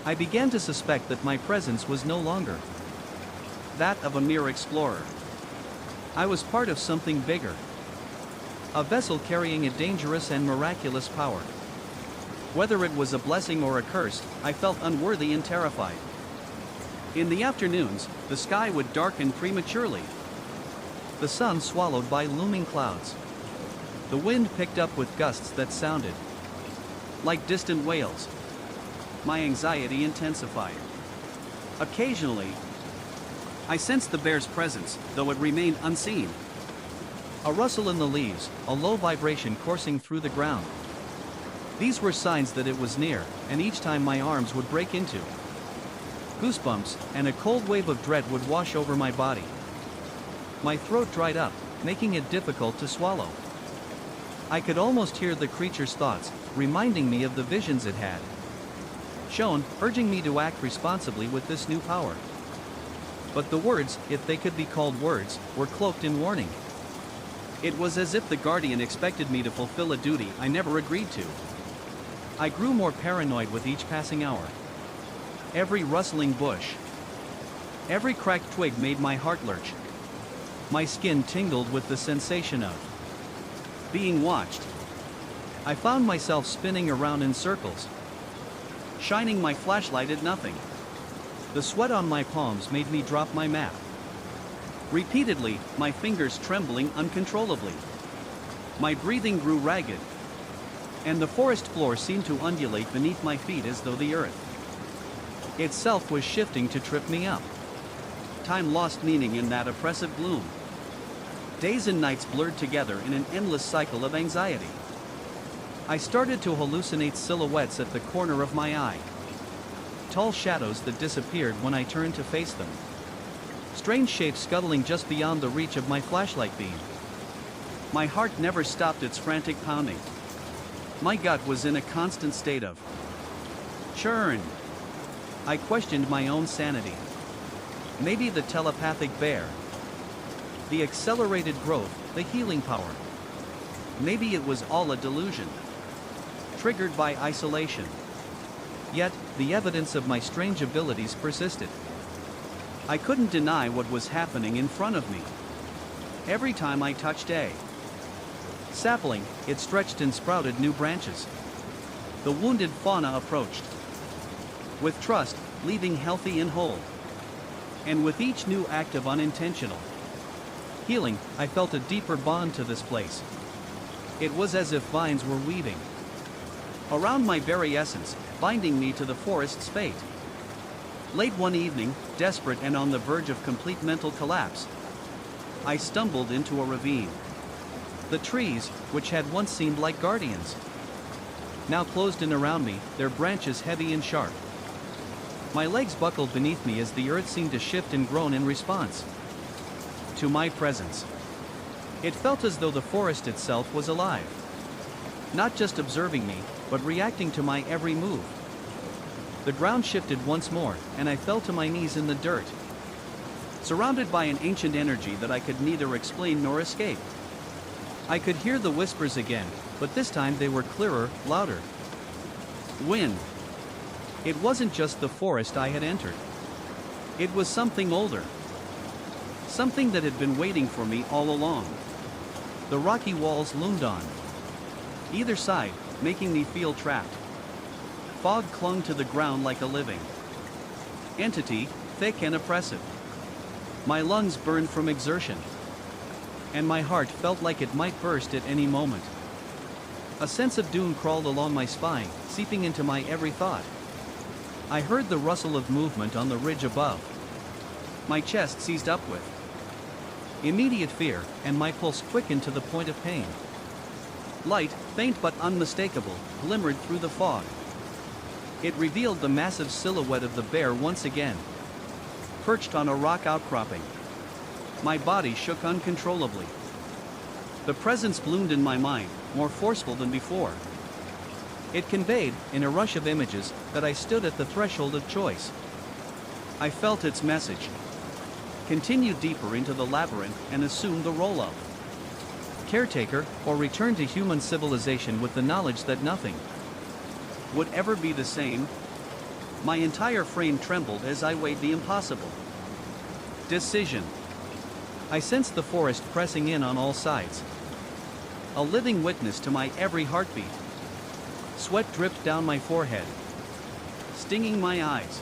I began to suspect that my presence was no longer that of a mere explorer. I was part of something bigger, a vessel carrying a dangerous and miraculous power. Whether it was a blessing or a curse, I felt unworthy and terrified. In the afternoons, the sky would darken prematurely, the sun swallowed by looming clouds. The wind picked up with gusts that sounded like distant wails. My anxiety intensified. Occasionally, I sensed the bear's presence, though it remained unseen. A rustle in the leaves, a low vibration coursing through the ground. These were signs that it was near, and each time my arms would break into goosebumps, and a cold wave of dread would wash over my body. My throat dried up, making it difficult to swallow. I could almost hear the creature's thoughts, reminding me of the visions it had shown, urging me to act responsibly with this new power. But the words, if they could be called words, were cloaked in warning. It was as if the guardian expected me to fulfill a duty I never agreed to. I grew more paranoid with each passing hour. Every rustling bush, every cracked twig made my heart lurch. My skin tingled with the sensation of being watched. I found myself spinning around in circles, shining my flashlight at nothing. The sweat on my palms made me drop my map. Repeatedly, my fingers trembling uncontrollably. My breathing grew ragged, and the forest floor seemed to undulate beneath my feet as though the earth itself was shifting to trip me up. Time lost meaning in that oppressive gloom. Days and nights blurred together in an endless cycle of anxiety. I started to hallucinate silhouettes at the corner of my eye. Tall shadows that disappeared when I turned to face them. Strange shapes scuttling just beyond the reach of my flashlight beam. My heart never stopped its frantic pounding. My gut was in a constant state of churn. I questioned my own sanity. Maybe the telepathic bear, the accelerated growth, the healing power. Maybe it was all a delusion, triggered by isolation. Yet, the evidence of my strange abilities persisted. I couldn't deny what was happening in front of me. Every time I touched a sapling, it stretched and sprouted new branches. The wounded fauna approached, with trust, leaving healthy and whole. And with each new act of unintentional healing, I felt a deeper bond to this place. It was as if vines were weaving around my very essence, binding me to the forest's fate. Late one evening, desperate and on the verge of complete mental collapse, I stumbled into a ravine. The trees, which had once seemed like guardians, now closed in around me, their branches heavy and sharp. My legs buckled beneath me as the earth seemed to shift and groan in response to my presence. It felt as though the forest itself was alive, not just observing me, but reacting to my every move. The ground shifted once more, and I fell to my knees in the dirt, surrounded by an ancient energy that I could neither explain nor escape. I could hear the whispers again, but this time they were clearer, louder. Wind. It wasn't just the forest I had entered. It was something older. Something that had been waiting for me all along. The rocky walls loomed on either side, making me feel trapped. Fog clung to the ground like a living entity, thick and oppressive. My lungs burned from exertion, and my heart felt like it might burst at any moment. A sense of doom crawled along my spine, seeping into my every thought. I heard the rustle of movement on the ridge above. My chest seized up with immediate fear, and my pulse quickened to the point of pain. Light, faint but unmistakable, glimmered through the fog. It revealed the massive silhouette of the bear once again, perched on a rock outcropping. My body shook uncontrollably. The presence bloomed in my mind, more forceful than before. It conveyed, in a rush of images, that I stood at the threshold of choice. I felt its message. Continue deeper into the labyrinth and assume the role of caretaker, or return to human civilization with the knowledge that nothing would ever be the same. My entire frame trembled as I weighed the impossible decision. I sensed the forest pressing in on all sides, a living witness to my every heartbeat. Sweat dripped down my forehead, stinging my eyes.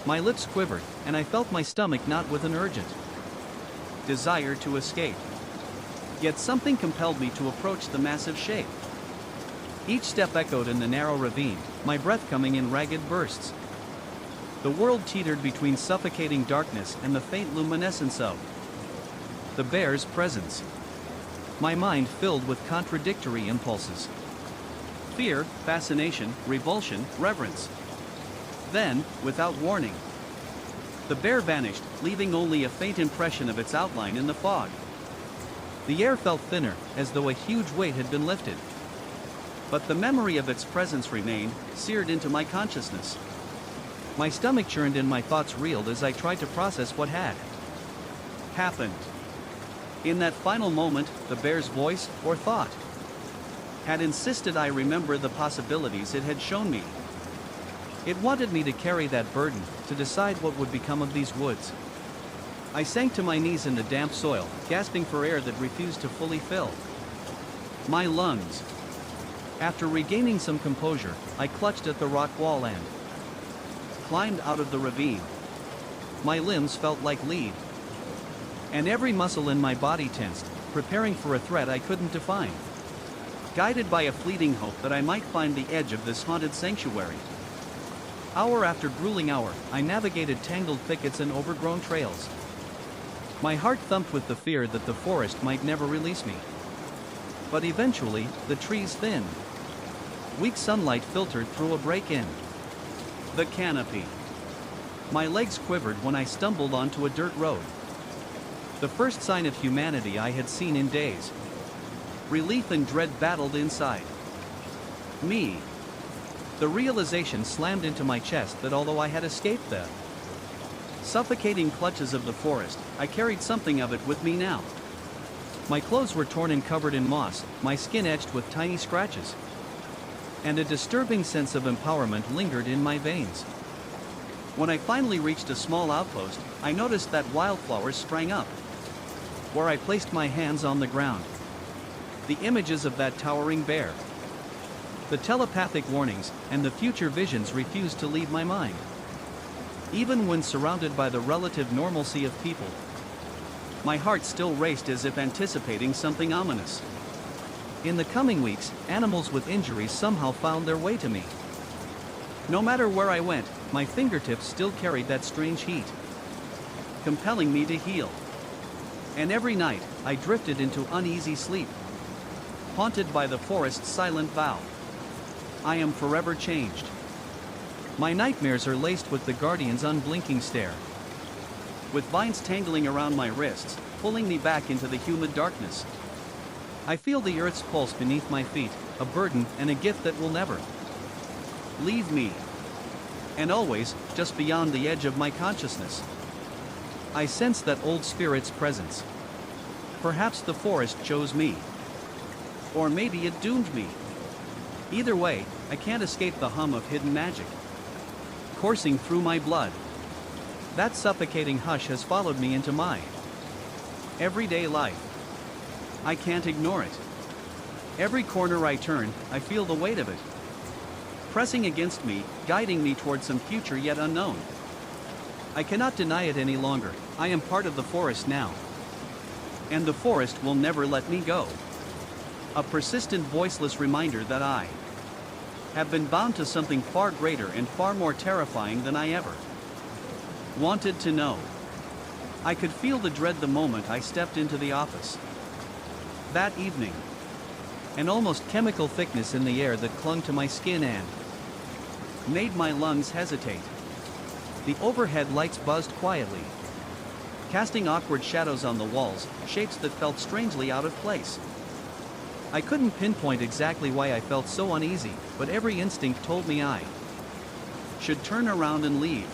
My lips quivered, and I felt my stomach knot with an urgent desire to escape. Yet something compelled me to approach the massive shape. Each step echoed in the narrow ravine, my breath coming in ragged bursts. The world teetered between suffocating darkness and the faint luminescence of the bear's presence. My mind filled with contradictory impulses. Fear, fascination, revulsion, reverence. Then, without warning, the bear vanished, leaving only a faint impression of its outline in the fog. The air felt thinner, as though a huge weight had been lifted. But the memory of its presence remained, seared into my consciousness. My stomach churned and my thoughts reeled as I tried to process what had happened. In that final moment, the bear's voice, or thought, had insisted I remember the possibilities it had shown me. It wanted me to carry that burden, to decide what would become of these woods. I sank to my knees in the damp soil, gasping for air that refused to fully fill my lungs. After regaining some composure, I clutched at the rock wall and climbed out of the ravine. My limbs felt like lead, and every muscle in my body tensed, preparing for a threat I couldn't define. Guided by a fleeting hope that I might find the edge of this haunted sanctuary. Hour after grueling hour, I navigated tangled thickets and overgrown trails. My heart thumped with the fear that the forest might never release me. But eventually, the trees thinned. Weak sunlight filtered through a break in the canopy. My legs quivered when I stumbled onto a dirt road. The first sign of humanity I had seen in days. Relief and dread battled inside me. The realization slammed into my chest that although I had escaped the suffocating clutches of the forest, I carried something of it with me now. My clothes were torn and covered in moss, my skin etched with tiny scratches. And a disturbing sense of empowerment lingered in my veins. When I finally reached a small outpost, I noticed that wildflowers sprang up where I placed my hands on the ground. The images of that towering bear, the telepathic warnings, and the future visions refused to leave my mind. Even when surrounded by the relative normalcy of people, my heart still raced as if anticipating something ominous. In the coming weeks, animals with injuries somehow found their way to me. No matter where I went, my fingertips still carried that strange heat, compelling me to heal. And every night, I drifted into uneasy sleep, haunted by the forest's silent vow. I am forever changed. My nightmares are laced with the guardian's unblinking stare, with vines tangling around my wrists, pulling me back into the humid darkness. I feel the earth's pulse beneath my feet, a burden and a gift that will never leave me. And always, just beyond the edge of my consciousness, I sense that old spirit's presence. Perhaps the forest chose me. Or maybe it doomed me. Either way, I can't escape the hum of hidden magic coursing through my blood. That suffocating hush has followed me into my everyday life. I can't ignore it. Every corner I turn, I feel the weight of it, pressing against me, guiding me toward some future yet unknown. I cannot deny it any longer. I am part of the forest now. And the forest will never let me go. A persistent, voiceless reminder that I have been bound to something far greater and far more terrifying than I ever wanted to know. I could feel the dread the moment I stepped into the office. That evening, an almost chemical thickness in the air that clung to my skin and made my lungs hesitate. The overhead lights buzzed quietly, casting awkward shadows on the walls, shapes that felt strangely out of place. I couldn't pinpoint exactly why I felt so uneasy, but every instinct told me I should turn around and leave.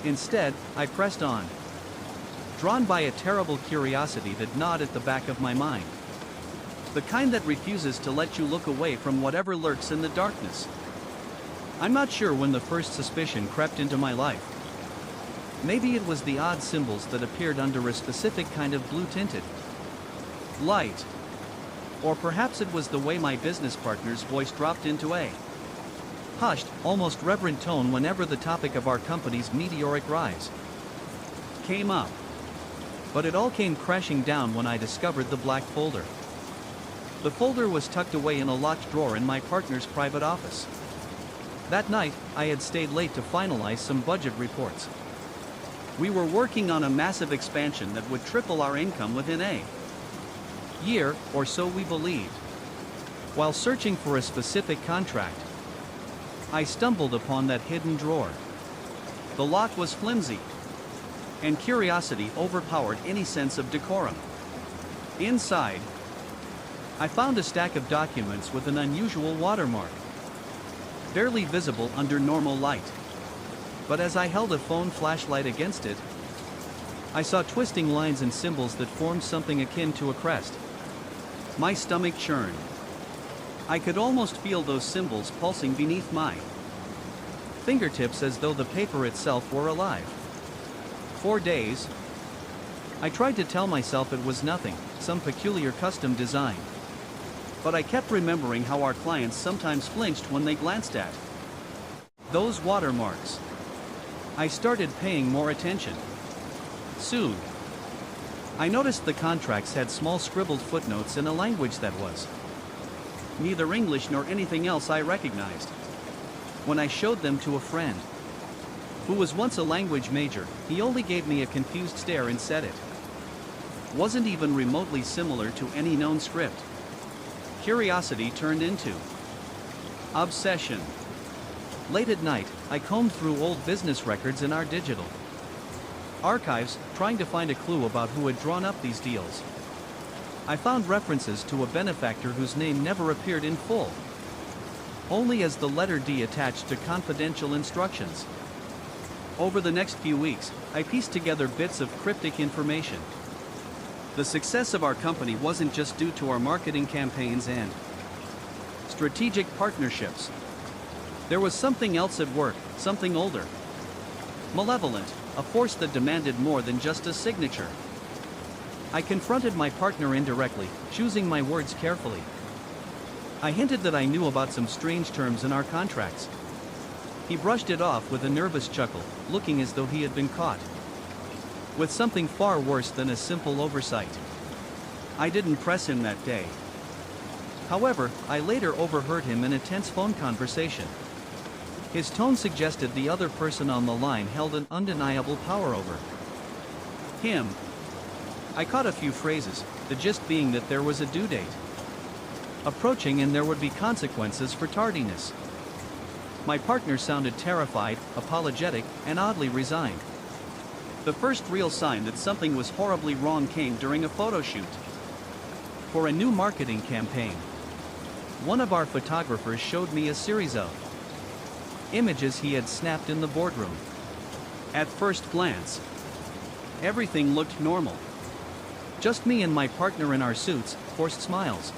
Instead, I pressed on, drawn by a terrible curiosity that gnawed at the back of my mind. The kind that refuses to let you look away from whatever lurks in the darkness. I'm not sure when the first suspicion crept into my life. Maybe it was the odd symbols that appeared under a specific kind of blue-tinted light. Or perhaps it was the way my business partner's voice dropped into a hushed, almost reverent tone whenever the topic of our company's meteoric rise came up. But it all came crashing down when I discovered the black folder. The folder was tucked away in a locked drawer in my partner's private office. That night, I had stayed late to finalize some budget reports. We were working on a massive expansion that would triple our income within a year, or so we believed. While searching for a specific contract, I stumbled upon that hidden drawer. The lock was flimsy, and curiosity overpowered any sense of decorum. Inside, I found a stack of documents with an unusual watermark, barely visible under normal light. But as I held a phone flashlight against it, I saw twisting lines and symbols that formed something akin to a crest. My stomach churned. I could almost feel those symbols pulsing beneath my fingertips as though the paper itself were alive. 4 days. I tried to tell myself it was nothing, some peculiar custom design. But I kept remembering how our clients sometimes flinched when they glanced at those watermarks. I started paying more attention. Soon, I noticed the contracts had small scribbled footnotes in a language that was neither English nor anything else I recognized. When I showed them to a friend who was once a language major, he only gave me a confused stare and said it wasn't even remotely similar to any known script. Curiosity turned into obsession. Late at night, I combed through old business records in our digital archives, trying to find a clue about who had drawn up these deals. I found references to a benefactor whose name never appeared in full, only as the letter D attached to confidential instructions. Over the next few weeks, I pieced together bits of cryptic information. The success of our company wasn't just due to our marketing campaigns and strategic partnerships. There was something else at work, something older, malevolent, a force that demanded more than just a signature. I confronted my partner indirectly, choosing my words carefully. I hinted that I knew about some strange terms in our contracts. He brushed it off with a nervous chuckle, looking as though he had been caught with something far worse than a simple oversight. I didn't press him that day. However, I later overheard him in a tense phone conversation. His tone suggested the other person on the line held an undeniable power over him. I caught a few phrases, the gist being that there was a due date approaching and there would be consequences for tardiness. My partner sounded terrified, apologetic, and oddly resigned. The first real sign that something was horribly wrong came during a photo shoot for a new marketing campaign. One of our photographers showed me a series of images he had snapped in the boardroom. At first glance, everything looked normal. Just me and my partner in our suits, forced smiles.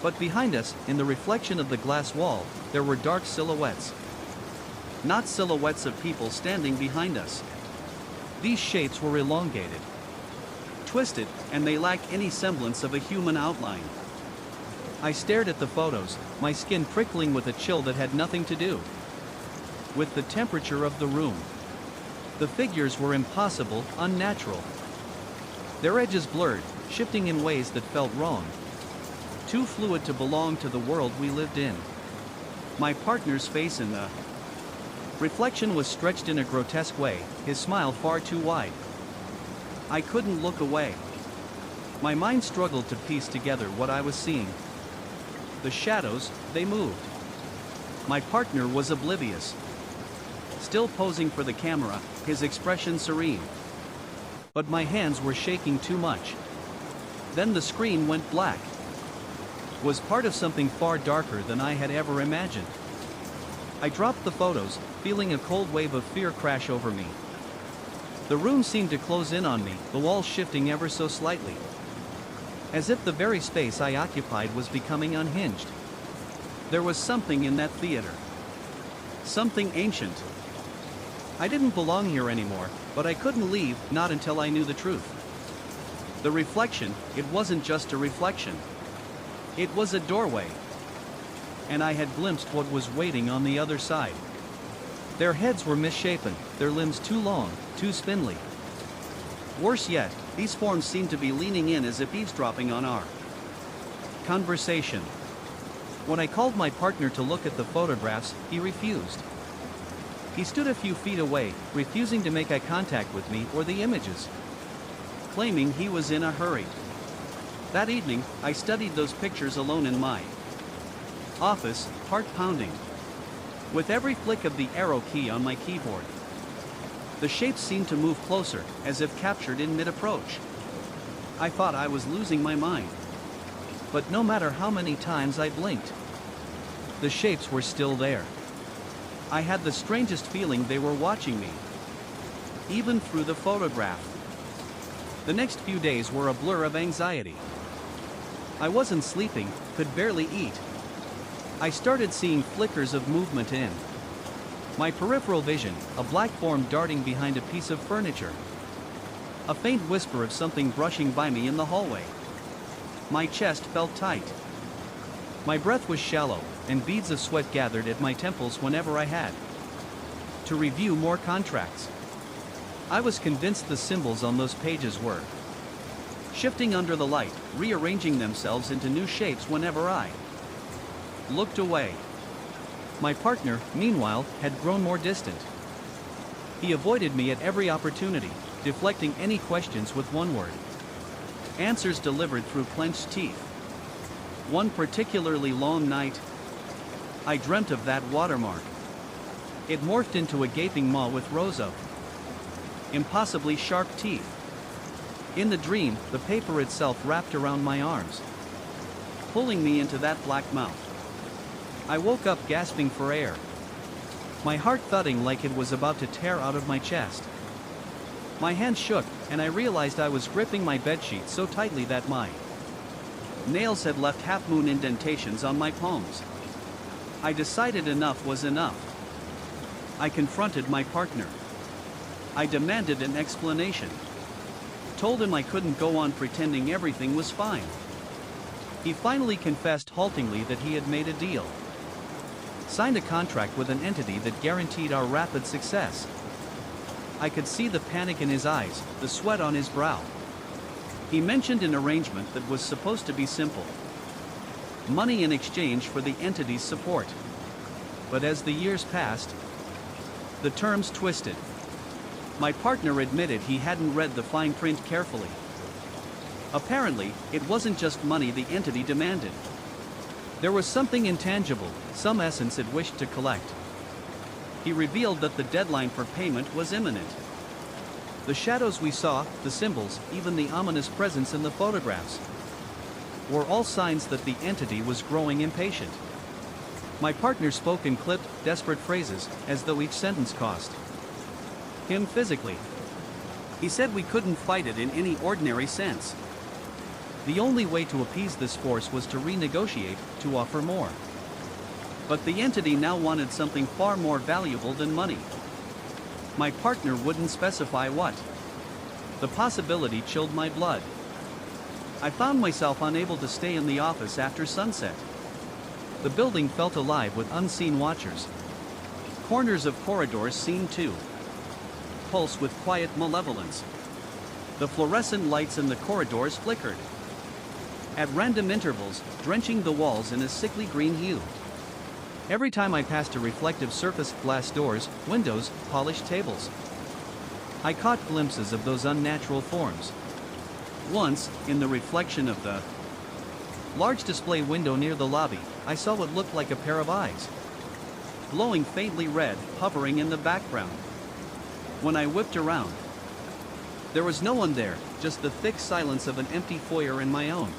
But behind us, in the reflection of the glass wall, there were dark silhouettes. Not silhouettes of people standing behind us. These shapes were elongated, twisted, and they lacked any semblance of a human outline. I stared at the photos, my skin prickling with a chill that had nothing to do with the temperature of the room. The figures were impossible, unnatural. Their edges blurred, shifting in ways that felt wrong. Too fluid to belong to the world we lived in. My partner's face in the reflection was stretched in a grotesque way, his smile far too wide. I couldn't look away. My mind struggled to piece together what I was seeing. The shadows, they moved. My partner was oblivious. Still posing for the camera, his expression serene. But my hands were shaking too much. Then the screen went black. Was part of something far darker than I had ever imagined. I dropped the photos, feeling a cold wave of fear crash over me. The room seemed to close in on me, the walls shifting ever so slightly. As if the very space I occupied was becoming unhinged. There was something in that theater. Something ancient. I didn't belong here anymore, but I couldn't leave, not until I knew the truth. The reflection, it wasn't just a reflection. It was a doorway. And I had glimpsed what was waiting on the other side. Their heads were misshapen, their limbs too long, too spindly. Worse yet, these forms seemed to be leaning in as if eavesdropping on our conversation. When I called my partner to look at the photographs, he refused. He stood a few feet away, refusing to make eye contact with me or the images, claiming he was in a hurry. That evening, I studied those pictures alone in my office, heart pounding. With every flick of the arrow key on my keyboard, the shapes seemed to move closer, as if captured in mid-approach. I thought I was losing my mind. But no matter how many times I blinked, the shapes were still there. I had the strangest feeling they were watching me, even through the photograph. The next few days were a blur of anxiety. I wasn't sleeping, could barely eat. I started seeing flickers of movement in my peripheral vision, a black form darting behind a piece of furniture. A faint whisper of something brushing by me in the hallway. My chest felt tight. My breath was shallow, and beads of sweat gathered at my temples whenever I had to review more contracts. I was convinced the symbols on those pages were shifting under the light, rearranging themselves into new shapes whenever I looked away. My partner, meanwhile, had grown more distant. He avoided me at every opportunity, deflecting any questions with one word. Answers delivered through clenched teeth. One particularly long night, I dreamt of that watermark. It morphed into a gaping maw with rows of impossibly sharp teeth. In the dream, the paper itself wrapped around my arms, pulling me into that black mouth. I woke up gasping for air, my heart thudding like it was about to tear out of my chest. My hand shook, and I realized I was gripping my bedsheet so tightly that my nails had left half-moon indentations on my palms. I decided enough was enough. I confronted my partner. I demanded an explanation. Told him I couldn't go on pretending everything was fine. He finally confessed haltingly that he had made a deal. Signed a contract with an entity that guaranteed our rapid success. I could see the panic in his eyes, the sweat on his brow. He mentioned an arrangement that was supposed to be simple. Money in exchange for the entity's support. But as the years passed, the terms twisted. My partner admitted he hadn't read the fine print carefully. Apparently, it wasn't just money the entity demanded. There was something intangible, some essence it wished to collect. He revealed that the deadline for payment was imminent. The shadows we saw, the symbols, even the ominous presence in the photographs, were all signs that the entity was growing impatient. My partner spoke in clipped, desperate phrases, as though each sentence cost him physically. He said we couldn't fight it in any ordinary sense. The only way to appease this force was to renegotiate, to offer more. But the entity now wanted something far more valuable than money. My partner wouldn't specify what. The possibility chilled my blood. I found myself unable to stay in the office after sunset. The building felt alive with unseen watchers. Corners of corridors seemed to pulse with quiet malevolence. The fluorescent lights in the corridors flickered at random intervals, drenching the walls in a sickly green hue. Every time I passed a reflective surface, glass doors, windows, polished tables, I caught glimpses of those unnatural forms. Once, in the reflection of the large display window near the lobby, I saw what looked like a pair of eyes, glowing faintly red, hovering in the background. When I whipped around, there was no one there, just the thick silence of an empty foyer and my own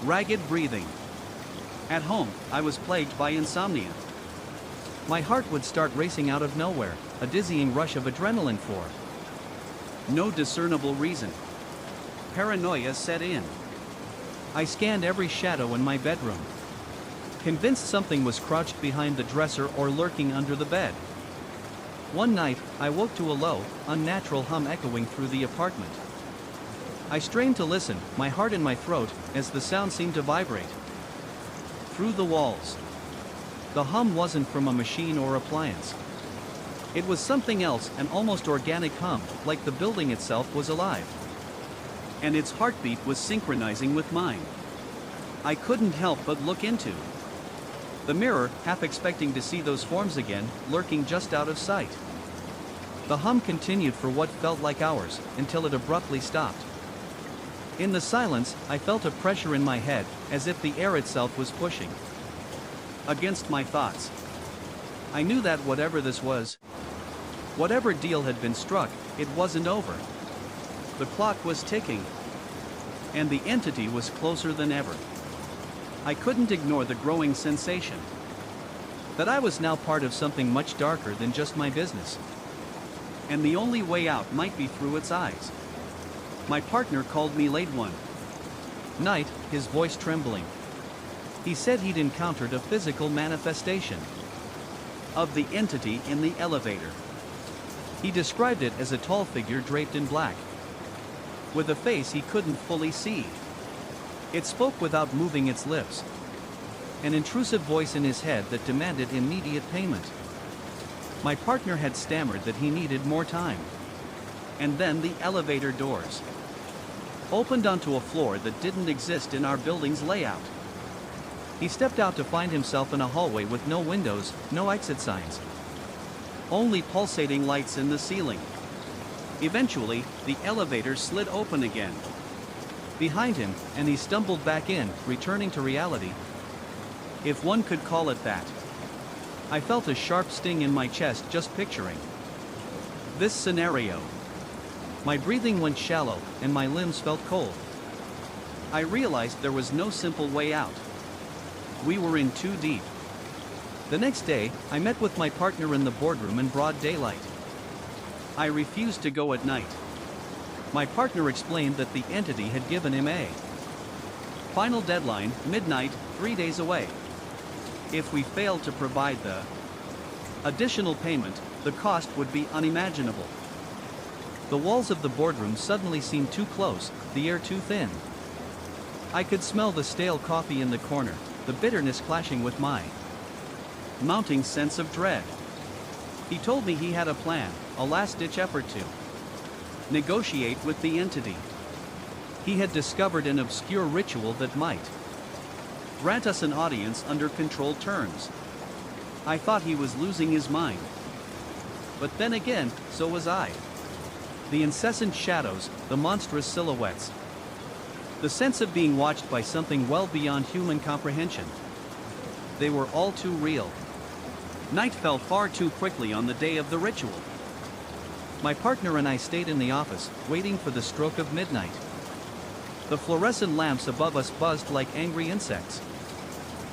ragged breathing. At home, I was plagued by insomnia. My heart would start racing out of nowhere, a dizzying rush of adrenaline for no discernible reason. Paranoia set in. I scanned every shadow in my bedroom, convinced something was crouched behind the dresser or lurking under the bed. One night, I woke to a low, unnatural hum echoing through the apartment. I strained to listen, my heart in my throat, as the sound seemed to vibrate through the walls. The hum wasn't from a machine or appliance. It was something else, an almost organic hum, like the building itself was alive. And its heartbeat was synchronizing with mine. I couldn't help but look into the mirror, half expecting to see those forms again, lurking just out of sight. The hum continued for what felt like hours, until it abruptly stopped. In the silence, I felt a pressure in my head, as if the air itself was pushing against my thoughts. I knew that whatever this was, whatever deal had been struck, it wasn't over. The clock was ticking, and the entity was closer than ever. I couldn't ignore the growing sensation that I was now part of something much darker than just my business. And the only way out might be through its eyes. My partner called me late one night, his voice trembling. He said he'd encountered a physical manifestation of the entity in the elevator. He described it as a tall figure draped in black, with a face he couldn't fully see. It spoke without moving its lips, an intrusive voice in his head that demanded immediate payment. My partner had stammered that he needed more time. And then the elevator doors opened onto a floor that didn't exist in our building's layout. He stepped out to find himself in a hallway with no windows, no exit signs, only pulsating lights in the ceiling. Eventually, the elevator slid open again behind him, and he stumbled back in, returning to reality, if one could call it that. I felt a sharp sting in my chest just picturing this scenario. My breathing went shallow, and my limbs felt cold. I realized there was no simple way out. We were in too deep. The next day, I met with my partner in the boardroom in broad daylight. I refused to go at night. My partner explained that the entity had given him a final deadline, midnight, 3 days away. If we failed to provide the additional payment, the cost would be unimaginable. The walls of the boardroom suddenly seemed too close, the air too thin. I could smell the stale coffee in the corner, the bitterness clashing with my mounting sense of dread. He told me he had a plan, a last-ditch effort to negotiate with the entity. He had discovered an obscure ritual that might grant us an audience under controlled terms. I thought he was losing his mind. But then again, so was I. The incessant shadows, the monstrous silhouettes, the sense of being watched by something well beyond human comprehension. They were all too real. Night fell far too quickly on the day of the ritual. My partner and I stayed in the office, waiting for the stroke of midnight. The fluorescent lamps above us buzzed like angry insects,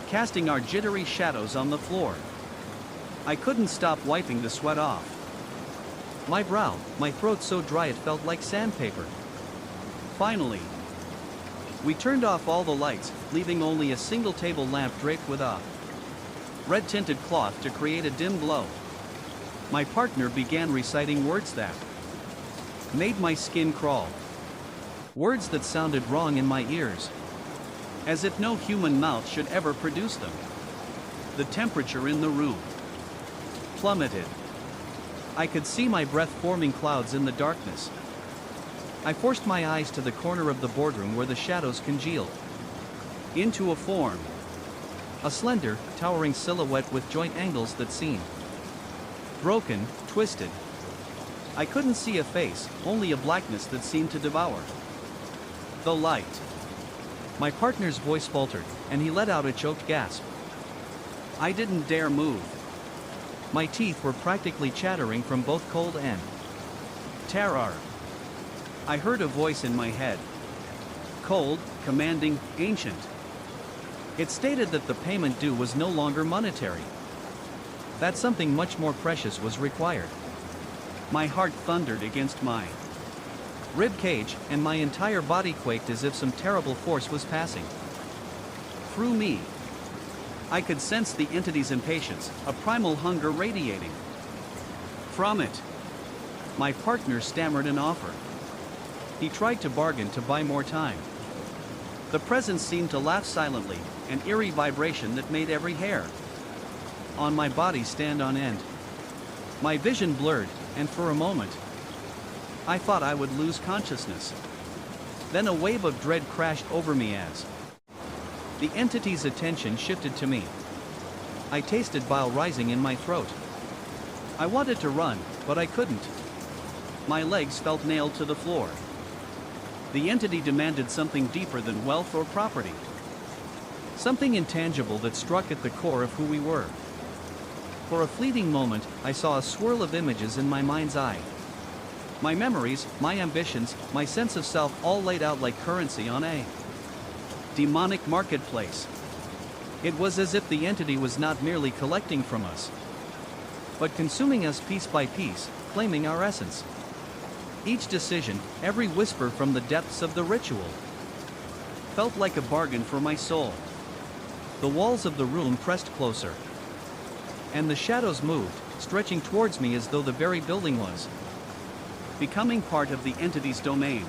casting our jittery shadows on the floor. I couldn't stop wiping the sweat off my brow, my throat so dry it felt like sandpaper. Finally, we turned off all the lights, leaving only a single table lamp draped with a red-tinted cloth to create a dim glow. My partner began reciting words that made my skin crawl. Words that sounded wrong in my ears, as if no human mouth should ever produce them. The temperature in the room plummeted. I could see my breath forming clouds in the darkness. I forced my eyes to the corner of the boardroom where the shadows congealed into a form. A slender, towering silhouette with joint angles that seemed broken, twisted. I couldn't see a face, only a blackness that seemed to devour the light. My partner's voice faltered, and he let out a choked gasp. I didn't dare move. My teeth were practically chattering from both cold and terror. I heard a voice in my head. Cold, commanding, ancient. It stated that the payment due was no longer monetary. That something much more precious was required. My heart thundered against my rib cage, and my entire body quaked as if some terrible force was passing through me. I could sense the entity's impatience, a primal hunger radiating from it. My partner stammered an offer. He tried to bargain to buy more time. The presence seemed to laugh silently, an eerie vibration that made every hair on my body stand on end. My vision blurred, and for a moment, I thought I would lose consciousness. Then a wave of dread crashed over me as the entity's attention shifted to me. I tasted bile rising in my throat. I wanted to run, but I couldn't. My legs felt nailed to the floor. The entity demanded something deeper than wealth or property. Something intangible that struck at the core of who we were. For a fleeting moment, I saw a swirl of images in my mind's eye. My memories, my ambitions, my sense of self all laid out like currency on a demonic marketplace. It was as if the entity was not merely collecting from us, but consuming us piece by piece, claiming our essence. Each decision, every whisper from the depths of the ritual, felt like a bargain for my soul. The walls of the room pressed closer, and the shadows moved, stretching towards me as though the very building was becoming part of the entity's domain.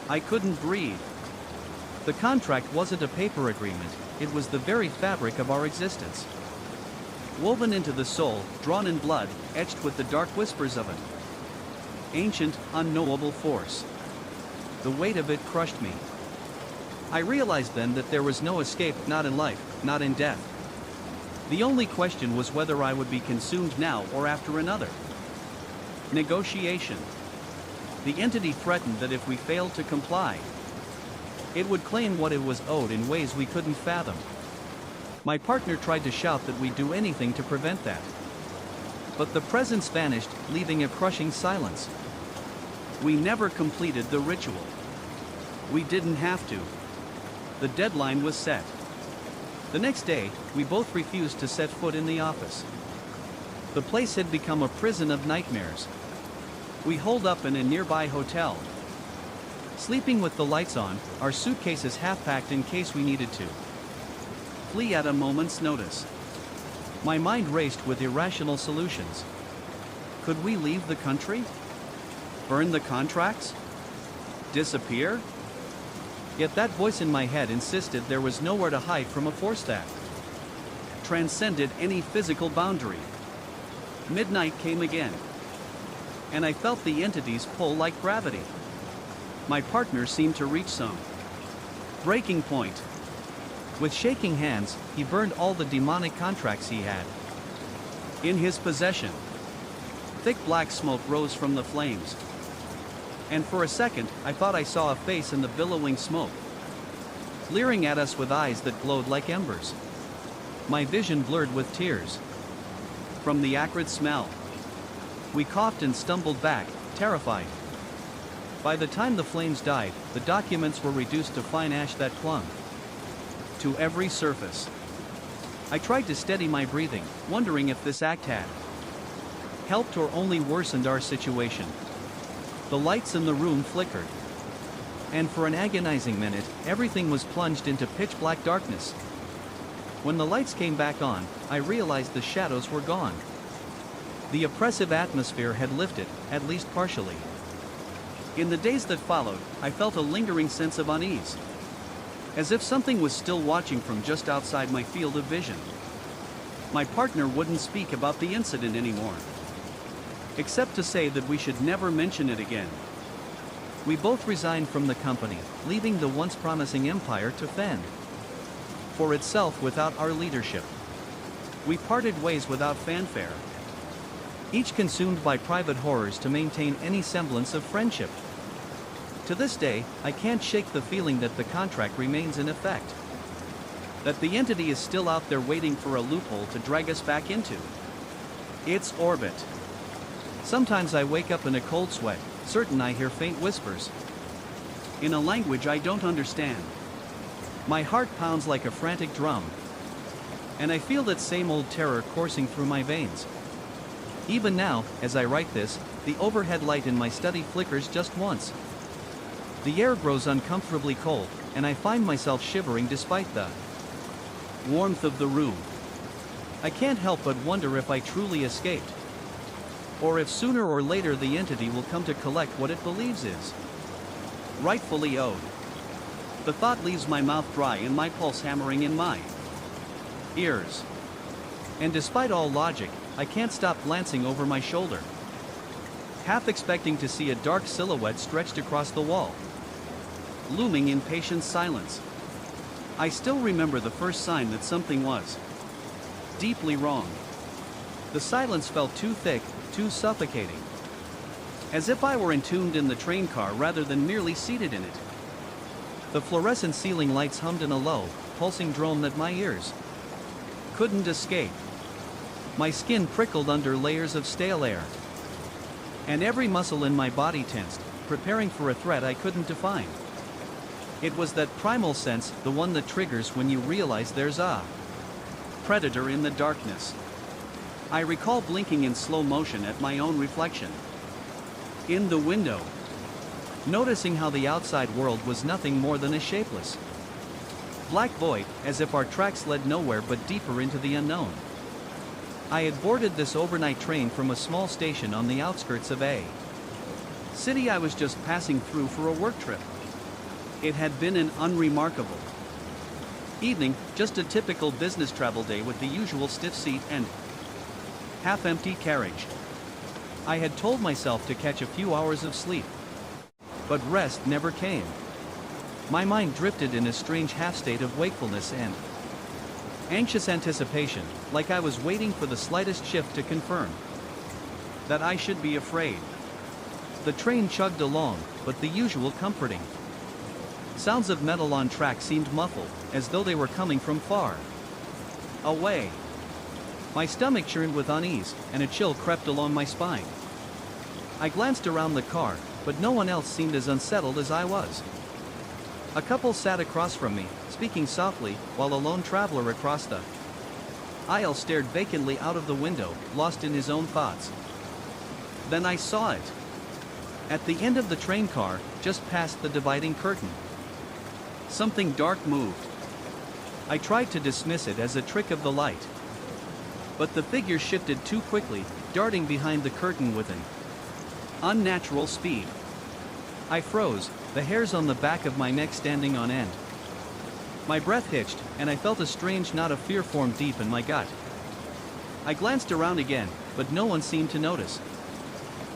I couldn't breathe. The contract wasn't a paper agreement, it was the very fabric of our existence. Woven into the soul, drawn in blood, etched with the dark whispers of an ancient, unknowable force. The weight of it crushed me. I realized then that there was no escape, not in life, not in death. The only question was whether I would be consumed now or after another negotiation. The entity threatened that if we failed to comply, it would claim what it was owed in ways we couldn't fathom. My partner tried to shout that we'd do anything to prevent that, but the presence vanished, leaving a crushing silence. We never completed the ritual. We didn't have to. The deadline was set. The next day, we both refused to set foot in the office. The place had become a prison of nightmares. We holed up in a nearby hotel, sleeping with the lights on, our suitcases half-packed in case we needed to flee at a moment's notice. My mind raced with irrational solutions. Could we leave the country? Burn the contracts? Disappear? Yet that voice in my head insisted there was nowhere to hide from a force that transcended any physical boundary. Midnight came again, and I felt the entity's pull like gravity. My partner seemed to reach some breaking point. With shaking hands, he burned all the demonic contracts he had in his possession. Thick black smoke rose from the flames, and for a second, I thought I saw a face in the billowing smoke, leering at us with eyes that glowed like embers. My vision blurred with tears from the acrid smell. We coughed and stumbled back, terrified. By the time the flames died, the documents were reduced to fine ash that clung to every surface. I tried to steady my breathing, wondering if this act had helped or only worsened our situation. The lights in the room flickered, and for an agonizing minute, everything was plunged into pitch-black darkness. When the lights came back on, I realized the shadows were gone. The oppressive atmosphere had lifted, at least partially. In the days that followed, I felt a lingering sense of unease, as if something was still watching from just outside my field of vision. My partner wouldn't speak about the incident anymore, except to say that we should never mention it again. We both resigned from the company, leaving the once promising empire to fend for itself without our leadership. We parted ways without fanfare, each consumed by private horrors to maintain any semblance of friendship. To this day, I can't shake the feeling that the contract remains in effect, that the entity is still out there waiting for a loophole to drag us back into its orbit. Sometimes I wake up in a cold sweat, certain I hear faint whispers in a language I don't understand. My heart pounds like a frantic drum, and I feel that same old terror coursing through my veins. Even now, as I write this, the overhead light in my study flickers just once. The air grows uncomfortably cold, and I find myself shivering despite the warmth of the room. I can't help but wonder if I truly escaped, or if sooner or later the entity will come to collect what it believes is rightfully owed. The thought leaves my mouth dry and my pulse hammering in my ears. And despite all logic, I can't stop glancing over my shoulder, half expecting to see a dark silhouette stretched across the wall, looming in patient silence. I still remember the first sign that something was deeply wrong. The silence felt too thick, too suffocating, as if I were entombed in the train car rather than merely seated in it. The fluorescent ceiling lights hummed in a low, pulsing drone that my ears couldn't escape. My skin prickled under layers of stale air, and every muscle in my body tensed, preparing for a threat I couldn't define. It was that primal sense, the one that triggers when you realize there's a predator in the darkness. I recall blinking in slow motion at my own reflection, In the window, noticing how the outside world was nothing more than a shapeless, black void, as if our tracks led nowhere but deeper into the unknown. I had boarded this overnight train from a small station on the outskirts of a city I was just passing through for a work trip. It had been an unremarkable evening, just a typical business travel day with the usual stiff seat and half-empty carriage. I had told myself to catch a few hours of sleep, but rest never came. My mind drifted in a strange half-state of wakefulness and anxious anticipation, like I was waiting for the slightest shift to confirm that I should be afraid. The train chugged along, but the usual comforting sounds of metal on track seemed muffled, as though they were coming from far away. My stomach churned with unease, and a chill crept along my spine. I glanced around the car, but no one else seemed as unsettled as I was. A couple sat across from me, speaking softly, while a lone traveler across the aisle stared vacantly out of the window, lost in his own thoughts. Then I saw it. At the end of the train car, just past the dividing curtain, something dark moved. I tried to dismiss it as a trick of the light, but the figure shifted too quickly, darting behind the curtain with an unnatural speed. I froze, the hairs on the back of my neck standing on end. My breath hitched, and I felt a strange knot of fear form deep in my gut. I glanced around again, but no one seemed to notice.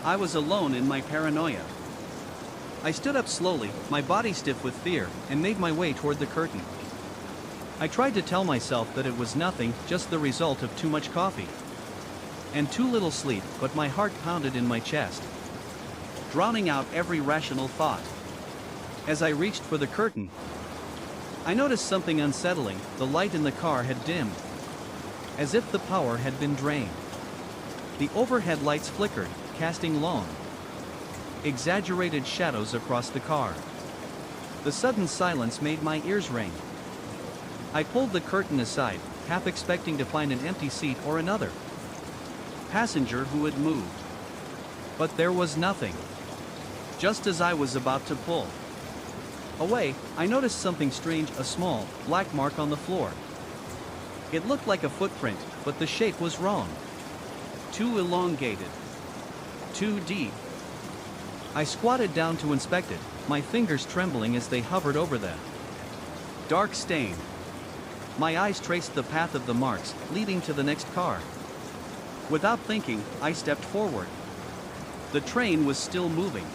I was alone in my paranoia. I stood up slowly, my body stiff with fear, and made my way toward the curtain. I tried to tell myself that it was nothing, just the result of too much coffee and too little sleep, but my heart pounded in my chest, drowning out every rational thought. As I reached for the curtain, I noticed something unsettling. The light in the car had dimmed, as if the power had been drained. The overhead lights flickered, casting long, exaggerated shadows across the car. The sudden silence made my ears ring. I pulled the curtain aside, half expecting to find an empty seat or another passenger who had moved. But there was nothing. Just as I was about to pull away, I noticed something strange, a small, black mark on the floor. It looked like a footprint, but the shape was wrong. Too elongated. Too deep. I squatted down to inspect it, my fingers trembling as they hovered over the dark stain. My eyes traced the path of the marks, leading to the next car. Without thinking, I stepped forward. The train was still moving,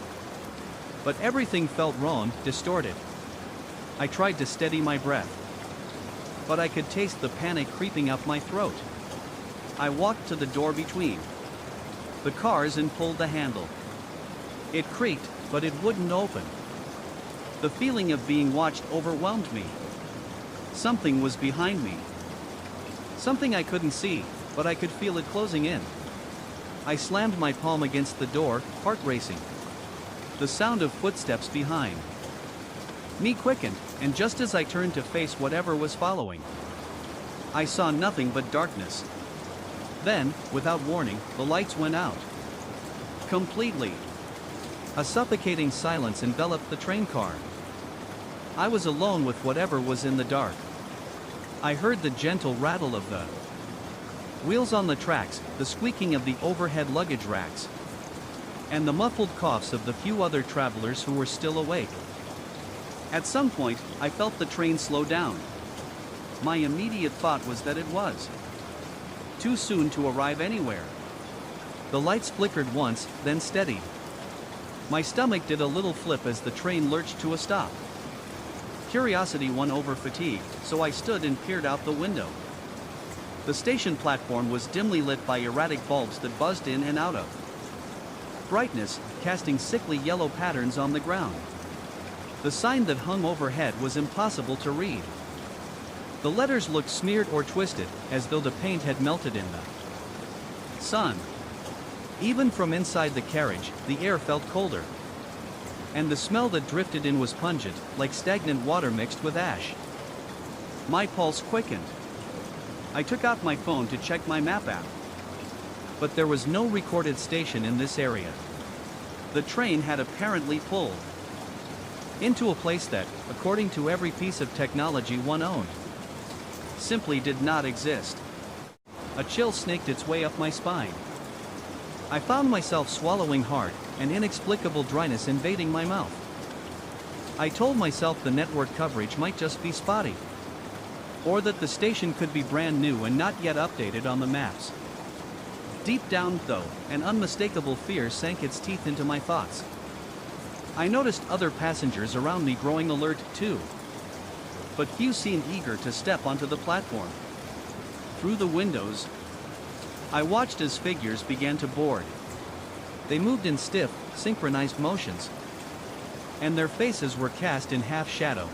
but everything felt wrong, distorted. I tried to steady my breath, but I could taste the panic creeping up my throat. I walked to the door between the cars and pulled the handle. It creaked, but it wouldn't open. The feeling of being watched overwhelmed me. Something was behind me. Something I couldn't see, but I could feel it closing in. I slammed my palm against the door, heart racing. The sound of footsteps behind me quickened, and just as I turned to face whatever was following, I saw nothing but darkness. Then, without warning, the lights went out. Completely. A suffocating silence enveloped the train car. I was alone with whatever was in the dark. I heard the gentle rattle of the wheels on the tracks, the squeaking of the overhead luggage racks, and the muffled coughs of the few other travelers who were still awake. At some point, I felt the train slow down. My immediate thought was that it was too soon to arrive anywhere. The lights flickered once, then steadied. My stomach did a little flip as the train lurched to a stop. Curiosity won over fatigue, so I stood and peered out the window. The station platform was dimly lit by erratic bulbs that buzzed in and out of brightness, casting sickly yellow patterns on the ground. The sign that hung overhead was impossible to read. The letters looked smeared or twisted, as though the paint had melted in the sun. Even from inside the carriage, the air felt colder, and the smell that drifted in was pungent, like stagnant water mixed with ash. My pulse quickened. I took out my phone to check my map app, but there was no recorded station in this area. The train had apparently pulled into a place that, according to every piece of technology one owned, simply did not exist. A chill snaked its way up my spine. I found myself swallowing hard, an inexplicable dryness invading my mouth. I told myself the network coverage might just be spotty, or that the station could be brand new and not yet updated on the maps. Deep down, though, an unmistakable fear sank its teeth into my thoughts. I noticed other passengers around me growing alert, too. But few seemed eager to step onto the platform. Through the windows, I watched as figures began to board. They moved in stiff, synchronized motions, and their faces were cast in half shadow.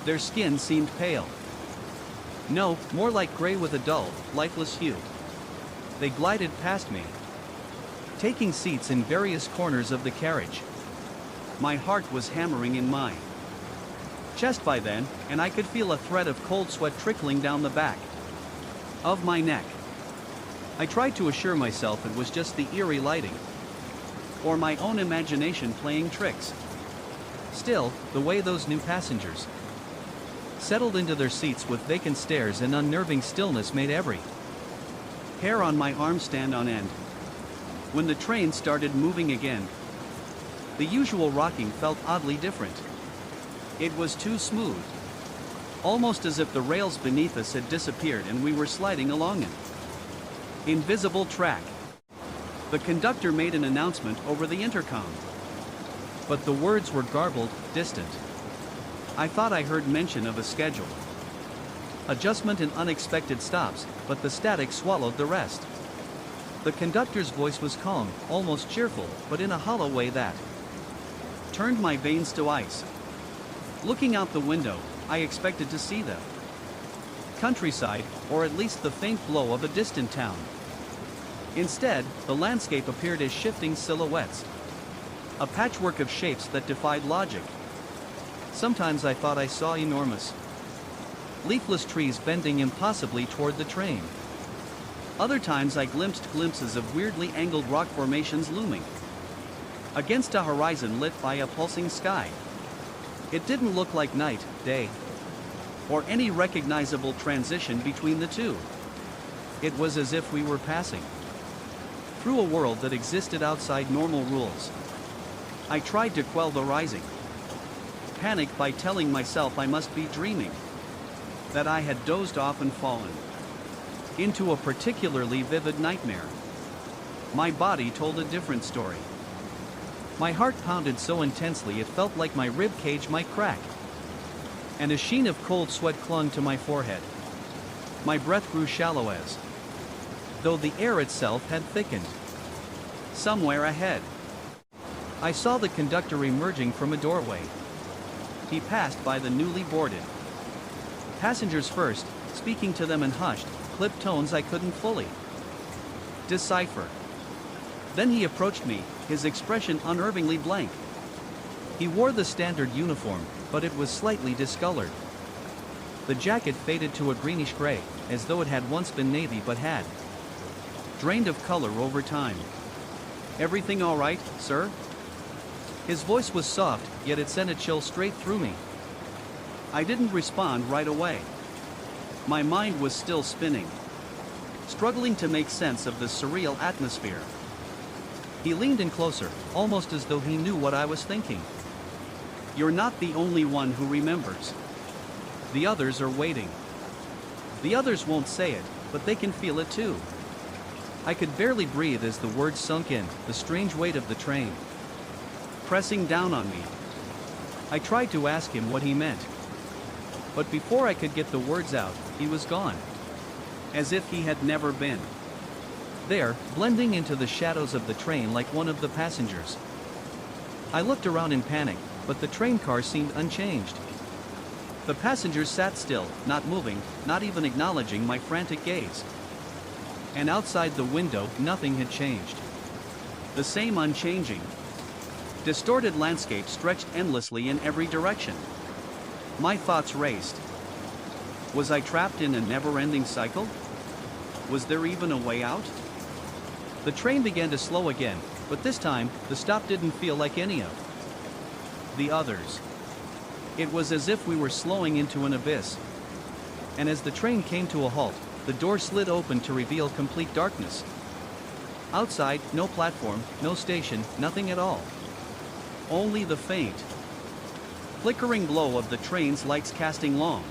Their skin seemed pale. No, more like gray with a dull, lifeless hue. They glided past me, taking seats in various corners of the carriage. My heart was hammering in my chest by then, and I could feel a thread of cold sweat trickling down the back of my neck. I tried to assure myself it was just the eerie lighting, or my own imagination playing tricks. Still, the way those new passengers settled into their seats with vacant stares and unnerving stillness made every hair on my arm stand on end. When the train started moving again, the usual rocking felt oddly different. It was too smooth, almost as if the rails beneath us had disappeared and we were sliding along an invisible track. The conductor made an announcement over the intercom, but the words were garbled, distant. I thought I heard mention of a schedule, adjustment and unexpected stops, but the static swallowed the rest. The conductor's voice was calm, almost cheerful, but in a hollow way that turned my veins to ice. Looking out the window, I expected to see the countryside, or at least the faint glow of a distant town. Instead, the landscape appeared as shifting silhouettes, a patchwork of shapes that defied logic. Sometimes I thought I saw enormous, leafless trees bending impossibly toward the train. Other times I glimpsed glimpses of weirdly angled rock formations looming against a horizon lit by a pulsing sky. It didn't look like night, day, or any recognizable transition between the two. It was as if we were passing through a world that existed outside normal rules. I tried to quell the rising panic by telling myself I must be dreaming, that I had dozed off and fallen into a particularly vivid nightmare. My body told a different story. My heart pounded so intensely it felt like my rib cage might crack, and a sheen of cold sweat clung to my forehead. My breath grew shallow as though the air itself had thickened. Somewhere ahead, I saw the conductor emerging from a doorway. He passed by the newly boarded passengers first, speaking to them in hushed, clipped tones I couldn't fully decipher. Then he approached me, his expression unnervingly blank. He wore the standard uniform, but it was slightly discolored. The jacket faded to a greenish gray, as though it had once been navy but had drained of color over time. "Everything all right, sir?" His voice was soft, yet it sent a chill straight through me. I didn't respond right away. My mind was still spinning, struggling to make sense of the surreal atmosphere. He leaned in closer, almost as though he knew what I was thinking. "You're not the only one who remembers. The others are waiting. The others won't say it, but they can feel it too." I could barely breathe as the words sunk in, the strange weight of the train pressing down on me. I tried to ask him what he meant, but before I could get the words out, he was gone, as if he had never been there, blending into the shadows of the train like one of the passengers. I looked around in panic, but the train car seemed unchanged. The passengers sat still, not moving, not even acknowledging my frantic gaze. And outside the window, nothing had changed. The same unchanging, distorted landscape stretched endlessly in every direction. My thoughts raced. Was I trapped in a never-ending cycle? Was there even a way out? The train began to slow again, But this time, the stop didn't feel like any of the others. It was as if we were slowing into an abyss. And as the train came to a halt, the door slid open to reveal complete darkness. Outside, no platform, no station, nothing at all. Only the faint, flickering glow of the train's lights casting long,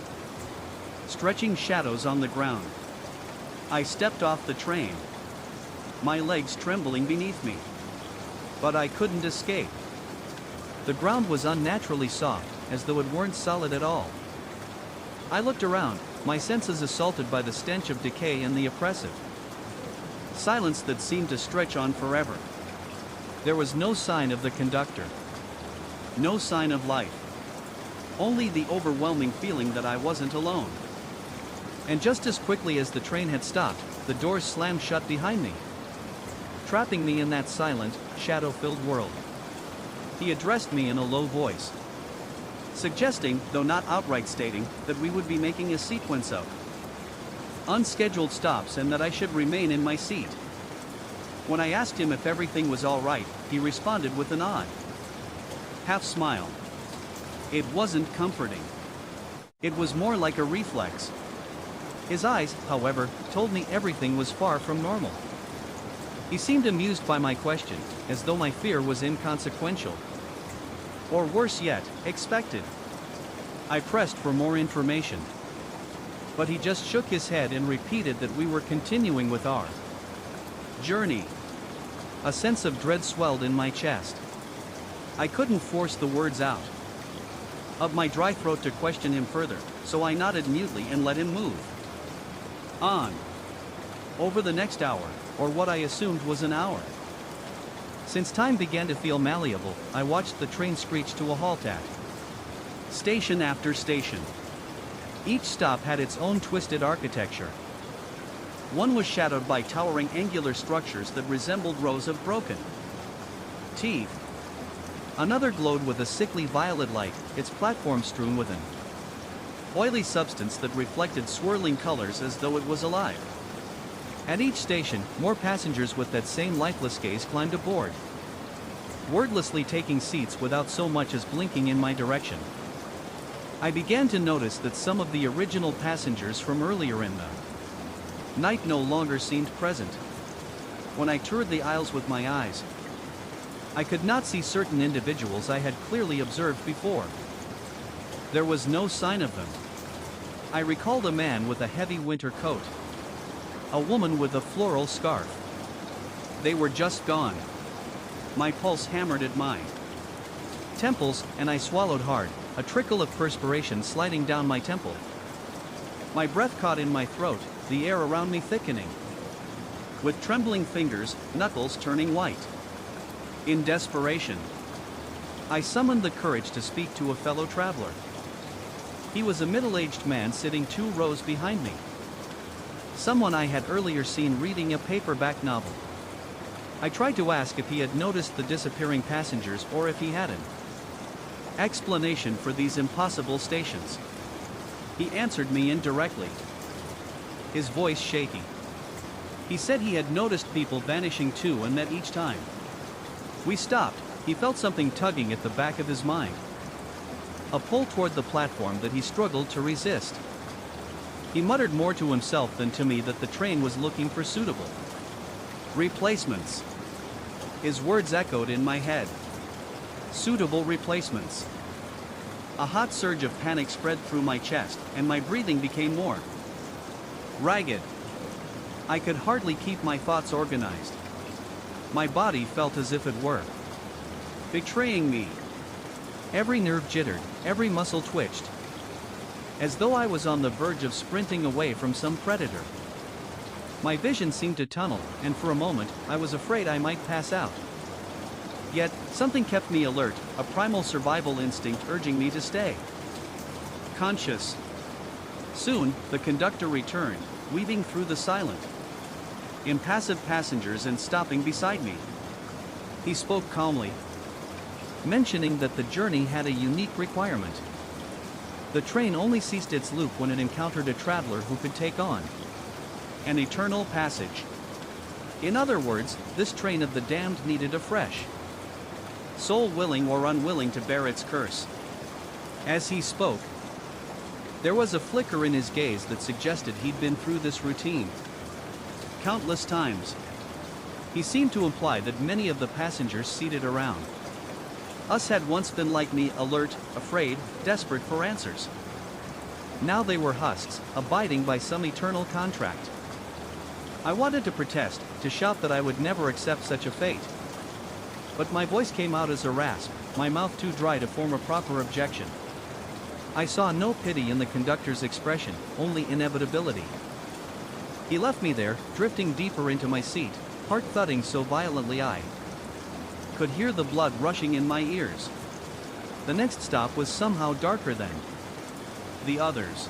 stretching shadows on the ground. I stepped off the train, my legs trembling beneath me. But I couldn't escape. The ground was unnaturally soft, as though it weren't solid at all. I looked around, my senses assaulted by the stench of decay and the oppressive silence that seemed to stretch on forever. There was no sign of the conductor. No sign of life. Only the overwhelming feeling that I wasn't alone. And just as quickly as the train had stopped, the doors slammed shut behind me, trapping me in that silent, shadow-filled world. He addressed me in a low voice, suggesting, though not outright stating, that we would be making a sequence of unscheduled stops and that I should remain in my seat. When I asked him if everything was all right, he responded with an odd half smile. It wasn't comforting. It was more like a reflex. His eyes, however, told me everything was far from normal. He seemed amused by my question, as though my fear was inconsequential. Or worse yet, expected. I pressed for more information. But he just shook his head and repeated that we were continuing with our journey. A sense of dread swelled in my chest. I couldn't force the words out of my dry throat to question him further, so I nodded mutely and let him move on. Over the next hour, or what I assumed was an hour. Since time began to feel malleable, I watched the train screech to a halt at station after station. Each stop had its own twisted architecture. One was shadowed by towering angular structures that resembled rows of broken teeth. Another glowed with a sickly violet light, its platform strewn with an oily substance that reflected swirling colors as though it was alive. At each station, more passengers with that same lifeless gaze climbed aboard, wordlessly taking seats without so much as blinking in my direction. I began to notice that some of the original passengers from earlier in the night no longer seemed present. When I toured the aisles with my eyes, I could not see certain individuals I had clearly observed before. There was no sign of them. I recalled a man with a heavy winter coat, a woman with a floral scarf. They were just gone. My pulse hammered at my temples, and I swallowed hard, a trickle of perspiration sliding down my temple. My breath caught in my throat, the air around me thickening. With trembling fingers, knuckles turning white. In desperation, I summoned the courage to speak to a fellow traveler. He was a middle-aged man sitting 2 rows behind me. Someone I had earlier seen reading a paperback novel. I tried to ask if he had noticed the disappearing passengers or if he had an explanation for these impossible stations. He answered me indirectly, his voice shaky. He said he had noticed people vanishing too, and that each time we stopped, he felt something tugging at the back of his mind. A pull toward the platform that he struggled to resist. He muttered more to himself than to me that the train was looking for suitable replacements. His words echoed in my head. Suitable replacements. A hot surge of panic spread through my chest, and my breathing became more ragged. I could hardly keep my thoughts organized. My body felt as if it were betraying me. Every nerve jittered, every muscle twitched, as though I was on the verge of sprinting away from some predator. My vision seemed to tunnel, and for a moment, I was afraid I might pass out. Yet, something kept me alert, a primal survival instinct urging me to stay conscious. Soon, the conductor returned, weaving through the silent, impassive passengers and stopping beside me. He spoke calmly, mentioning that the journey had a unique requirement. The train only ceased its loop when it encountered a traveler who could take on an eternal passage. In other words, this train of the damned needed a fresh soul, willing or unwilling to bear its curse. As he spoke, there was a flicker in his gaze that suggested he'd been through this routine countless times. He seemed to imply that many of the passengers seated around us had once been like me, alert, afraid, desperate for answers. Now they were husks, abiding by some eternal contract. I wanted to protest, to shout that I would never accept such a fate. But my voice came out as a rasp, my mouth too dry to form a proper objection. I saw no pity in the conductor's expression, only inevitability. He left me there, drifting deeper into my seat, heart thudding so violently I could hear the blood rushing in my ears. The next stop was somehow darker than the others.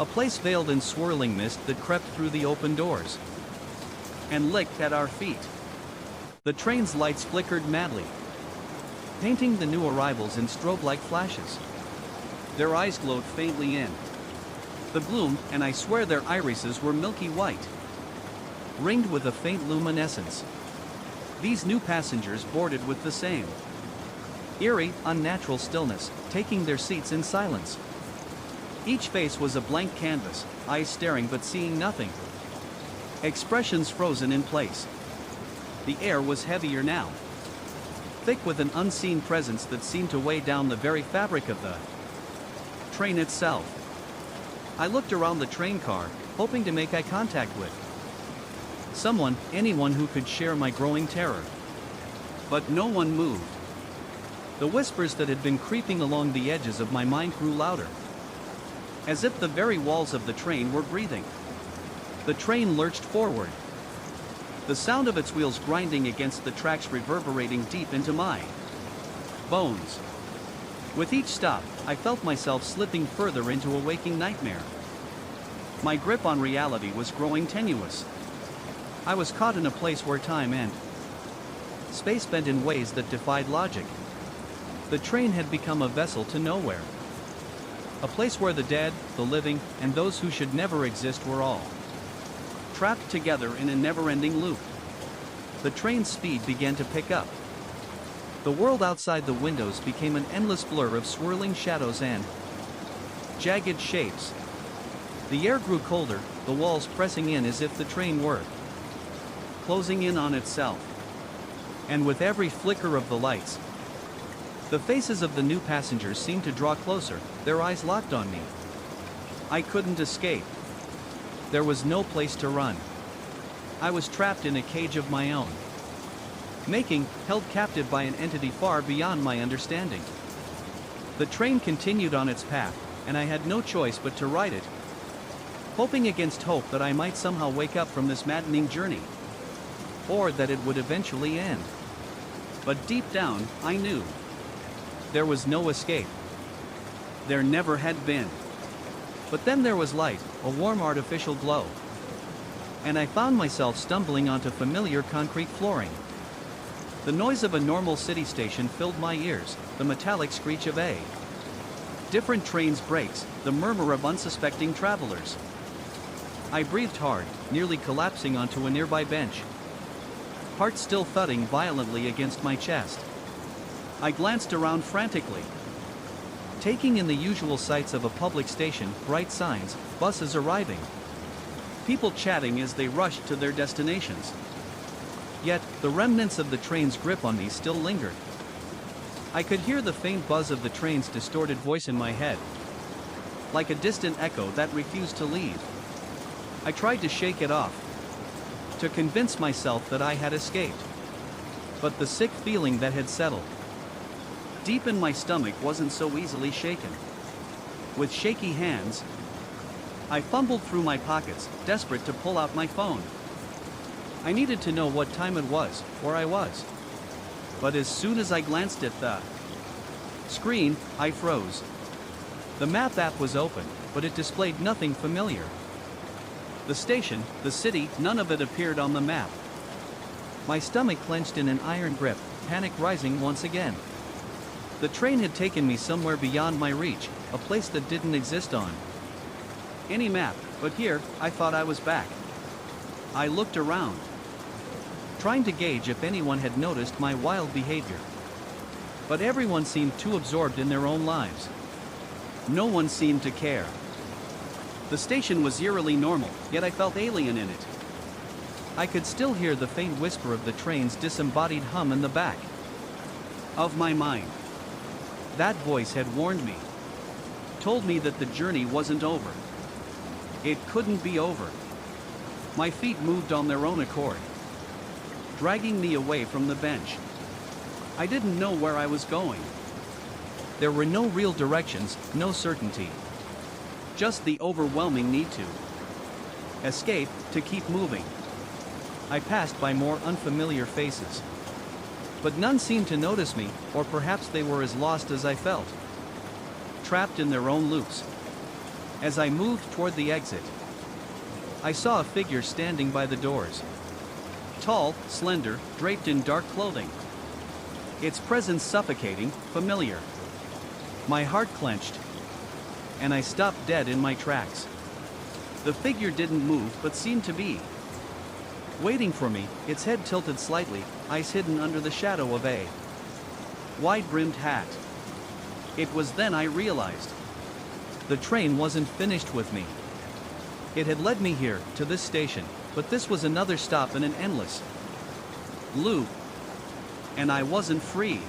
A place veiled in swirling mist that crept through the open doors and licked at our feet. The train's lights flickered madly, painting the new arrivals in strobe-like flashes. Their eyes glowed faintly in the gloom, and I swear their irises were milky white, ringed with a faint luminescence. These new passengers boarded with the same eerie, unnatural stillness, taking their seats in silence. Each face was a blank canvas, eyes staring but seeing nothing. Expressions frozen in place. The air was heavier now, thick with an unseen presence that seemed to weigh down the very fabric of the train itself. I looked around the train car, hoping to make eye contact with someone, anyone who could share my growing terror. But no one moved. The whispers that had been creeping along the edges of my mind grew louder, as if the very walls of the train were breathing. The train lurched forward, the sound of its wheels grinding against the tracks reverberating deep into my bones. With each stop, I felt myself slipping further into a waking nightmare. My grip on reality was growing tenuous. I was caught in a place where time and space bent in ways that defied logic. The train had become a vessel to nowhere. A place where the dead, the living, and those who should never exist were all trapped together in a never-ending loop. The train's speed began to pick up. The world outside the windows became an endless blur of swirling shadows and jagged shapes. The air grew colder, the walls pressing in as if the train were closing in on itself. And with every flicker of the lights, the faces of the new passengers seemed to draw closer, their eyes locked on me. I couldn't escape. There was no place to run. I was trapped in a cage of my own making, held captive by an entity far beyond my understanding. The train continued on its path, and I had no choice but to ride it, hoping against hope that I might somehow wake up from this maddening journey, or that it would eventually end. But deep down, I knew there was no escape. There never had been. But then there was light, a warm artificial glow, and I found myself stumbling onto familiar concrete flooring. The noise of a normal city station filled my ears, the metallic screech of a different train's brakes, the murmur of unsuspecting travelers. I breathed hard, nearly collapsing onto a nearby bench, heart still thudding violently against my chest. I glanced around frantically, taking in the usual sights of a public station, bright signs, buses arriving, people chatting as they rushed to their destinations. Yet, the remnants of the train's grip on me still lingered. I could hear the faint buzz of the train's distorted voice in my head, like a distant echo that refused to leave. I tried to shake it off, to convince myself that I had escaped. But the sick feeling that had settled deep in my stomach wasn't so easily shaken. With shaky hands, I fumbled through my pockets, desperate to pull out my phone. I needed to know what time it was, where I was. But as soon as I glanced at the screen, I froze. The map app was open, but it displayed nothing familiar. The station, the city, none of it appeared on the map. My stomach clenched in an iron grip, panic rising once again. The train had taken me somewhere beyond my reach, a place that didn't exist on any map, but here, I thought I was back. I looked around. trying to gauge if anyone had noticed my wild behavior. But everyone seemed too absorbed in their own lives. No one seemed to care. The station was eerily normal, yet I felt alien in it. I could still hear the faint whisper of the train's disembodied hum in the back of my mind. That voice had warned me, told me that the journey wasn't over. It couldn't be over. My feet moved on their own accord, dragging me away from the bench. I didn't know where I was going. There were no real directions, no certainty. Just the overwhelming need to escape, to keep moving. I passed by more unfamiliar faces, but none seemed to notice me, or perhaps they were as lost as I felt, trapped in their own loops. As I moved toward the exit, I saw a figure standing by the doors. Tall, slender, draped in dark clothing. Its presence suffocating, familiar. My heart clenched, and I stopped dead in my tracks. The figure didn't move but seemed to be waiting for me, its head tilted slightly, eyes hidden under the shadow of a wide-brimmed hat. It was then I realized. The train wasn't finished with me. It had led me here, to this station, but this was another stop in an endless loop. And I wasn't free.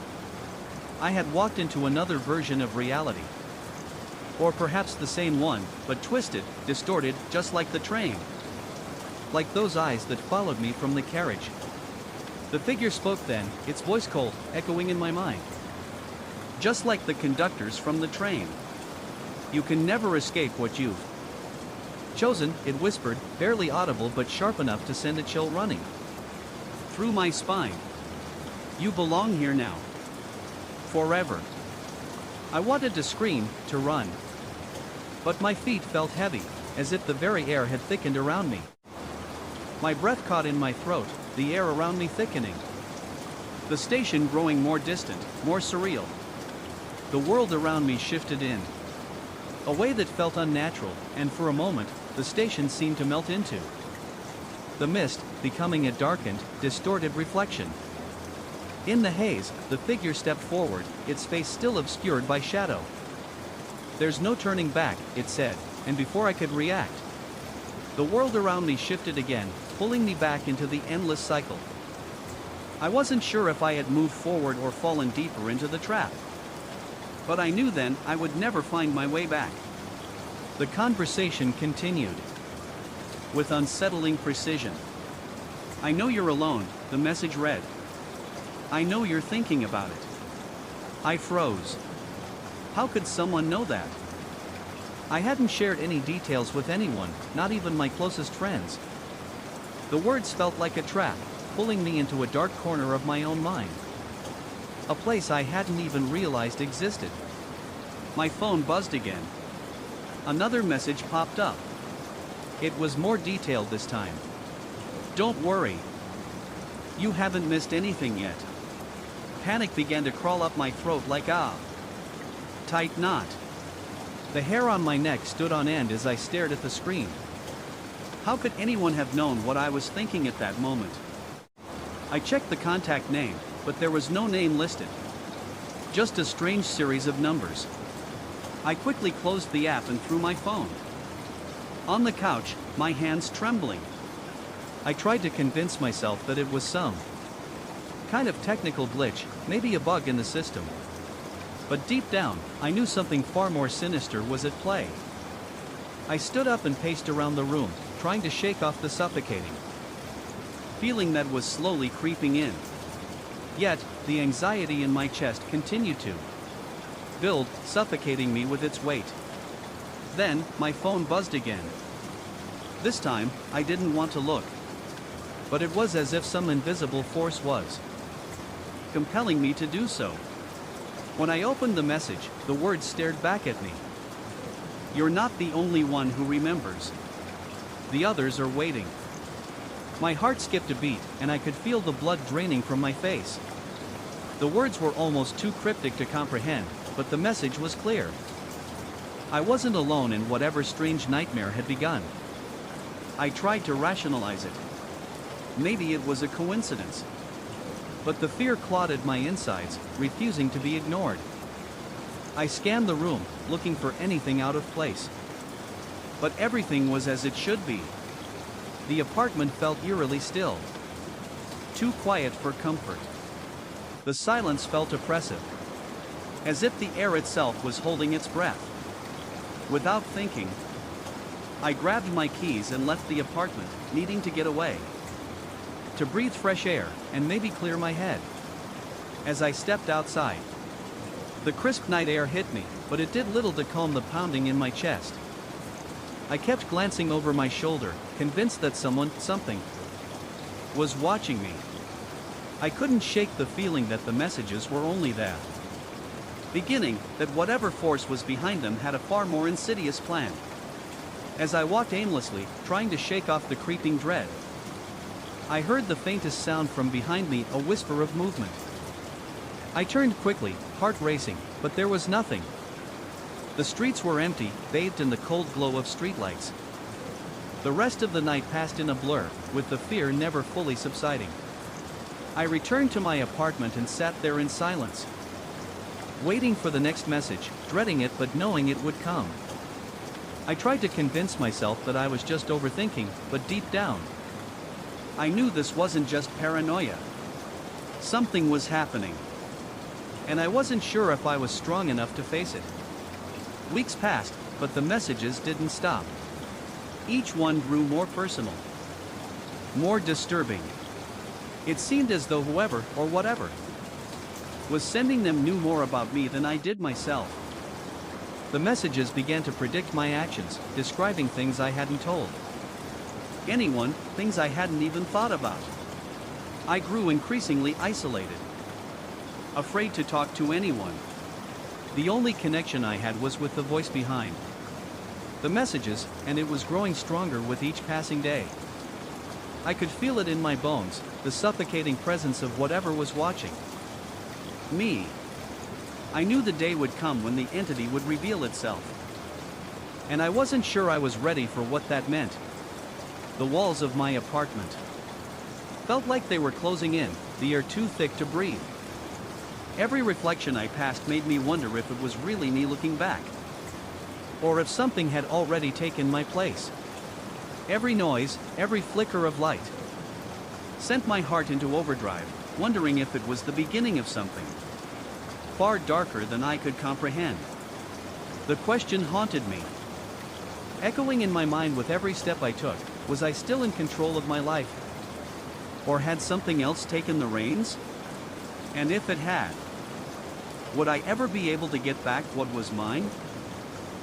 I had walked into another version of reality. Or perhaps the same one, but twisted, distorted, just like the train. Like those eyes that followed me from the carriage. The figure spoke then, its voice cold, echoing in my mind. Just like the conductors from the train. You can never escape what you've chosen, it whispered, barely audible but sharp enough to send a chill running through my spine. You belong here now. Forever. I wanted to scream, to run. But my feet felt heavy, as if the very air had thickened around me. My breath caught in my throat, the air around me thickening. The station growing more distant, more surreal. The world around me shifted in a way that felt unnatural, and for a moment, the station seemed to melt into the mist, becoming a darkened, distorted reflection. In the haze, the figure stepped forward, its face still obscured by shadow. There's no turning back, it said, and before I could react, the world around me shifted again, pulling me back into the endless cycle. I wasn't sure if I had moved forward or fallen deeper into the trap. But I knew then I would never find my way back. The conversation continued with unsettling precision. I know you're alone, the message read. I know you're thinking about it. I froze. How could someone know that? I hadn't shared any details with anyone, not even my closest friends. The words felt like a trap, pulling me into a dark corner of my own mind. A place I hadn't even realized existed. My phone buzzed again. Another message popped up. It was more detailed this time. Don't worry. You haven't missed anything yet. Panic began to crawl up my throat like a tight knot. The hair on my neck stood on end as I stared at the screen. How could anyone have known what I was thinking at that moment? I checked the contact name, but there was no name listed. Just a strange series of numbers. I quickly closed the app and threw my phone on the couch, my hands trembling. I tried to convince myself that it was some kind of technical glitch, maybe a bug in the system. But deep down, I knew something far more sinister was at play. I stood up and paced around the room, trying to shake off the suffocating feeling that was slowly creeping in. Yet, the anxiety in my chest continued to build, suffocating me with its weight. Then, my phone buzzed again. This time, I didn't want to look. But it was as if some invisible force was compelling me to do so. When I opened the message, the words stared back at me. You're not the only one who remembers. The others are waiting. My heart skipped a beat, and I could feel the blood draining from my face. The words were almost too cryptic to comprehend, but the message was clear. I wasn't alone in whatever strange nightmare had begun. I tried to rationalize it. maybe it was a coincidence. But the fear clawed at my insides, refusing to be ignored. I scanned the room, looking for anything out of place. But everything was as it should be. The apartment felt eerily still. Too quiet for comfort. The silence felt oppressive. As if the air itself was holding its breath. Without thinking, I grabbed my keys and left the apartment, needing to get away. To breathe fresh air, and maybe clear my head. As I stepped outside, the crisp night air hit me, but it did little to calm the pounding in my chest. I kept glancing over my shoulder, convinced that something, was watching me. I couldn't shake the feeling that the messages were only that beginning, that whatever force was behind them had a far more insidious plan. As I walked aimlessly, trying to shake off the creeping dread, I heard the faintest sound from behind me, a whisper of movement. I turned quickly, heart racing, but there was nothing. The streets were empty, bathed in the cold glow of streetlights. The rest of the night passed in a blur, with the fear never fully subsiding. I returned to my apartment and sat there in silence, waiting for the next message, dreading it but knowing it would come. I tried to convince myself that I was just overthinking, but deep down, I knew this wasn't just paranoia. Something was happening. And I wasn't sure if I was strong enough to face it. Weeks passed, but the messages didn't stop. Each one grew more personal, more disturbing. It seemed as though whoever, or whatever, was sending them knew more about me than I did myself. The messages began to predict my actions, describing things I hadn't told anyone, things I hadn't even thought about. I grew increasingly isolated, afraid to talk to anyone. The only connection I had was with the voice behind the messages, and it was growing stronger with each passing day. I could feel it in my bones, the suffocating presence of whatever was watching me. I knew the day would come when the entity would reveal itself. And I wasn't sure I was ready for what that meant. The walls of my apartment felt like they were closing in, the air too thick to breathe. Every reflection I passed made me wonder if it was really me looking back, or if something had already taken my place. Every noise, every flicker of light, sent my heart into overdrive, wondering if it was the beginning of something far darker than I could comprehend. The question haunted me, echoing in my mind with every step I took. Was I still in control of my life? Or had something else taken the reins? And if it had, would I ever be able to get back what was mine?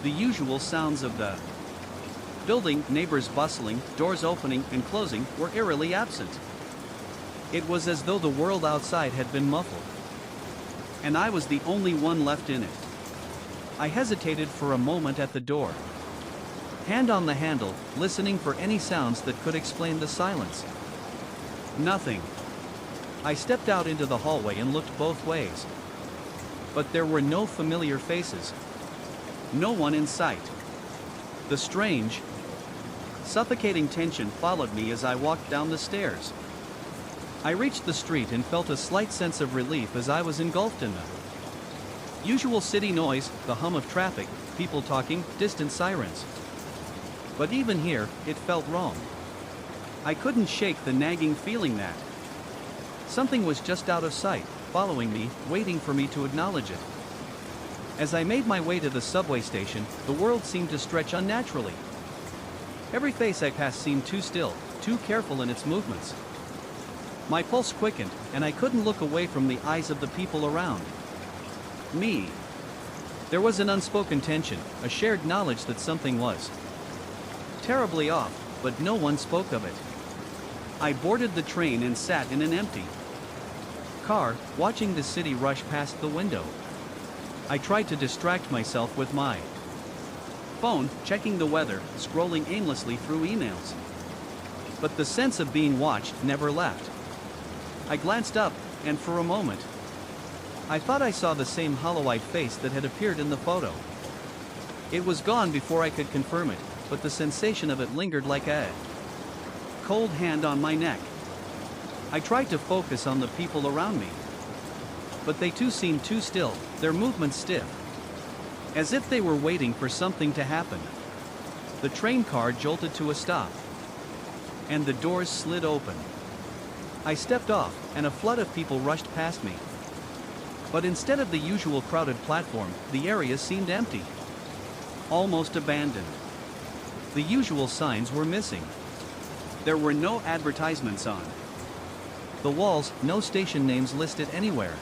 The usual sounds of the building, neighbors bustling, doors opening and closing, were eerily absent. It was as though the world outside had been muffled, and I was the only one left in it. I hesitated for a moment at the door, hand on the handle, listening for any sounds that could explain the silence. Nothing. I stepped out into the hallway and looked both ways. But there were no familiar faces. No one in sight. The strange, suffocating tension followed me as I walked down the stairs. I reached the street and felt a slight sense of relief as I was engulfed in them. Usual city noise, the hum of traffic, people talking, distant sirens. But even here, it felt wrong. I couldn't shake the nagging feeling that something was just out of sight, following me, waiting for me to acknowledge it. As I made my way to the subway station, the world seemed to stretch unnaturally. Every face I passed seemed too still, too careful in its movements. My pulse quickened, and I couldn't look away from the eyes of the people around me. There was an unspoken tension, a shared knowledge that something was terribly off, but no one spoke of it. I boarded the train and sat in an empty car, watching the city rush past the window. I tried to distract myself with my phone, checking the weather, scrolling aimlessly through emails. But the sense of being watched never left. I glanced up, and for a moment, I thought I saw the same hollow-eyed face that had appeared in the photo. It was gone before I could confirm it, but the sensation of it lingered like a cold hand on my neck. I tried to focus on the people around me. But they too seemed too still, their movements stiff. As if they were waiting for something to happen. The train car jolted to a stop. And the doors slid open. I stepped off, and a flood of people rushed past me. But instead of the usual crowded platform, the area seemed empty. Almost abandoned. The usual signs were missing. There were no advertisements on the walls, no station names listed anywhere.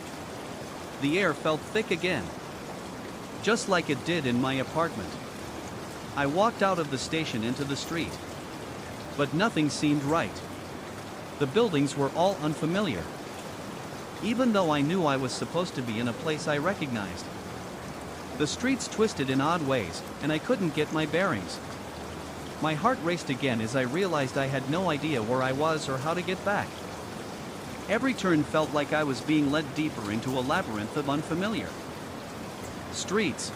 The air felt thick again. Just like it did in my apartment. I walked out of the station into the street. But nothing seemed right. The buildings were all unfamiliar. Even though I knew I was supposed to be in a place I recognized. The streets twisted in odd ways, and I couldn't get my bearings. My heart raced again as I realized I had no idea where I was or how to get back. Every turn felt like I was being led deeper into a labyrinth of unfamiliar streets.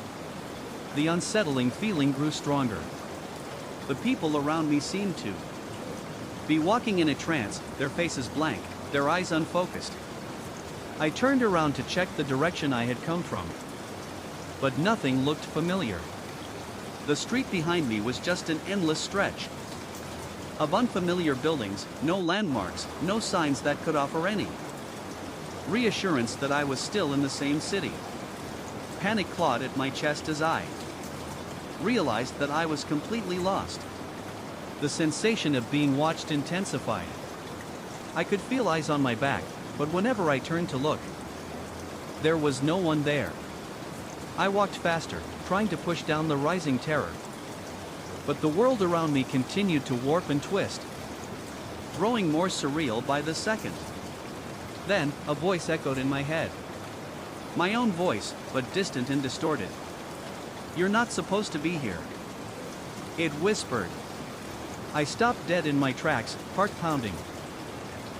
The unsettling feeling grew stronger. The people around me seemed to be walking in a trance, their faces blank, their eyes unfocused. I turned around to check the direction I had come from. But nothing looked familiar. The street behind me was just an endless stretch of unfamiliar buildings, no landmarks, no signs that could offer any reassurance that I was still in the same city. Panic clawed at my chest as I realized that I was completely lost. The sensation of being watched intensified. I could feel eyes on my back, but whenever I turned to look, there was no one there. I walked faster, trying to push down the rising terror. But the world around me continued to warp and twist, growing more surreal by the second. Then, a voice echoed in my head. My own voice, but distant and distorted. "You're not supposed to be here." It whispered. I stopped dead in my tracks, heart pounding.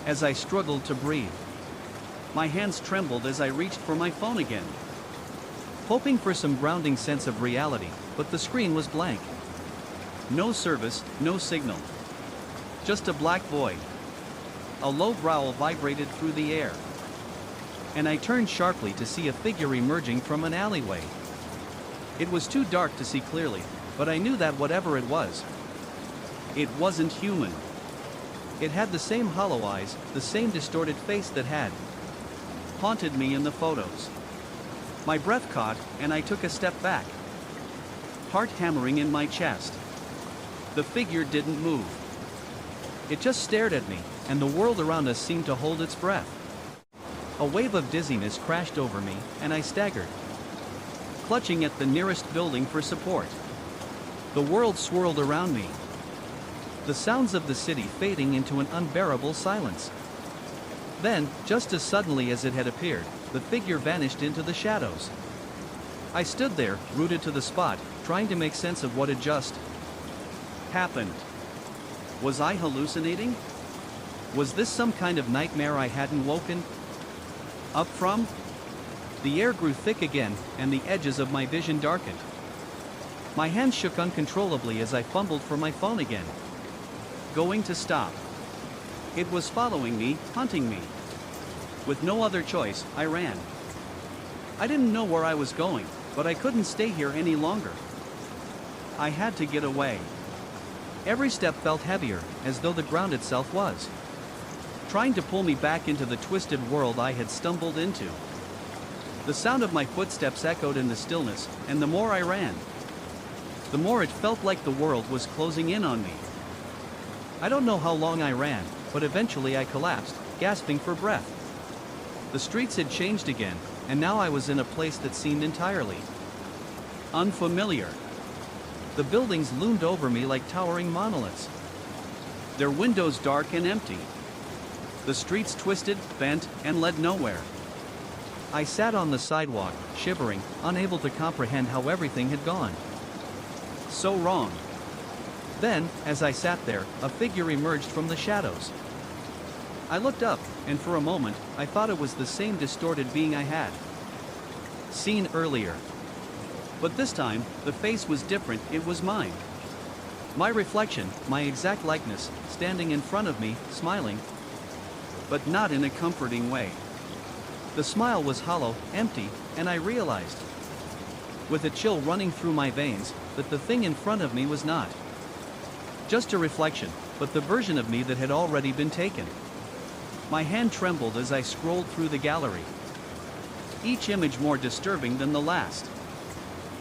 As I struggled to breathe, my hands trembled as I reached for my phone again, hoping for some grounding sense of reality, but the screen was blank. No service, no signal. Just a black void. A low growl vibrated through the air. And I turned sharply to see a figure emerging from an alleyway. It was too dark to see clearly, but I knew that whatever it was, it wasn't human. It had the same hollow eyes, the same distorted face that had haunted me in the photos. My breath caught, and I took a step back, heart hammering in my chest. The figure didn't move. It just stared at me, and the world around us seemed to hold its breath. A wave of dizziness crashed over me, and I staggered, clutching at the nearest building for support. The world swirled around me, the sounds of the city fading into an unbearable silence. Then, just as suddenly as it had appeared, the figure vanished into the shadows. I stood there, rooted to the spot, trying to make sense of what had just happened. Was I hallucinating? Was this some kind of nightmare I hadn't woken up from? The air grew thick again, and the edges of my vision darkened. My hands shook uncontrollably as I fumbled for my phone again. Going to stop. It was following me, hunting me. With no other choice, I ran. I didn't know where I was going, but I couldn't stay here any longer. I had to get away. Every step felt heavier, as though the ground itself was trying to pull me back into the twisted world I had stumbled into. The sound of my footsteps echoed in the stillness, and the more I ran, the more it felt like the world was closing in on me. I don't know how long I ran, but eventually I collapsed, gasping for breath. The streets had changed again, and now I was in a place that seemed entirely unfamiliar. The buildings loomed over me like towering monoliths, their windows dark and empty. The streets twisted, bent, and led nowhere. I sat on the sidewalk, shivering, unable to comprehend how everything had gone so wrong. Then, as I sat there, a figure emerged from the shadows. I looked up, and for a moment, I thought it was the same distorted being I had seen earlier. But this time, the face was different, it was mine. My reflection, my exact likeness, standing in front of me, smiling. but not in a comforting way. The smile was hollow, empty, and I realized, with a chill running through my veins, that the thing in front of me was not just a reflection, but the version of me that had already been taken. My hand trembled as I scrolled through the gallery, each image more disturbing than the last.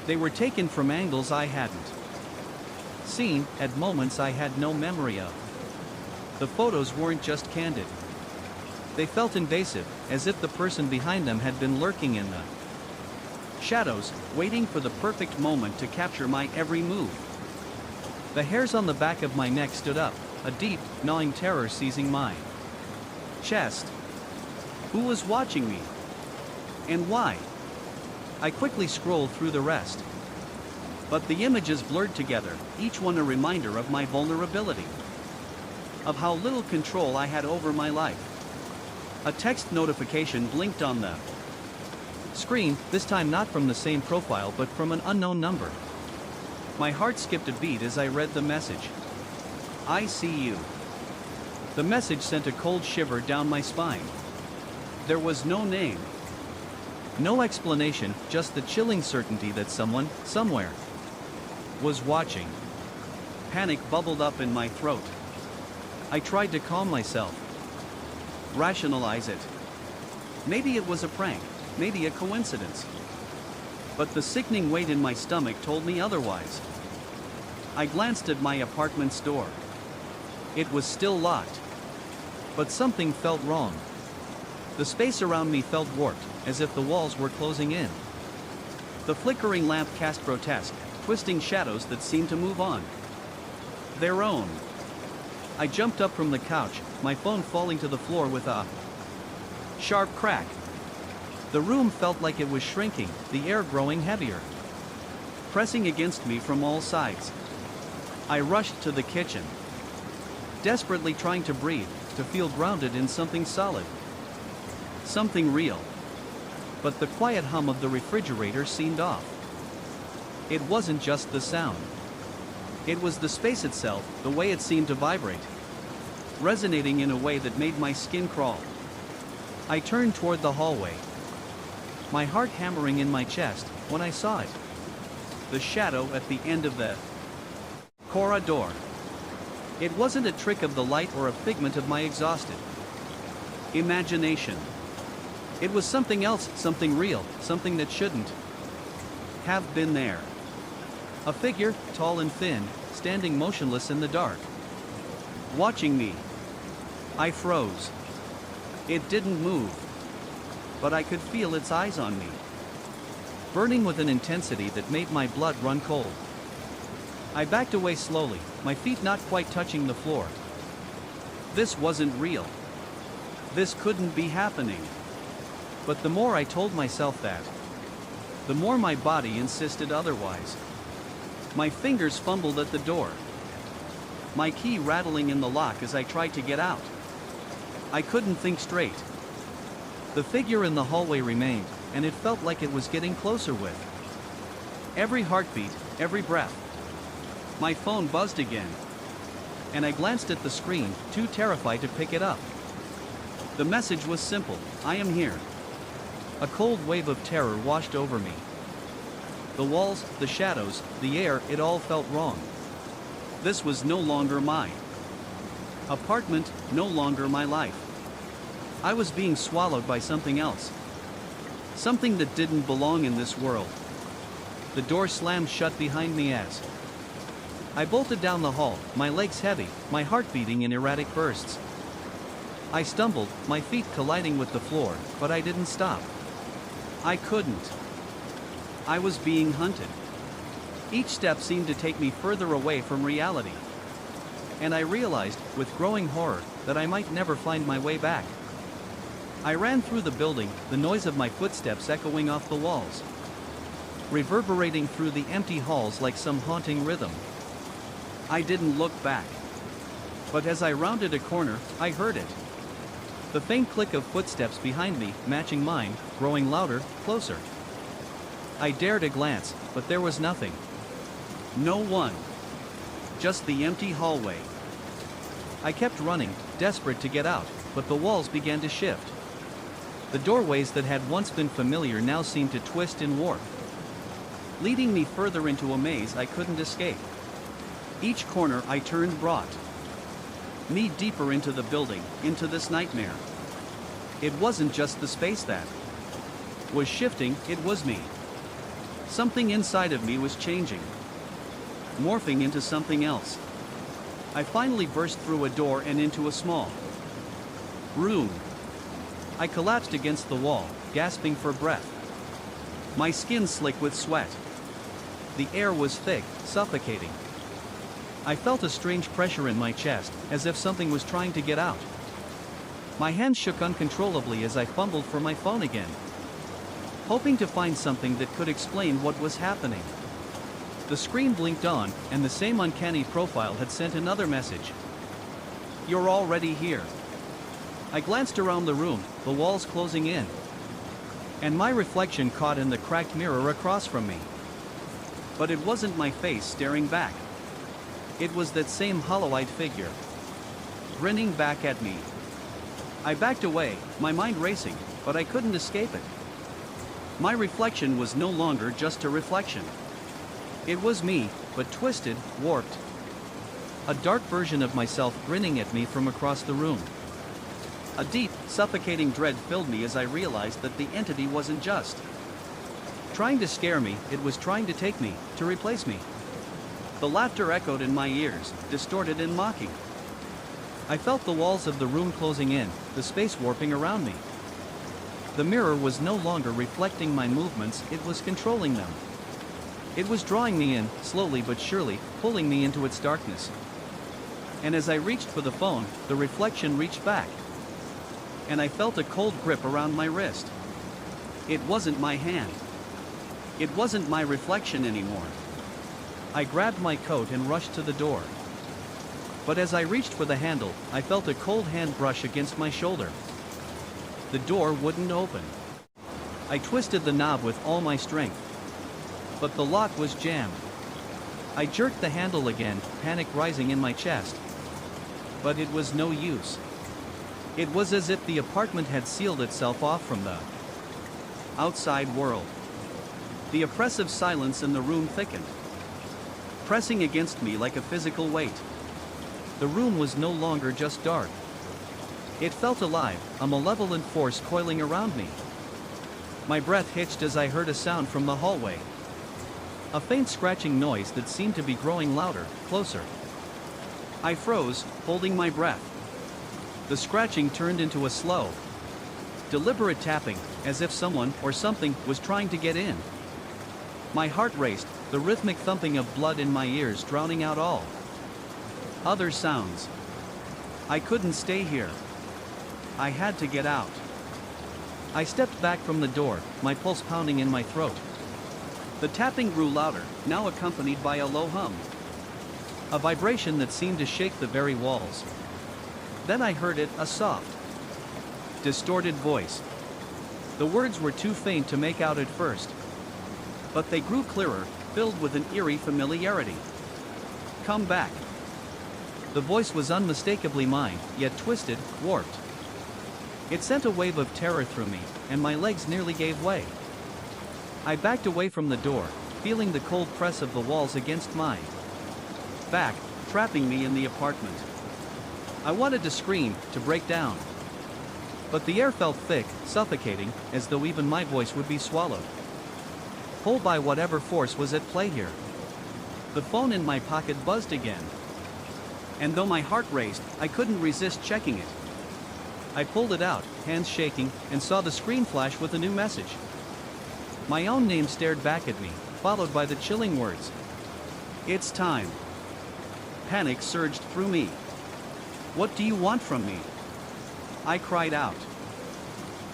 They were taken from angles I hadn't seen, at moments I had no memory of. The photos weren't just candid. They felt invasive, as if the person behind them had been lurking in the shadows, waiting for the perfect moment to capture my every move. The hairs on the back of my neck stood up, a deep, gnawing terror seizing my chest. Who was watching me? And why? I quickly scrolled through the rest. But the images blurred together, each one a reminder of my vulnerability, of how little control I had over my life. A text notification blinked on the screen, this time not from the same profile but from an unknown number. My heart skipped a beat as I read the message. I see you. The message sent a cold shiver down my spine. There was no name, no explanation, just the chilling certainty that someone, somewhere, was watching. Panic bubbled up in my throat. I tried to calm myself, rationalize it. Maybe it was a prank, maybe a coincidence. But the sickening weight in my stomach told me otherwise. I glanced at my apartment's door. It was still locked. But something felt wrong. The space around me felt warped, as if the walls were closing in. The flickering lamp cast grotesque, twisting shadows that seemed to move on their own. I jumped up from the couch, my phone falling to the floor with a sharp crack. The room felt like it was shrinking, the air growing heavier, pressing against me from all sides. I rushed to the kitchen, desperately trying to breathe, to feel grounded in something solid, something real. But the quiet hum of the refrigerator seemed off. It wasn't just the sound. It was the space itself, the way it seemed to vibrate, resonating in a way that made my skin crawl. I turned toward the hallway, my heart hammering in my chest, when I saw it. The shadow at the end of the corridor. It wasn't a trick of the light or a figment of my exhausted imagination. It was something else, something real, something that shouldn't have been there. A figure, tall and thin, standing motionless in the dark, watching me. I froze. It didn't move, but I could feel its eyes on me, burning with an intensity that made my blood run cold. I backed away slowly, my feet not quite touching the floor. This wasn't real. This couldn't be happening. But the more I told myself that, the more my body insisted otherwise. My fingers fumbled at the door, my key rattling in the lock as I tried to get out. I couldn't think straight. The figure in the hallway remained, and it felt like it was getting closer with every heartbeat, every breath. My phone buzzed again, and I glanced at the screen, too terrified to pick it up. The message was simple: I am here. A cold wave of terror washed over me. The walls, the shadows, the air, it all felt wrong. This was no longer my apartment, no longer my life. I was being swallowed by something else. Something that didn't belong in this world. The door slammed shut behind me as I bolted down the hall, my legs heavy, my heart beating in erratic bursts. I stumbled, my feet colliding with the floor, but I didn't stop. I couldn't. I was being hunted. Each step seemed to take me further away from reality. And I realized, with growing horror, that I might never find my way back. I ran through the building, the noise of my footsteps echoing off the walls, reverberating through the empty halls like some haunting rhythm. I didn't look back. But as I rounded a corner, I heard it. The faint click of footsteps behind me, matching mine, growing louder, closer. I dared a glance, but there was nothing. No one. Just the empty hallway. I kept running, desperate to get out, but the walls began to shift. The doorways that had once been familiar now seemed to twist and warp, leading me further into a maze I couldn't escape. Each corner I turned brought me deeper into the building, into this nightmare. It wasn't just the space that was shifting, it was me. Something inside of me was changing, morphing into something else. I finally burst through a door and into a small room. I collapsed against the wall, gasping for breath. My skin slick with sweat. The air was thick, suffocating. I felt a strange pressure in my chest, as if something was trying to get out. My hands shook uncontrollably as I fumbled for my phone again, hoping to find something that could explain what was happening. The screen blinked on, and the same uncanny profile had sent another message. "You're already here." I glanced around the room, the walls closing in, and my reflection caught in the cracked mirror across from me. But it wasn't my face staring back. It was that same hollow-eyed figure, grinning back at me. I backed away, my mind racing, but I couldn't escape it. My reflection was no longer just a reflection. It was me, but twisted, warped. A dark version of myself grinning at me from across the room. A deep, suffocating dread filled me as I realized that the entity wasn't just trying to scare me, it was trying to take me, to replace me. The laughter echoed in my ears, distorted and mocking. I felt the walls of the room closing in, the space warping around me. The mirror was no longer reflecting my movements, it was controlling them. It was drawing me in, slowly but surely, pulling me into its darkness. And as I reached for the phone, the reflection reached back, and I felt a cold grip around my wrist. It wasn't my hand. It wasn't my reflection anymore. I grabbed my coat and rushed to the door. But as I reached for the handle, I felt a cold hand brush against my shoulder. The door wouldn't open. I twisted the knob with all my strength, but the lock was jammed. I jerked the handle again, panic rising in my chest. But it was no use. It was as if the apartment had sealed itself off from the outside world. The oppressive silence in the room thickened, pressing against me like a physical weight. The room was no longer just dark. It felt alive, a malevolent force coiling around me. My breath hitched as I heard a sound from the hallway. A faint scratching noise that seemed to be growing louder, closer. I froze, holding my breath. The scratching turned into a slow, deliberate tapping, as if someone or something was trying to get in. My heart raced, the rhythmic thumping of blood in my ears drowning out all other sounds. I couldn't stay here. I had to get out. I stepped back from the door, my pulse pounding in my throat. The tapping grew louder, now accompanied by a low hum, a vibration that seemed to shake the very walls. Then I heard it, a soft, distorted voice. The words were too faint to make out at first, but they grew clearer, filled with an eerie familiarity. "Come back." The voice was unmistakably mine, yet twisted, warped. It sent a wave of terror through me, and my legs nearly gave way. I backed away from the door, feeling the cold press of the walls against my back, trapping me in the apartment. I wanted to scream, to break down. But the air felt thick, suffocating, as though even my voice would be swallowed whole by whatever force was at play here. The phone in my pocket buzzed again, and though my heart raced, I couldn't resist checking it. I pulled it out, hands shaking, and saw the screen flash with a new message. My own name stared back at me, followed by the chilling words, "It's time." Panic surged through me. "What do you want from me?" I cried out.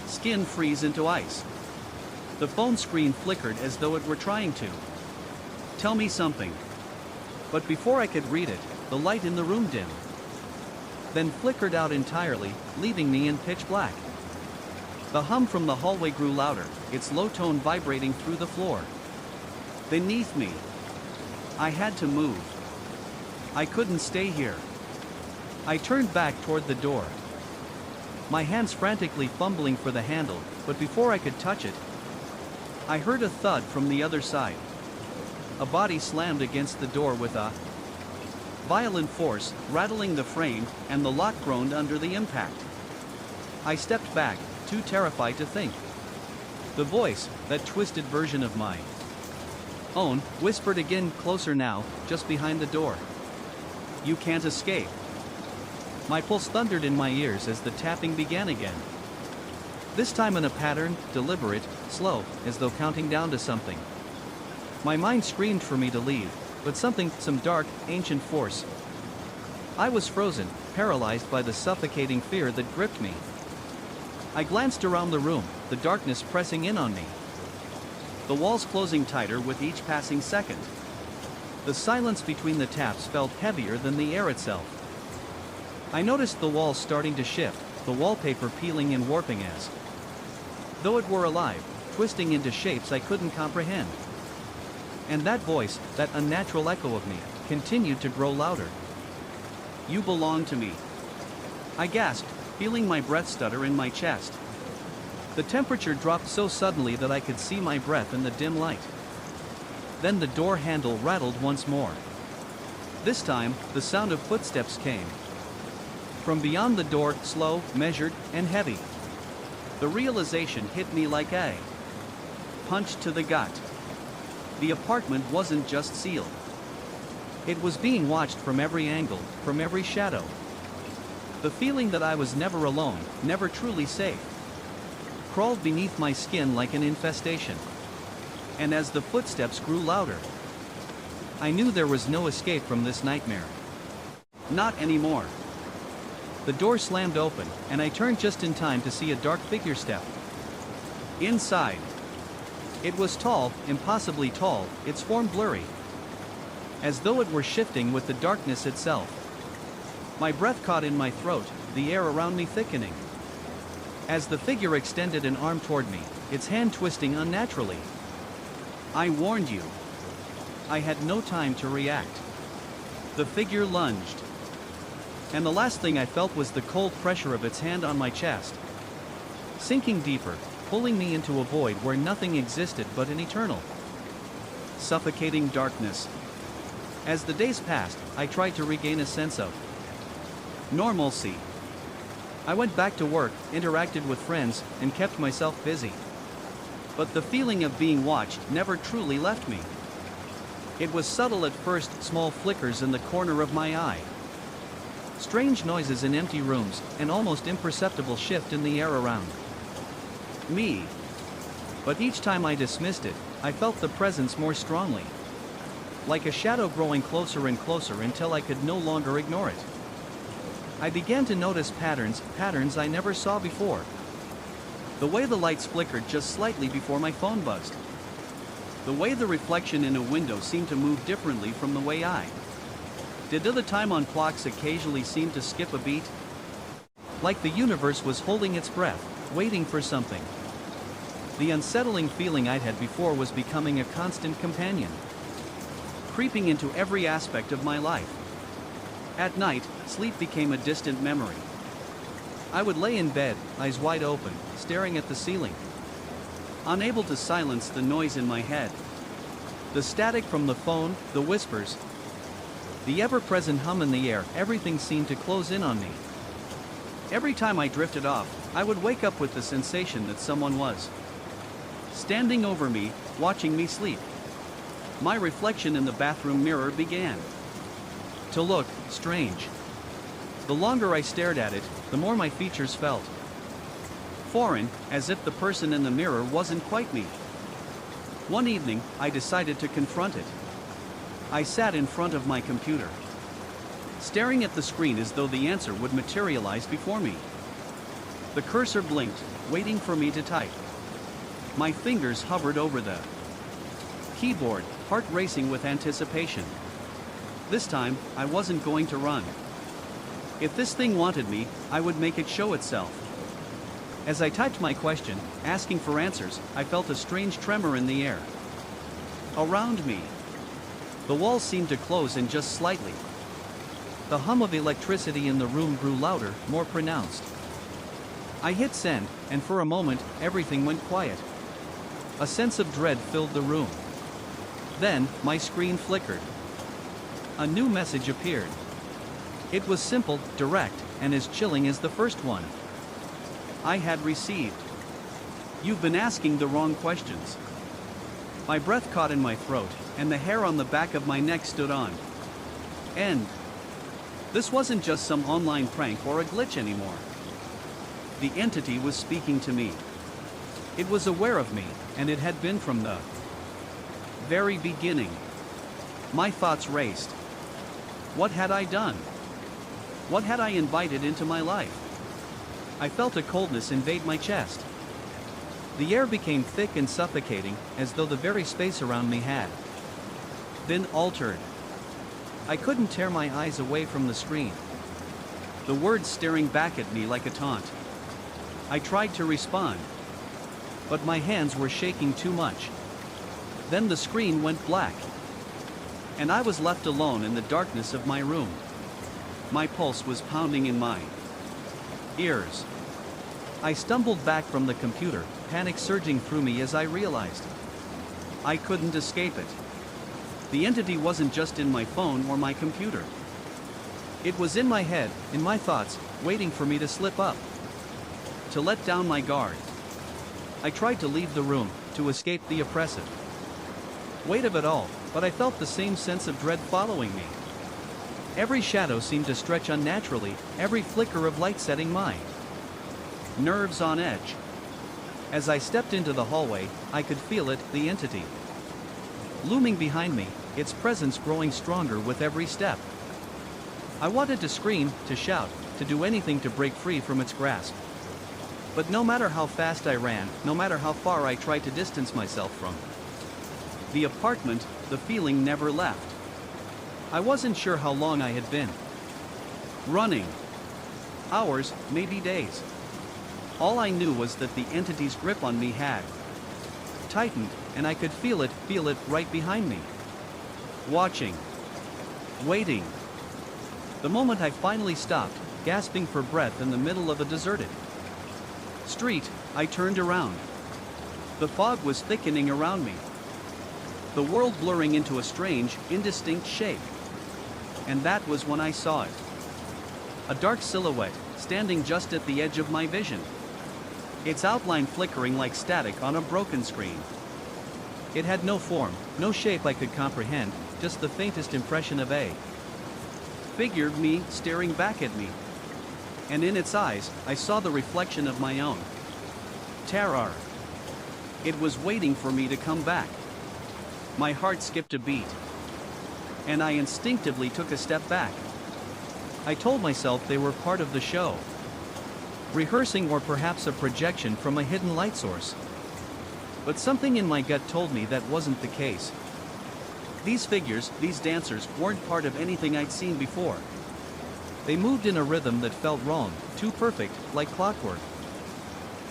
Skin freeze into ice. The phone screen flickered as though it were trying to tell me something. But before I could read it, the light in the room dimmed, then flickered out entirely, leaving me in pitch black. The hum from the hallway grew louder, its low tone vibrating through the floor. Beneath me. I had to move. I couldn't stay here. I turned back toward the door. my hands frantically fumbling for the handle, but before I could touch it, I heard a thud from the other side. A body slammed against the door with a violent force, rattling the frame, and the lock groaned under the impact. I stepped back, too terrified to think. The voice, that twisted version of my own, whispered again, closer now, just behind the door. You can't escape. My pulse thundered in my ears as the tapping began again. This time in a pattern, deliberate, slow, as though counting down to something. My mind screamed for me to leave, but some dark, ancient force. I was frozen, paralyzed by the suffocating fear that gripped me. I glanced around the room, the darkness pressing in on me. The walls closing tighter with each passing second. The silence between the taps felt heavier than the air itself. I noticed the walls starting to shift, the wallpaper peeling and warping as though it were alive, twisting into shapes I couldn't comprehend. And that voice, that unnatural echo of me, continued to grow louder. You belong to me. I gasped, feeling my breath stutter in my chest. The temperature dropped so suddenly that I could see my breath in the dim light. Then the door handle rattled once more. This time, the sound of footsteps came. From beyond the door, slow, measured, and heavy. The realization hit me like a punch to the gut. The apartment wasn't just sealed. It was being watched from every angle, from every shadow. The feeling that I was never alone, never truly safe, crawled beneath my skin like an infestation. And as the footsteps grew louder, I knew there was no escape from this nightmare. Not anymore. The door slammed open, and I turned just in time to see a dark figure step inside. It was tall, impossibly tall, its form blurry, as though it were shifting with the darkness itself. My breath caught in my throat, the air around me thickening. As the figure extended an arm toward me, its hand twisting unnaturally. I warned you. I had no time to react. The figure lunged. And the last thing I felt was the cold pressure of its hand on my chest, sinking deeper, pulling me into a void where nothing existed but an eternal, suffocating darkness. As the days passed, I tried to regain a sense of normalcy. I went back to work, interacted with friends, and kept myself busy. But the feeling of being watched never truly left me. It was subtle at first, small flickers in the corner of my eye, strange noises in empty rooms, an almost imperceptible shift in the air around me. But each time I dismissed it, I felt the presence more strongly, like a shadow growing closer and closer until I could no longer ignore it. I began to notice patterns I never saw before. The way the lights flickered just slightly before my phone buzzed. The way the reflection in a window seemed to move differently from the way I did. The time on clocks occasionally seemed to skip a beat, like the universe was holding its breath, waiting for something. The unsettling feeling I'd had before was becoming a constant companion, creeping into every aspect of my life. At night, sleep became a distant memory. I would lay in bed, eyes wide open, staring at the ceiling, unable to silence the noise in my head. The static from the phone, the whispers, the ever-present hum in the air, everything seemed to close in on me. Every time I drifted off, I would wake up with the sensation that someone was standing over me, watching me sleep. My reflection in the bathroom mirror began to look strange. The longer I stared at it, the more my features felt foreign, as if the person in the mirror wasn't quite me. One evening, I decided to confront it. I sat in front of my computer, staring at the screen as though the answer would materialize before me. The cursor blinked, waiting for me to type. My fingers hovered over the keyboard, heart racing with anticipation. This time, I wasn't going to run. If this thing wanted me, I would make it show itself. As I typed my question, asking for answers, I felt a strange tremor in the air around me. The walls seemed to close in just slightly. The hum of electricity in the room grew louder, more pronounced. I hit send, and for a moment, everything went quiet. A sense of dread filled the room. Then, my screen flickered. A new message appeared. It was simple, direct, and as chilling as the first one. I had received. You've been asking the wrong questions. My breath caught in my throat, and the hair on the back of my neck stood on end. This wasn't just some online prank or a glitch anymore. The entity was speaking to me. It was aware of me, and it had been from the very beginning. My thoughts raced. What had I done? What had I invited into my life? I felt a coldness invade my chest. The air became thick and suffocating, as though the very space around me had been altered. I couldn't tear my eyes away from the screen. The words staring back at me like a taunt. I tried to respond, but my hands were shaking too much. Then the screen went black, and I was left alone in the darkness of my room. My pulse was pounding in my ears. I stumbled back from the computer, panic surging through me as I realized I couldn't escape it. The entity wasn't just in my phone or my computer. It was in my head, in my thoughts, waiting for me to slip up, to let down my guard. I tried to leave the room, to escape the oppressive weight of it all, but I felt the same sense of dread following me. Every shadow seemed to stretch unnaturally, every flicker of light setting my nerves on edge. As I stepped into the hallway, I could feel it, the entity looming behind me, its presence growing stronger with every step. I wanted to scream, to shout, to do anything to break free from its grasp. But no matter how fast I ran, no matter how far I tried to distance myself from the apartment, the feeling never left. I wasn't sure how long I had been running. Hours, maybe days. All I knew was that the entity's grip on me had tightened, and I could feel it right behind me. Watching. Waiting. The moment I finally stopped, gasping for breath in the middle of a deserted street, I turned around. The fog was thickening around me, the world blurring into a strange, indistinct shape. And that was when I saw it. A dark silhouette, standing just at the edge of my vision. Its outline flickering like static on a broken screen. It had no form, no shape I could comprehend, just the faintest impression of a figure, me, staring back at me. And in its eyes, I saw the reflection of my own terror. It was waiting for me to come back. My heart skipped a beat, and I instinctively took a step back. I told myself they were part of the show, rehearsing or perhaps a projection from a hidden light source. But something in my gut told me that wasn't the case. These figures, these dancers, weren't part of anything I'd seen before. They moved in a rhythm that felt wrong, too perfect, like clockwork.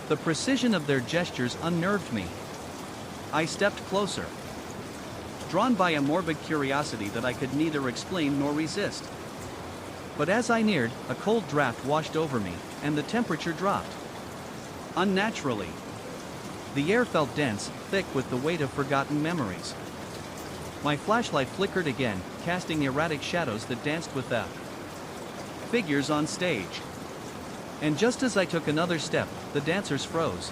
The precision of their gestures unnerved me. I stepped closer, drawn by a morbid curiosity that I could neither explain nor resist. But as I neared, a cold draft washed over me, and the temperature dropped unnaturally. The air felt dense, thick with the weight of forgotten memories. My flashlight flickered again, casting erratic shadows that danced with the figures on stage. And just as I took another step, the dancers froze.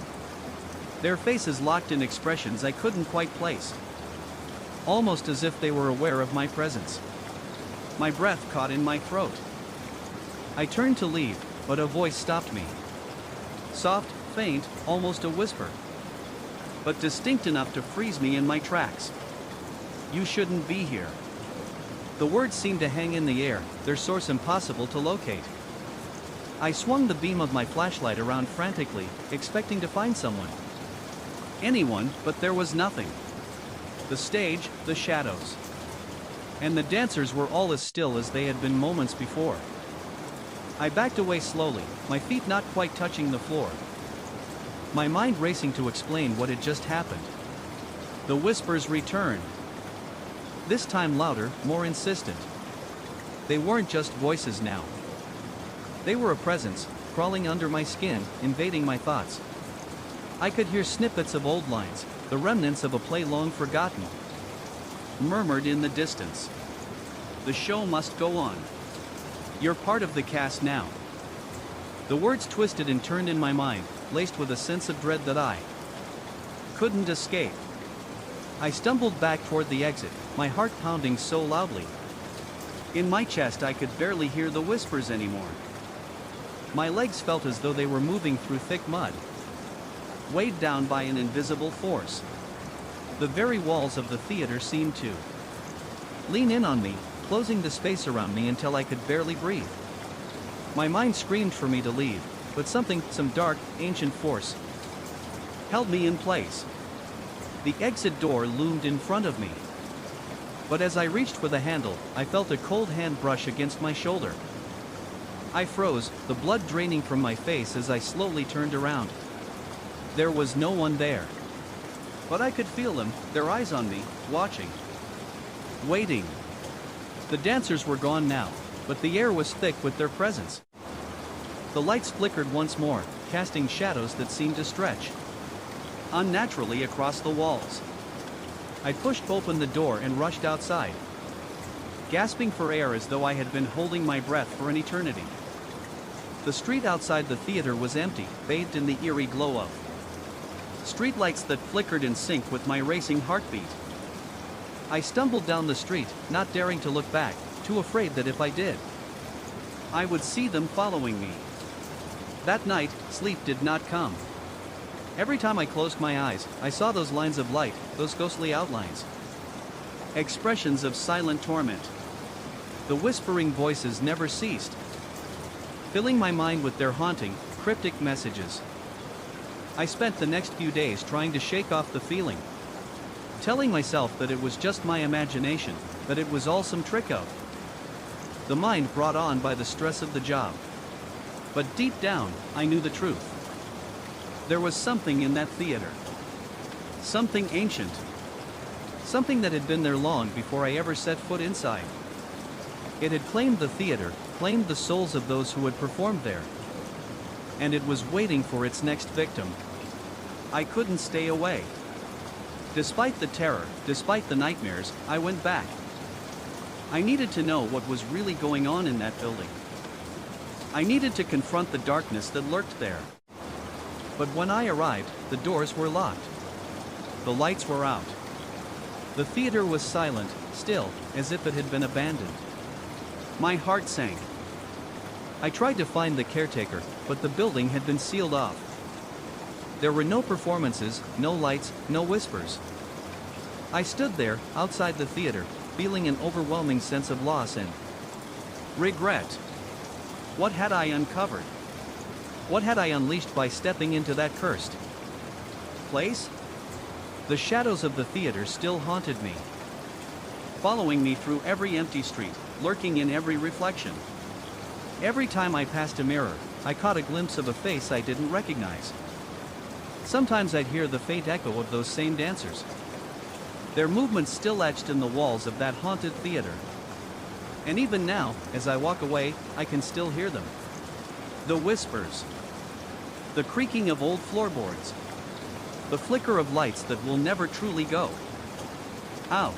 Their faces locked in expressions I couldn't quite place, almost as if they were aware of my presence. My breath caught in my throat. I turned to leave, but a voice stopped me. Soft, faint, almost a whisper, but distinct enough to freeze me in my tracks. You shouldn't be here. The words seemed to hang in the air, their source impossible to locate. I swung the beam of my flashlight around frantically, expecting to find someone. Anyone, but there was nothing. The stage, the shadows, and the dancers were all as still as they had been moments before. I backed away slowly, my feet not quite touching the floor, my mind racing to explain what had just happened. The whispers returned. This time louder, more insistent. They weren't just voices now. They were a presence, crawling under my skin, invading my thoughts. I could hear snippets of old lines, the remnants of a play long forgotten, murmured in the distance. The show must go on. You're part of the cast now. The words twisted and turned in my mind, laced with a sense of dread that I couldn't escape. I stumbled back toward the exit, my heart pounding so loudly. In my chest I could barely hear the whispers anymore. My legs felt as though they were moving through thick mud, weighed down by an invisible force. The very walls of the theater seemed to lean in on me, closing the space around me until I could barely breathe. My mind screamed for me to leave, but some dark, ancient force, held me in place. The exit door loomed in front of me. But as I reached for the handle, I felt a cold hand brush against my shoulder. I froze, the blood draining from my face as I slowly turned around. There was no one there. But I could feel them, their eyes on me, watching, waiting. The dancers were gone now, but the air was thick with their presence. The lights flickered once more, casting shadows that seemed to stretch unnaturally across the walls. I pushed open the door and rushed outside, gasping for air as though I had been holding my breath for an eternity. The street outside the theater was empty, bathed in the eerie glow of streetlights that flickered in sync with my racing heartbeat. I stumbled down the street, not daring to look back, too afraid that if I did, I would see them following me. That night, sleep did not come. Every time I closed my eyes, I saw those lines of light, those ghostly outlines. Expressions of silent torment. The whispering voices never ceased, filling my mind with their haunting, cryptic messages. I spent the next few days trying to shake off the feeling, telling myself that it was just my imagination, that it was all some trick of the mind brought on by the stress of the job. But deep down, I knew the truth. There was something in that theater. Something ancient. Something that had been there long before I ever set foot inside. It had claimed the theater, claimed the souls of those who had performed there. And it was waiting for its next victim. I couldn't stay away. Despite the terror, despite the nightmares, I went back. I needed to know what was really going on in that building. I needed to confront the darkness that lurked there. But when I arrived, the doors were locked. The lights were out. The theater was silent, still, as if it had been abandoned. My heart sank. I tried to find the caretaker, but the building had been sealed off. There were no performances, no lights, no whispers. I stood there, outside the theater, feeling an overwhelming sense of loss and regret. What had I uncovered? What had I unleashed by stepping into that cursed place? The shadows of the theater still haunted me, following me through every empty street, lurking in every reflection. Every time I passed a mirror, I caught a glimpse of a face I didn't recognize. Sometimes I'd hear the faint echo of those same dancers, their movements still etched in the walls of that haunted theater. And even now, as I walk away, I can still hear them. The whispers, the creaking of old floorboards, the flicker of lights that will never truly go out.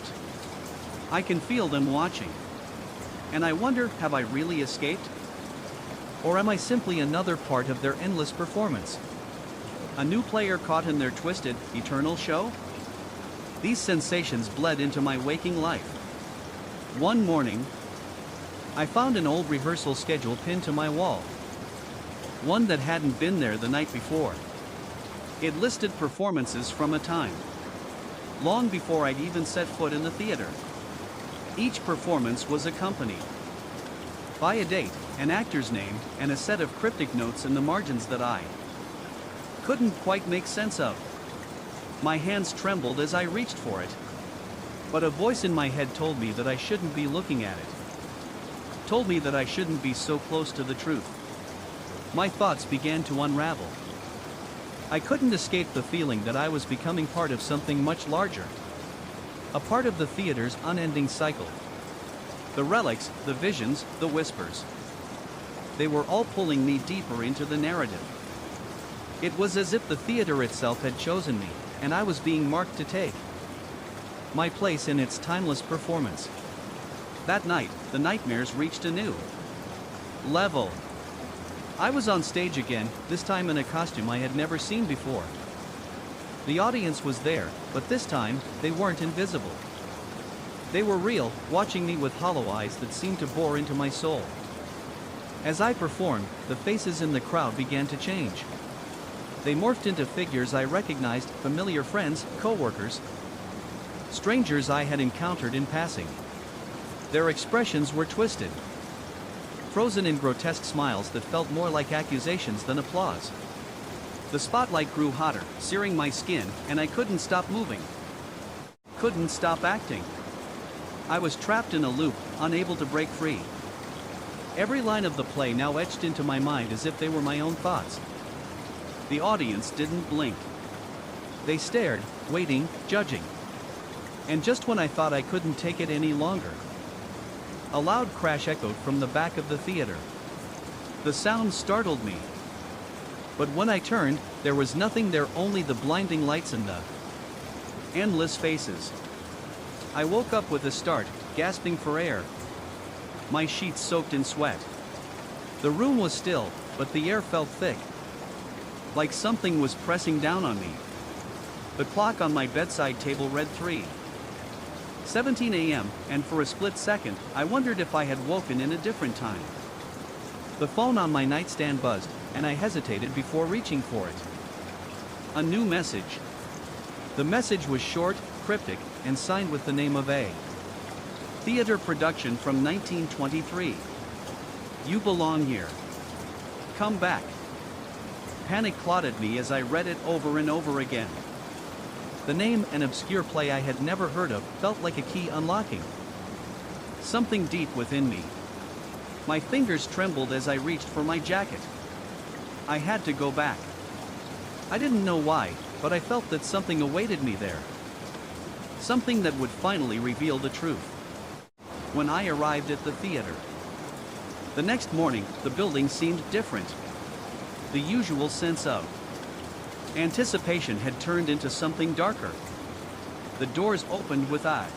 I can feel them watching. And I wonder, have I really escaped? Or am I simply another part of their endless performance? A new player caught in their twisted, eternal show? These sensations bled into my waking life. One morning, I found an old rehearsal schedule pinned to my wall. One that hadn't been there the night before. It listed performances from a time long before I'd even set foot in the theater. Each performance was accompanied by a date, an actor's name, and a set of cryptic notes in the margins that I couldn't quite make sense of. My hands trembled as I reached for it. But a voice in my head told me that I shouldn't be looking at it. Told me that I shouldn't be so close to the truth. My thoughts began to unravel. I couldn't escape the feeling that I was becoming part of something much larger. A part of the theater's unending cycle. The relics, the visions, the whispers. they were all pulling me deeper into the narrative. It was as if the theater itself had chosen me, and I was being marked to take my place in its timeless performance. That night, the nightmares reached a new level. I was on stage again, this time in a costume I had never seen before. The audience was there, but this time, they weren't invisible. They were real, watching me with hollow eyes that seemed to bore into my soul. As I performed, the faces in the crowd began to change. They morphed into figures I recognized, familiar friends, co-workers, strangers I had encountered in passing. Their expressions were twisted, frozen in grotesque smiles that felt more like accusations than applause. The spotlight grew hotter, searing my skin, and I couldn't stop moving. Couldn't stop acting. I was trapped in a loop, unable to break free. Every line of the play now etched into my mind as if they were my own thoughts. The audience didn't blink. They stared, waiting, judging. And just when I thought I couldn't take it any longer, a loud crash echoed from the back of the theater. The sound startled me. But when I turned, there was nothing there, only the blinding lights and the endless faces. I woke up with a start, gasping for air, my sheets soaked in sweat. The room was still, but the air felt thick, like something was pressing down on me. The clock on my bedside table read 3:17 a.m., and for a split second, I wondered if I had woken in a different time. The phone on my nightstand buzzed, and I hesitated before reaching for it. A new message. The message was short, cryptic, and signed with the name of a theater production from 1923. You belong here. Come back. Panic clawed at me as I read it over and over again. The name, an obscure play I had never heard of, felt like a key unlocking something deep within me. My fingers trembled as I reached for my jacket. I had to go back. I didn't know why, but I felt that something awaited me there. Something that would finally reveal the truth. When I arrived at the theater, the next morning, the building seemed different. The usual sense of anticipation had turned into something darker. The doors opened with a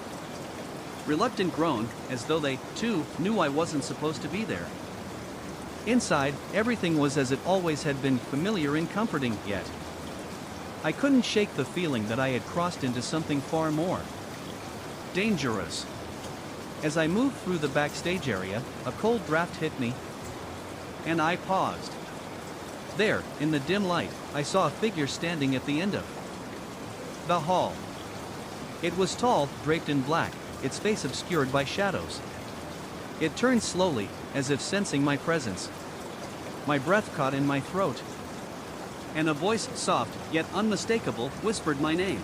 reluctant groan, as though they, too, knew I wasn't supposed to be there. Inside, everything was as it always had been, familiar and comforting, yet I couldn't shake the feeling that I had crossed into something far more dangerous. As I moved through the backstage area, a cold draft hit me, and I paused. There, in the dim light, I saw a figure standing at the end of the hall. It was tall, draped in black, its face obscured by shadows. It turned slowly, as if sensing my presence. My breath caught in my throat, and a voice, soft, yet unmistakable, whispered my name.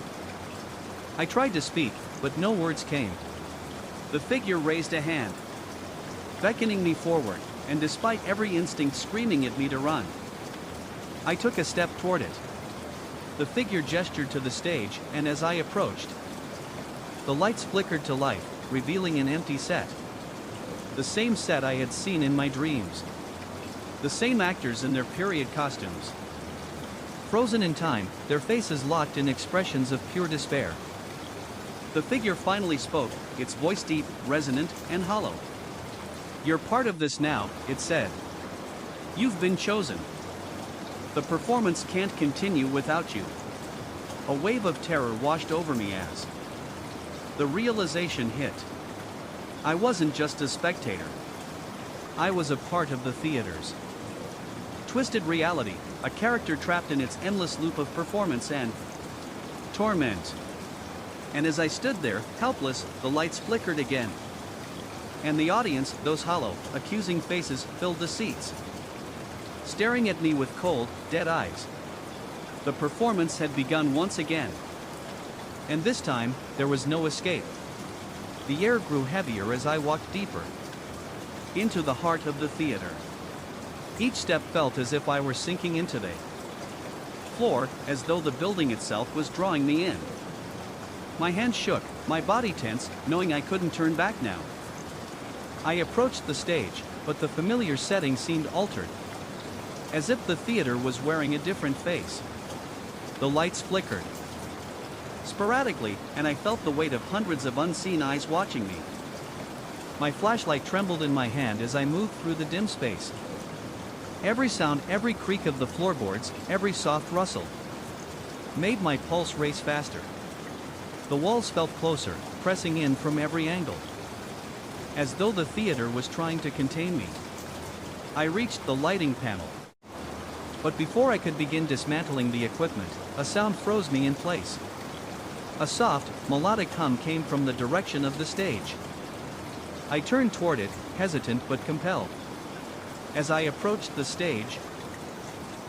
I tried to speak, but no words came. The figure raised a hand, beckoning me forward, and despite every instinct screaming at me to run, I took a step toward it. The figure gestured to the stage, and as I approached, the lights flickered to life, revealing an empty set. The same set I had seen in my dreams. The same actors in their period costumes. Frozen in time, their faces locked in expressions of pure despair. The figure finally spoke, its voice deep, resonant, and hollow. You're part of this now, it said. You've been chosen. The performance can't continue without you. A wave of terror washed over me as the realization hit. I wasn't just a spectator. I was a part of the theater's twisted reality, a character trapped in its endless loop of performance and torment. And as I stood there, helpless, the lights flickered again. And the audience, those hollow, accusing faces, filled the seats, staring at me with cold, dead eyes. The performance had begun once again. And this time, there was no escape. The air grew heavier as I walked deeper into the heart of the theater. Each step felt as if I were sinking into the floor, as though the building itself was drawing me in. My hands shook, my body tense, knowing I couldn't turn back now. I approached the stage, but the familiar setting seemed altered, as if the theater was wearing a different face. The lights flickered sporadically, and I felt the weight of hundreds of unseen eyes watching me. My flashlight trembled in my hand as I moved through the dim space. Every sound, every creak of the floorboards, every soft rustle made my pulse race faster. The walls felt closer, pressing in from every angle, as though the theater was trying to contain me. I reached the lighting panel, but before I could begin dismantling the equipment, a sound froze me in place. A soft, melodic hum came from the direction of the stage. I turned toward it, hesitant but compelled. As I approached the stage,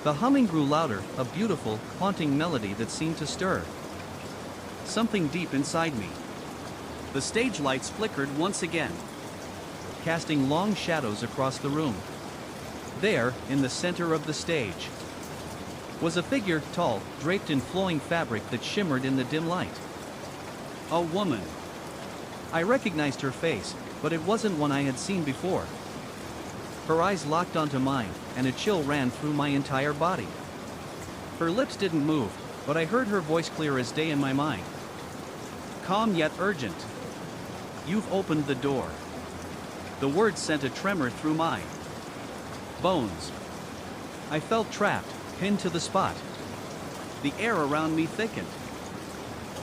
the humming grew louder, a beautiful, haunting melody that seemed to stir something deep inside me. The stage lights flickered once again, casting long shadows across the room. There, in the center of the stage, was a figure, tall, draped in flowing fabric that shimmered in the dim light. A woman. I recognized her face, but it wasn't one I had seen before. Her eyes locked onto mine, and a chill ran through my entire body. Her lips didn't move, but I heard her voice clear as day in my mind. Calm yet urgent. You've opened the door. The words sent a tremor through my bones. I felt trapped, pinned to the spot. The air around me thickened,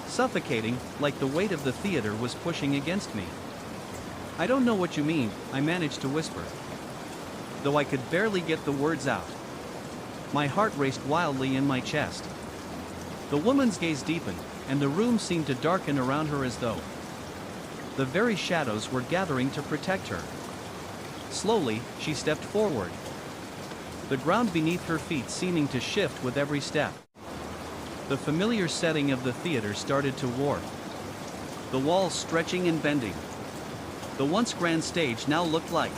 suffocating, like the weight of the theater was pushing against me. I don't know what you mean, I managed to whisper, though I could barely get the words out. My heart raced wildly in my chest. The woman's gaze deepened, and the room seemed to darken around her as though the very shadows were gathering to protect her. Slowly, she stepped forward, the ground beneath her feet seeming to shift with every step. The familiar setting of the theater started to warp, the walls stretching and bending. The once grand stage now looked like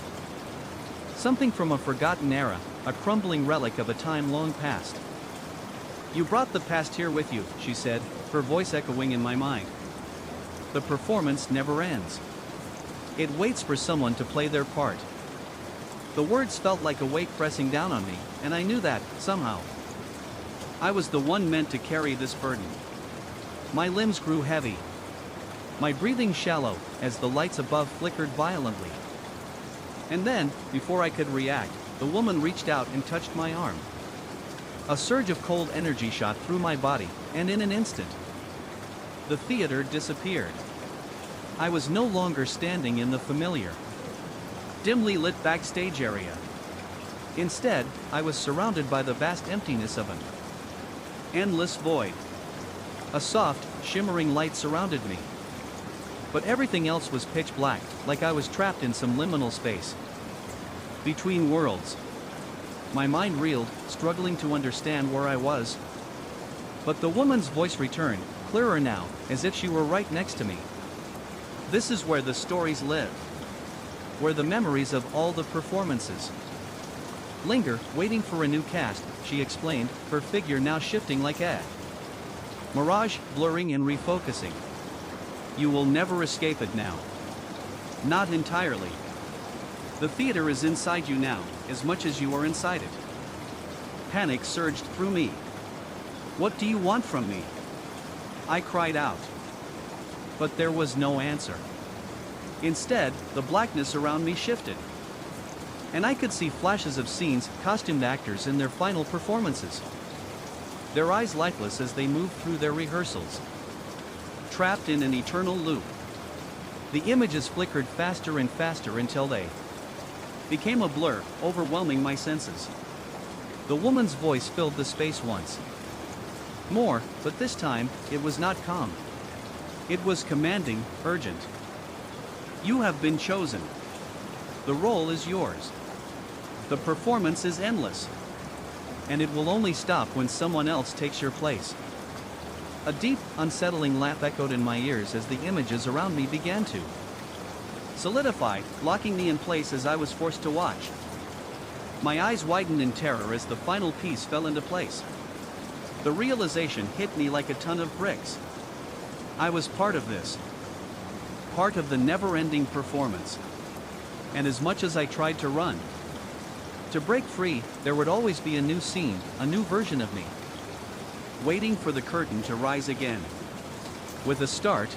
something from a forgotten era, a crumbling relic of a time long past. You brought the past here with you, she said, her voice echoing in my mind. The performance never ends. It waits for someone to play their part. The words felt like a weight pressing down on me, and I knew that, somehow, I was the one meant to carry this burden. My limbs grew heavy, my breathing shallow, as the lights above flickered violently. And then, before I could react, the woman reached out and touched my arm. A surge of cold energy shot through my body, and in an instant, the theater disappeared. I was no longer standing in the familiar, dimly lit backstage area. Instead, I was surrounded by the vast emptiness of an endless void. A soft, shimmering light surrounded me, but everything else was pitch black, like I was trapped in some liminal space between worlds. My mind reeled, struggling to understand where I was. But the woman's voice returned, clearer now, as if she were right next to me. This is where the stories live, where the memories of all the performances linger, waiting for a new cast, she explained, her figure now shifting like a mirage, blurring and refocusing. You will never escape it now. Not entirely. The theater is inside you now, as much as you are inside it. Panic surged through me. What do you want from me? I cried out. But there was no answer. Instead, the blackness around me shifted, and I could see flashes of scenes, costumed actors in their final performances, their eyes lifeless as they moved through their rehearsals, trapped in an eternal loop. The images flickered faster and faster until they became a blur, overwhelming my senses. The woman's voice filled the space once more, but this time, it was not calm. It was commanding, urgent. You have been chosen. The role is yours. The performance is endless, and it will only stop when someone else takes your place. A deep, unsettling laugh echoed in my ears as the images around me began to solidify, locking me in place as I was forced to watch. My eyes widened in terror as the final piece fell into place. The realization hit me like a ton of bricks. I was part of this, part of the never-ending performance. And as much as I tried to run, to break free, there would always be a new scene, a new version of me, waiting for the curtain to rise again. With a start,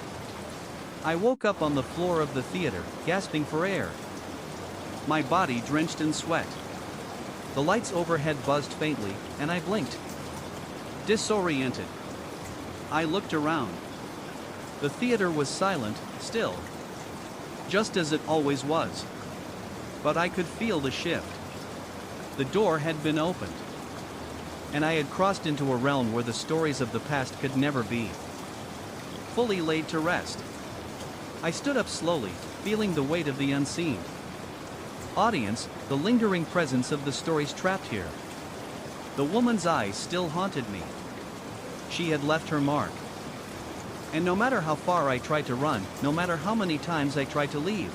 I woke up on the floor of the theater, gasping for air, my body drenched in sweat. The lights overhead buzzed faintly, and I blinked. Disoriented, I looked around. The theater was silent, still, just as it always was. But I could feel the shift. The door had been opened, and I had crossed into a realm where the stories of the past could never be fully laid to rest. I stood up slowly, feeling the weight of the unseen. Audience, the lingering presence of the stories trapped here. The woman's eyes still haunted me. She had left her mark. And no matter how far I tried to run, no matter how many times I tried to leave,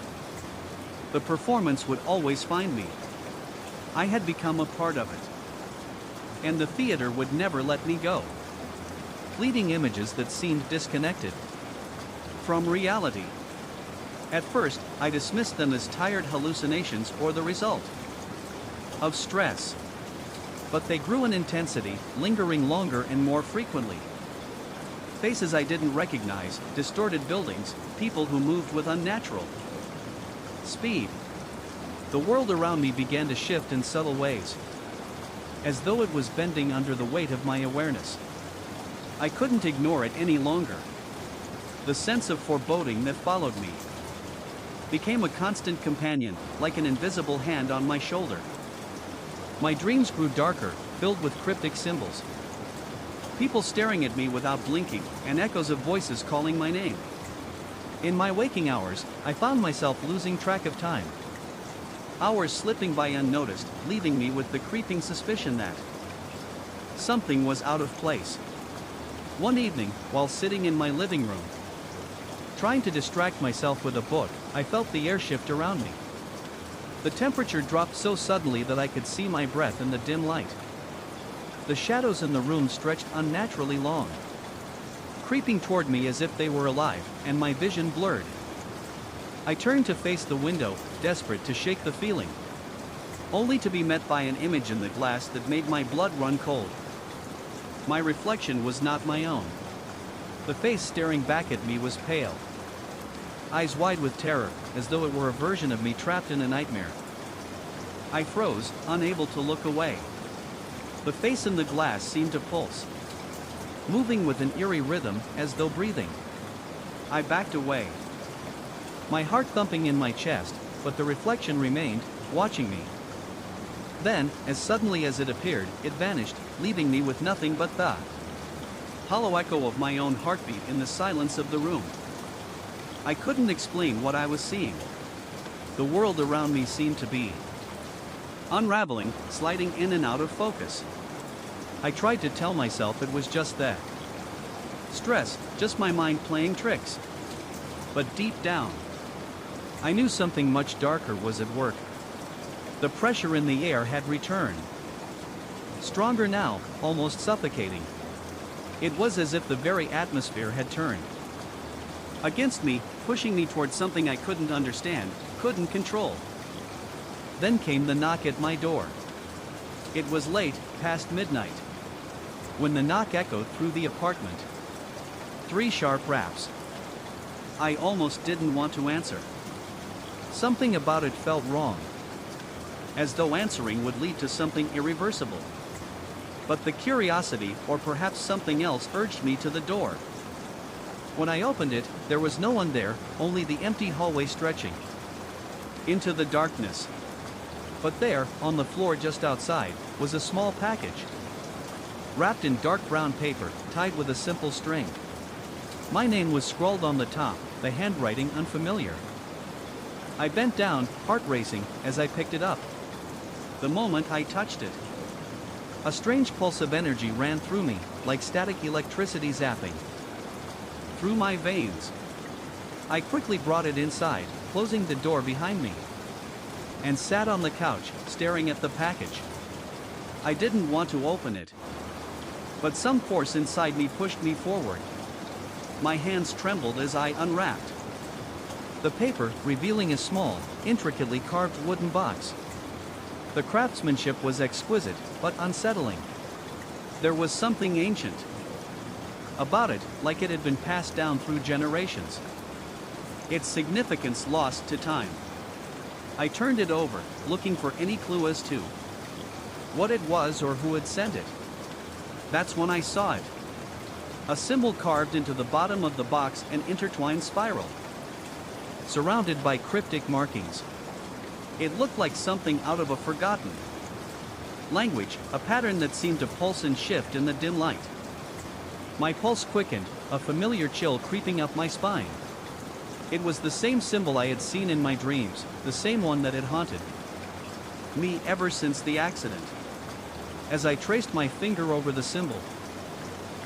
the performance would always find me. I had become a part of it. And the theater would never let me go. Fleeting images that seemed disconnected from reality. At first, I dismissed them as tired hallucinations or the result of stress. But they grew in intensity, lingering longer and more frequently. Faces I didn't recognize, distorted buildings, people who moved with unnatural speed. The world around me began to shift in subtle ways, as though it was bending under the weight of my awareness. I couldn't ignore it any longer. The sense of foreboding that followed me became a constant companion, like an invisible hand on my shoulder. My dreams grew darker, filled with cryptic symbols. People staring at me without blinking, and echoes of voices calling my name. In my waking hours, I found myself losing track of time. Hours slipping by unnoticed, leaving me with the creeping suspicion that something was out of place. One evening, while sitting in my living room, trying to distract myself with a book, I felt the air shift around me. The temperature dropped so suddenly that I could see my breath in the dim light. The shadows in the room stretched unnaturally long, creeping toward me as if they were alive, and my vision blurred. I turned to face the window, desperate to shake the feeling, only to be met by an image in the glass that made my blood run cold. My reflection was not my own. The face staring back at me was pale, eyes wide with terror, as though it were a version of me trapped in a nightmare. I froze, unable to look away. The face in the glass seemed to pulse, moving with an eerie rhythm, as though breathing. I backed away, my heart thumping in my chest, but the reflection remained, watching me. Then, as suddenly as it appeared, it vanished, leaving me with nothing but the hollow echo of my own heartbeat in the silence of the room. I couldn't explain what I was seeing. The world around me seemed to be unraveling, sliding in and out of focus. I tried to tell myself it was just that stress, just my mind playing tricks. But deep down, I knew something much darker was at work. The pressure in the air had returned. Stronger now, almost suffocating. It was as if the very atmosphere had turned against me, pushing me towards something I couldn't understand, couldn't control. Then came the knock at my door. It was late, past midnight, when the knock echoed through the apartment. 3 sharp raps. I almost didn't want to answer. Something about it felt wrong, as though answering would lead to something irreversible. But the curiosity, or perhaps something else, urged me to the door. When I opened it, there was no one there, only the empty hallway stretching into the darkness. But there, on the floor just outside, was a small package, wrapped in dark brown paper, tied with a simple string. My name was scrawled on the top, the handwriting unfamiliar. I bent down, heart racing, as I picked it up. The moment I touched it, a strange pulse of energy ran through me, like static electricity zapping through my veins. I quickly brought it inside, closing the door behind me, and sat on the couch, staring at the package. I didn't want to open it, but some force inside me pushed me forward. My hands trembled as I unwrapped The paper, revealing a small, intricately carved wooden box. The craftsmanship was exquisite, but unsettling. There was something ancient about it, like it had been passed down through generations. Its significance lost to time. I turned it over, looking for any clue as to what it was or who had sent it. That's when I saw it. A symbol carved into the bottom of the box, an intertwined spiral, surrounded by cryptic markings. It looked like something out of a forgotten language, a pattern that seemed to pulse and shift in the dim light. My pulse quickened, a familiar chill creeping up my spine. It was the same symbol I had seen in my dreams, the same one that had haunted me ever since the accident. As I traced my finger over the symbol,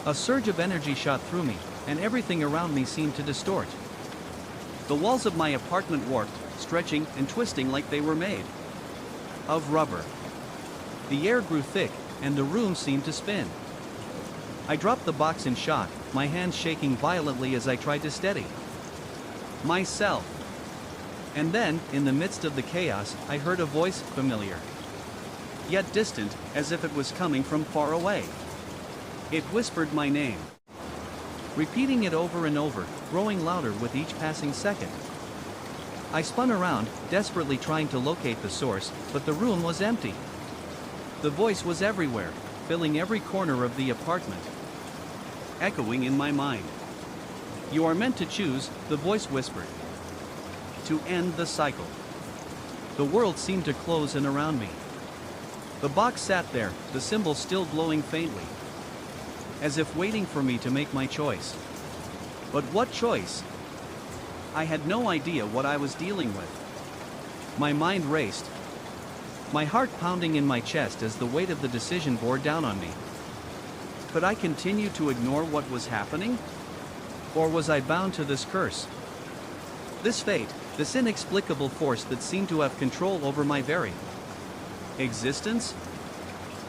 a surge of energy shot through me, and everything around me seemed to distort. The walls of my apartment warped, stretching and twisting like they were made of rubber. The air grew thick, and the room seemed to spin. I dropped the box in shock, my hands shaking violently as I tried to steady myself. And then, in the midst of the chaos, I heard a voice, familiar, yet distant, as if it was coming from far away. It whispered my name, repeating it over and over, growing louder with each passing second. I spun around, desperately trying to locate the source, but the room was empty. The voice was everywhere, filling every corner of the apartment, echoing in my mind. "You are meant to choose," the voice whispered, "to end the cycle." The world seemed to close in around me. The box sat there, the symbol still glowing faintly, as if waiting for me to make my choice. But what choice? I had no idea what I was dealing with. My mind raced, my heart pounding in my chest as the weight of the decision bore down on me. Could I continue to ignore what was happening? Or was I bound to this curse? This fate, this inexplicable force that seemed to have control over my very existence?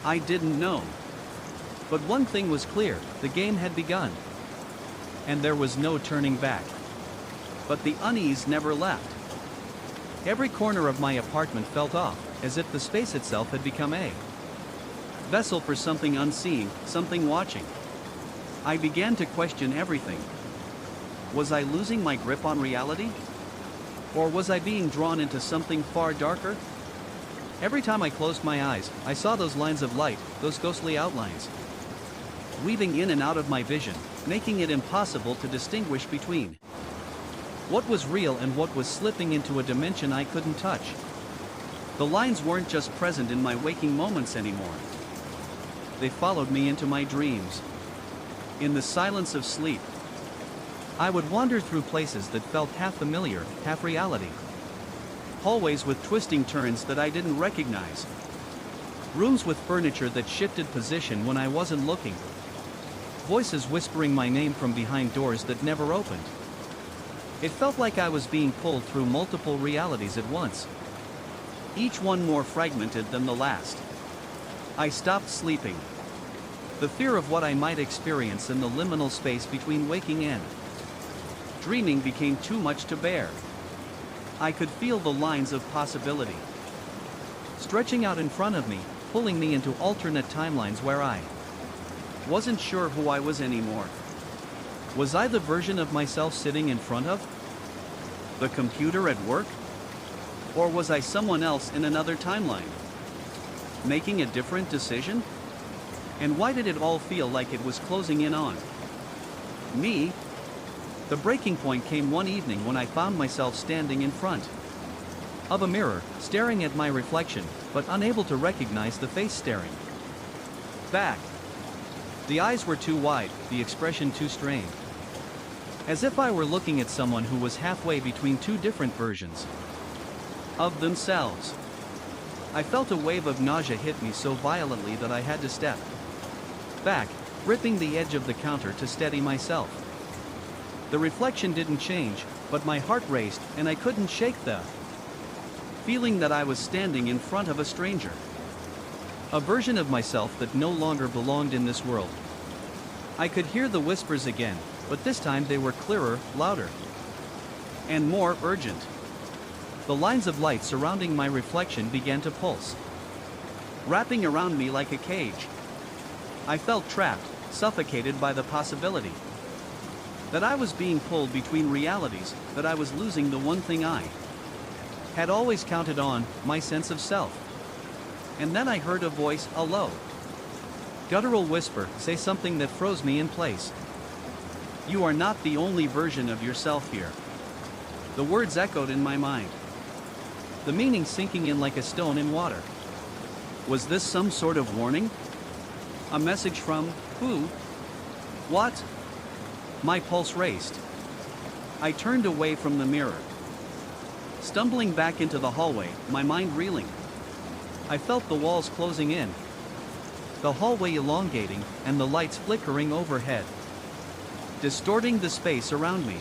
I didn't know. But one thing was clear, the game had begun. And there was no turning back. But the unease never left. Every corner of my apartment felt off, as if the space itself had become a vessel for something unseen, something watching. I began to question everything. Was I losing my grip on reality? Or was I being drawn into something far darker? Every time I closed my eyes, I saw those lines of light, those ghostly outlines, weaving in and out of my vision, making it impossible to distinguish between what was real and what was slipping into a dimension I couldn't touch. The lines weren't just present in my waking moments anymore. They followed me into my dreams. In the silence of sleep, I would wander through places that felt half familiar, half reality. Hallways with twisting turns that I didn't recognize. Rooms with furniture that shifted position when I wasn't looking. Voices whispering my name from behind doors that never opened. It felt like I was being pulled through multiple realities at once, each one more fragmented than the last. I stopped sleeping. The fear of what I might experience in the liminal space between waking and dreaming became too much to bear. I could feel the lines of possibility stretching out in front of me, pulling me into alternate timelines where I wasn't sure who I was anymore. Was I the version of myself sitting in front of the computer at work? Or was I someone else in another timeline, making a different decision? And why did it all feel like it was closing in on me? The breaking point came one evening when I found myself standing in front of a mirror, staring at my reflection, but unable to recognize the face staring back. The eyes were too wide, the expression too strained. As if I were looking at someone who was halfway between two different versions of themselves. I felt a wave of nausea hit me so violently that I had to step back, gripping the edge of the counter to steady myself. The reflection didn't change, but my heart raced and I couldn't shake the feeling that I was standing in front of a stranger. A version of myself that no longer belonged in this world. I could hear the whispers again, but this time they were clearer, louder, and more urgent. The lines of light surrounding my reflection began to pulse, wrapping around me like a cage. I felt trapped, suffocated by the possibility that I was being pulled between realities, that I was losing the one thing I had always counted on, my sense of self. And then I heard a voice, a low, guttural whisper, say something that froze me in place. "You are not the only version of yourself here." The words echoed in my mind, the meaning sinking in like a stone in water. Was this some sort of warning? A message from who? What? My pulse raced. I turned away from the mirror, stumbling back into the hallway, my mind reeling. I felt the walls closing in, the hallway elongating, and the lights flickering overhead, distorting the space around me.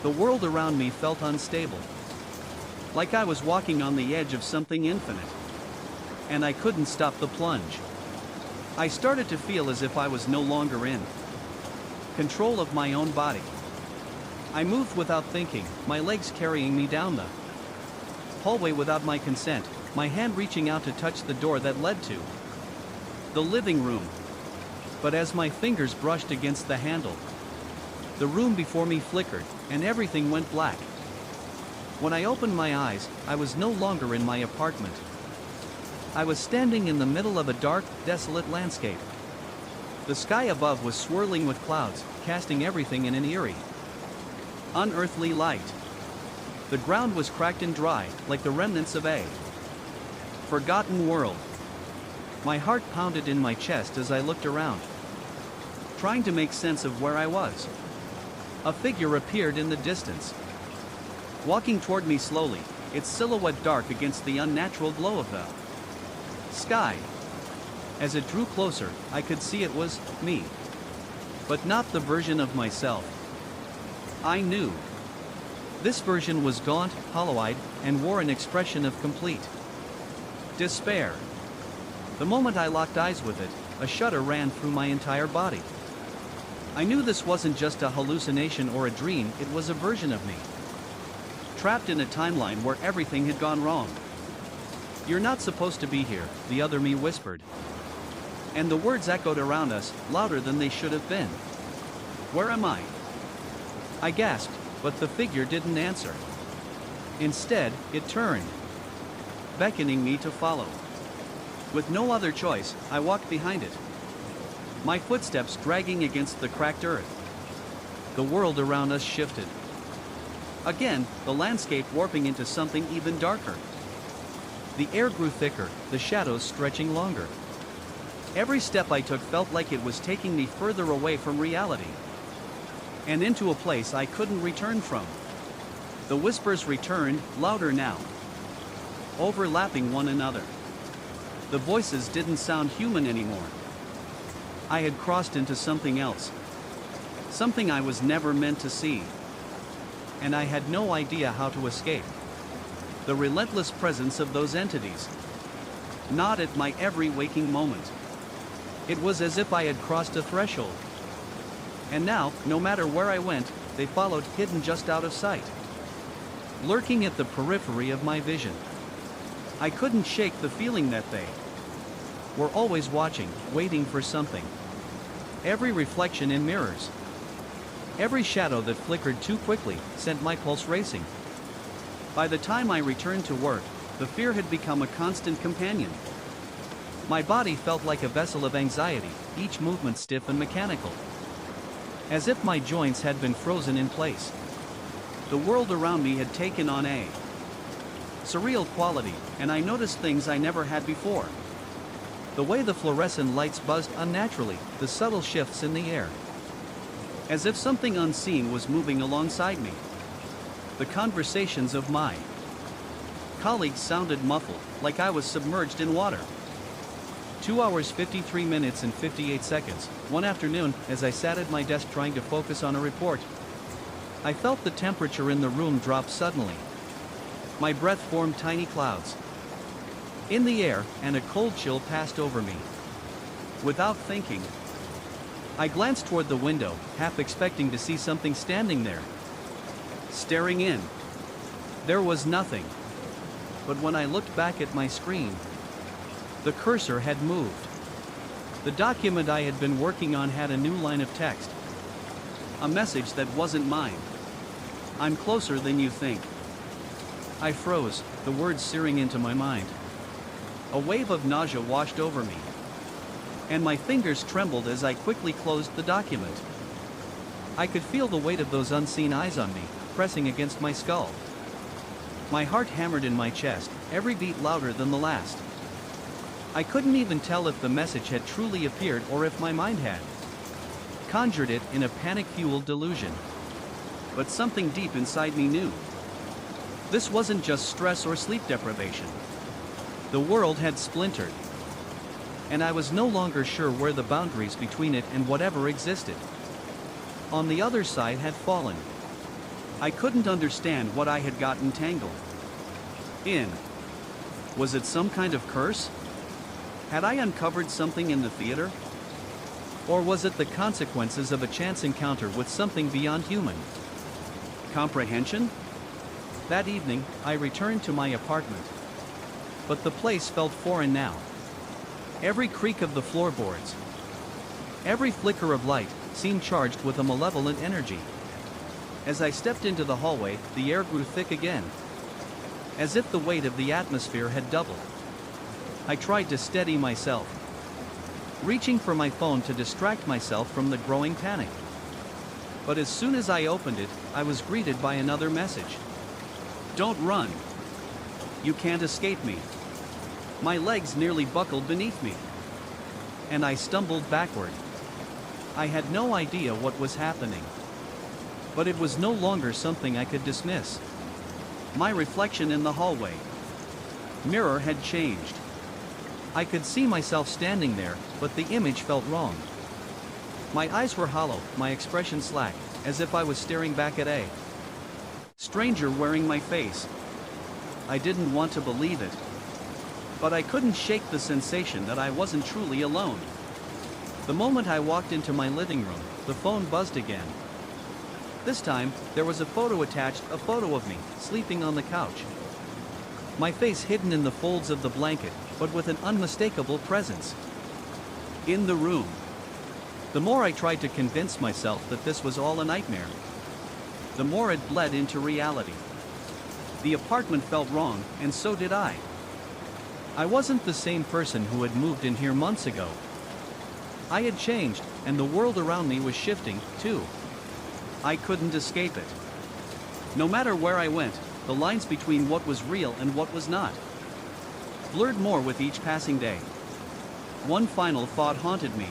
The world around me felt unstable, like I was walking on the edge of something infinite, and I couldn't stop the plunge. I started to feel as if I was no longer in control of my own body. I moved without thinking, my legs carrying me down the hallway without my consent, my hand reaching out to touch the door that led to the living room. But as my fingers brushed against the handle, the room before me flickered, and everything went black. When I opened my eyes, I was no longer in my apartment. I was standing in the middle of a dark, desolate landscape. The sky above was swirling with clouds, casting everything in an eerie, unearthly light. The ground was cracked and dry, like the remnants of a forgotten world. My heart pounded in my chest as I looked around, trying to make sense of where I was. A figure appeared in the distance, walking toward me slowly, its silhouette dark against the unnatural glow of the sky. As it drew closer, I could see it was me, but not the version of myself I knew. This version was gaunt, hollow-eyed, and wore an expression of complete despair. The moment I locked eyes with it, a shudder ran through my entire body. I knew this wasn't just a hallucination or a dream, it was a version of me, trapped in a timeline where everything had gone wrong. "You're not supposed to be here," the other me whispered. And the words echoed around us, louder than they should have been. "Where am I?" I gasped, but the figure didn't answer. Instead, it turned, beckoning me to follow. With no other choice, I walked behind it, my footsteps dragging against the cracked earth. The world around us shifted. Again, the landscape warping into something even darker. The air grew thicker, the shadows stretching longer. Every step I took felt like it was taking me further away from reality, and into a place I couldn't return from. The whispers returned, louder now, overlapping one another. The voices didn't sound human anymore. I had crossed into something else, something I was never meant to see, and I had no idea how to escape the relentless presence of those entities, not at my every waking moment. It was as if I had crossed a threshold, and now, no matter where I went, they followed, hidden just out of sight, lurking at the periphery of my vision. I couldn't shake the feeling that they were always watching, waiting for something. Every reflection in mirrors, every shadow that flickered too quickly, sent my pulse racing. By the time I returned to work, the fear had become a constant companion. My body felt like a vessel of anxiety, each movement stiff and mechanical, as if my joints had been frozen in place. The world around me had taken on a surreal quality, and I noticed things I never had before. The way the fluorescent lights buzzed unnaturally, the subtle shifts in the air, as if something unseen was moving alongside me. The conversations of my colleagues sounded muffled, like I was submerged in water. 2 hours 53 minutes and 58 seconds, one afternoon, as I sat at my desk trying to focus on a report, I felt the temperature in the room drop suddenly. My breath formed tiny clouds in the air, and a cold chill passed over me. Without thinking, I glanced toward the window, half expecting to see something standing there. staring in. There was nothing. But when I looked back at my screen, the cursor had moved. The document I had been working on had a new line of text. A message that wasn't mine. I'm closer than you think. I froze, the words searing into my mind. A wave of nausea washed over me, and my fingers trembled as I quickly closed the document. I could feel the weight of those unseen eyes on me, pressing against my skull. My heart hammered in my chest, every beat louder than the last. I couldn't even tell if the message had truly appeared or if my mind had conjured it in a panic-fueled delusion. But something deep inside me knew. This wasn't just stress or sleep deprivation. The world had splintered, and I was no longer sure where the boundaries between it and whatever existed on the other side had fallen. I couldn't understand what I had gotten tangled in. Was it some kind of curse? Had I uncovered something in the theater? Or was it the consequences of a chance encounter with something beyond human comprehension? That evening, I returned to my apartment. But the place felt foreign now. Every creak of the floorboards, every flicker of light, seemed charged with a malevolent energy. As I stepped into the hallway, the air grew thick again, as if the weight of the atmosphere had doubled. I tried to steady myself, reaching for my phone to distract myself from the growing panic. But as soon as I opened it, I was greeted by another message. Don't run. You can't escape me. My legs nearly buckled beneath me, and I stumbled backward. I had no idea what was happening, but it was no longer something I could dismiss. My reflection in the hallway mirror had changed. I could see myself standing there, but the image felt wrong. My eyes were hollow, my expression slack, as if I was staring back at a stranger wearing my face. I didn't want to believe it, but I couldn't shake the sensation that I wasn't truly alone. The moment I walked into my living room, the phone buzzed again. This time, there was a photo attached, a photo of me, sleeping on the couch. My face hidden in the folds of the blanket, but with an unmistakable presence in the room. The more I tried to convince myself that this was all a nightmare, the more it bled into reality. The apartment felt wrong, and so did I. I wasn't the same person who had moved in here months ago. I had changed, and the world around me was shifting, too. I couldn't escape it. No matter where I went, the lines between what was real and what was not blurred more with each passing day. One final thought haunted me.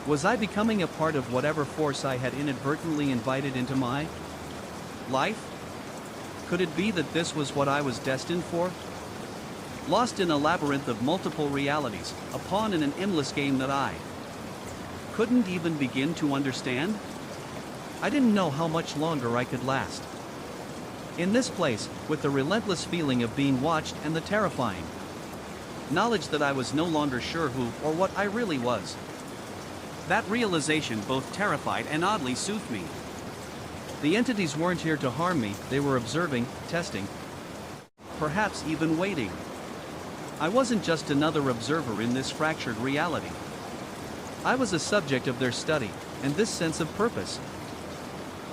Was I becoming a part of whatever force I had inadvertently invited into my life? Could it be that this was what I was destined for? Lost in a labyrinth of multiple realities, a pawn in an endless game that I couldn't even begin to understand? I didn't know how much longer I could last in this place, with the relentless feeling of being watched and the terrifying knowledge that I was no longer sure who or what I really was. That realization both terrified and oddly soothed me. The entities weren't here to harm me, they were observing, testing, perhaps even waiting. I wasn't just another observer in this fractured reality. I was a subject of their study, and this sense of purpose,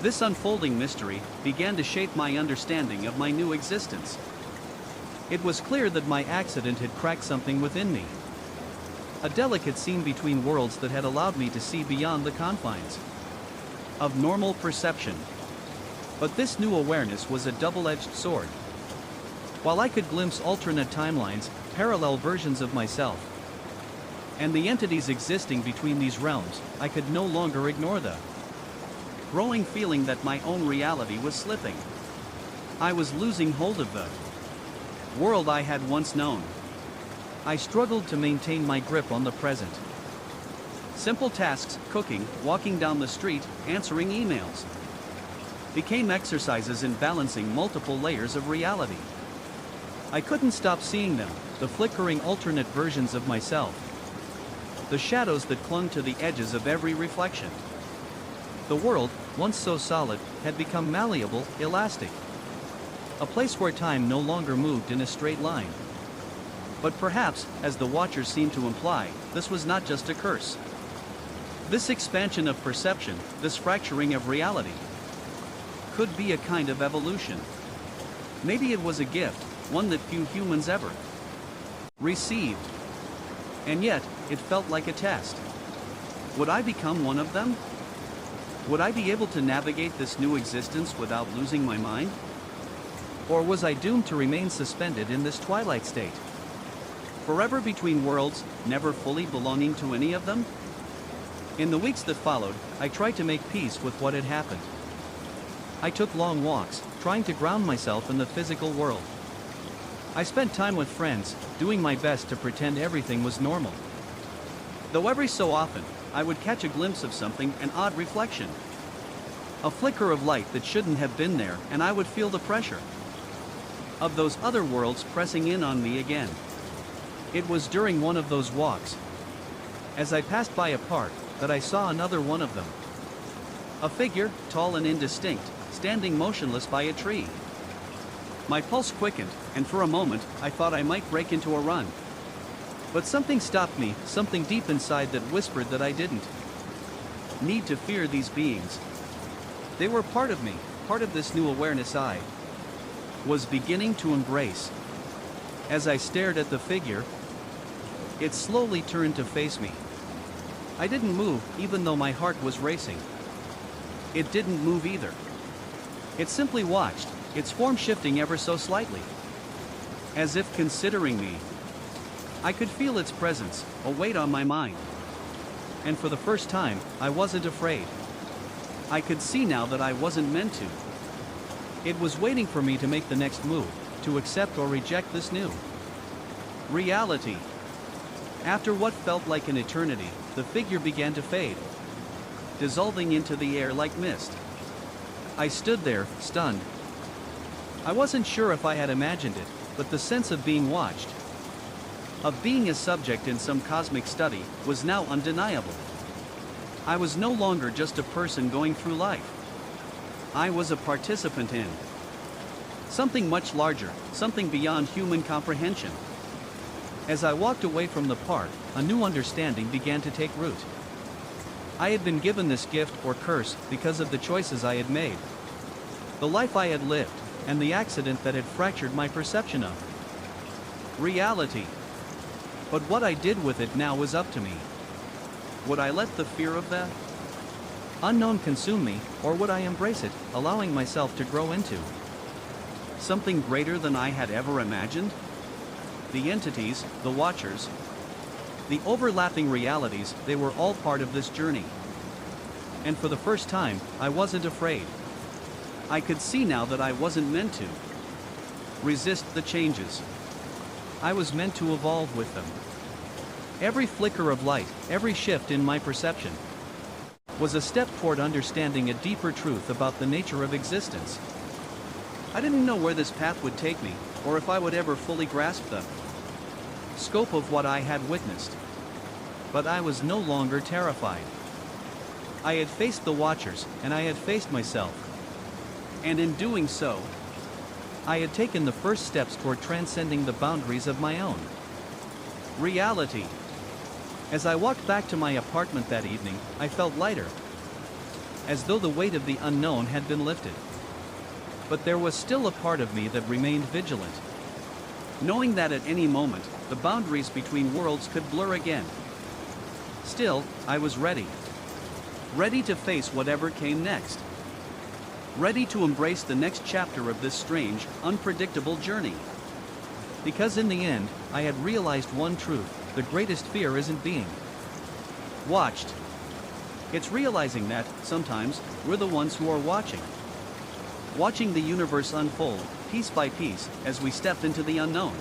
this unfolding mystery, began to shape my understanding of my new existence. It was clear that my accident had cracked something within me, a delicate seam between worlds that had allowed me to see beyond the confines of normal perception. But this new awareness was a double-edged sword. While I could glimpse alternate timelines, parallel versions of myself, and the entities existing between these realms, I could no longer ignore the growing feeling that my own reality was slipping. I was losing hold of the world I had once known. I struggled to maintain my grip on the present. Simple tasks, cooking, walking down the street, answering emails, became exercises in balancing multiple layers of reality. I couldn't stop seeing them, the flickering alternate versions of myself, the shadows that clung to the edges of every reflection. The world, once so solid, had become malleable, elastic. A place where time no longer moved in a straight line. But perhaps, as the Watchers seemed to imply, this was not just a curse. This expansion of perception, this fracturing of reality, could be a kind of evolution. Maybe it was a gift, one that few humans ever received. And yet, it felt like a test. Would I become one of them? Would I be able to navigate this new existence without losing my mind? Or was I doomed to remain suspended in this twilight state? Forever between worlds, never fully belonging to any of them? In the weeks that followed, I tried to make peace with what had happened. I took long walks, trying to ground myself in the physical world. I spent time with friends, doing my best to pretend everything was normal. Though every so often, I would catch a glimpse of something, an odd reflection. A flicker of light that shouldn't have been there, and I would feel the pressure of those other worlds pressing in on me again. It was during one of those walks, as I passed by a park, that I saw another one of them. A figure, tall and indistinct, standing motionless by a tree. My pulse quickened, and for a moment, I thought I might break into a run. But something stopped me, something deep inside that whispered that I didn't need to fear these beings. They were part of me, part of this new awareness I was beginning to embrace. As I stared at the figure, it slowly turned to face me. I didn't move, even though my heart was racing. It didn't move either. It simply watched, its form shifting ever so slightly, as if considering me. I could feel its presence, a weight on my mind. And for the first time, I wasn't afraid. I could see now that I wasn't meant to. It was waiting for me to make the next move, to accept or reject this new reality. After what felt like an eternity, the figure began to fade, dissolving into the air like mist. I stood there, stunned. I wasn't sure if I had imagined it, but the sense of being watched, of being a subject in some cosmic study, was now undeniable. I was no longer just a person going through life. I was a participant in something much larger, something beyond human comprehension. As I walked away from the park, a new understanding began to take root. I had been given this gift or curse because of the choices I had made, the life I had lived, and the accident that had fractured my perception of reality. But what I did with it now was up to me. Would I let the fear of the unknown consume me, or would I embrace it, allowing myself to grow into something greater than I had ever imagined? The entities, the Watchers, the overlapping realities, they were all part of this journey. And for the first time, I wasn't afraid. I could see now that I wasn't meant to resist the changes. I was meant to evolve with them. Every flicker of light, every shift in my perception, was a step toward understanding a deeper truth about the nature of existence. I didn't know where this path would take me, or if I would ever fully grasp the scope of what I had witnessed. But I was no longer terrified. I had faced the Watchers, and I had faced myself. And in doing so, I had taken the first steps toward transcending the boundaries of my own reality. As I walked back to my apartment that evening, I felt lighter, as though the weight of the unknown had been lifted. But there was still a part of me that remained vigilant, knowing that at any moment, the boundaries between worlds could blur again. Still, I was ready. Ready to face whatever came next. Ready to embrace the next chapter of this strange, unpredictable journey. Because in the end, I had realized one truth: the greatest fear isn't being watched. It's realizing that, sometimes, we're the ones who are watching. Watching the universe unfold, piece by piece, as we step into the unknown.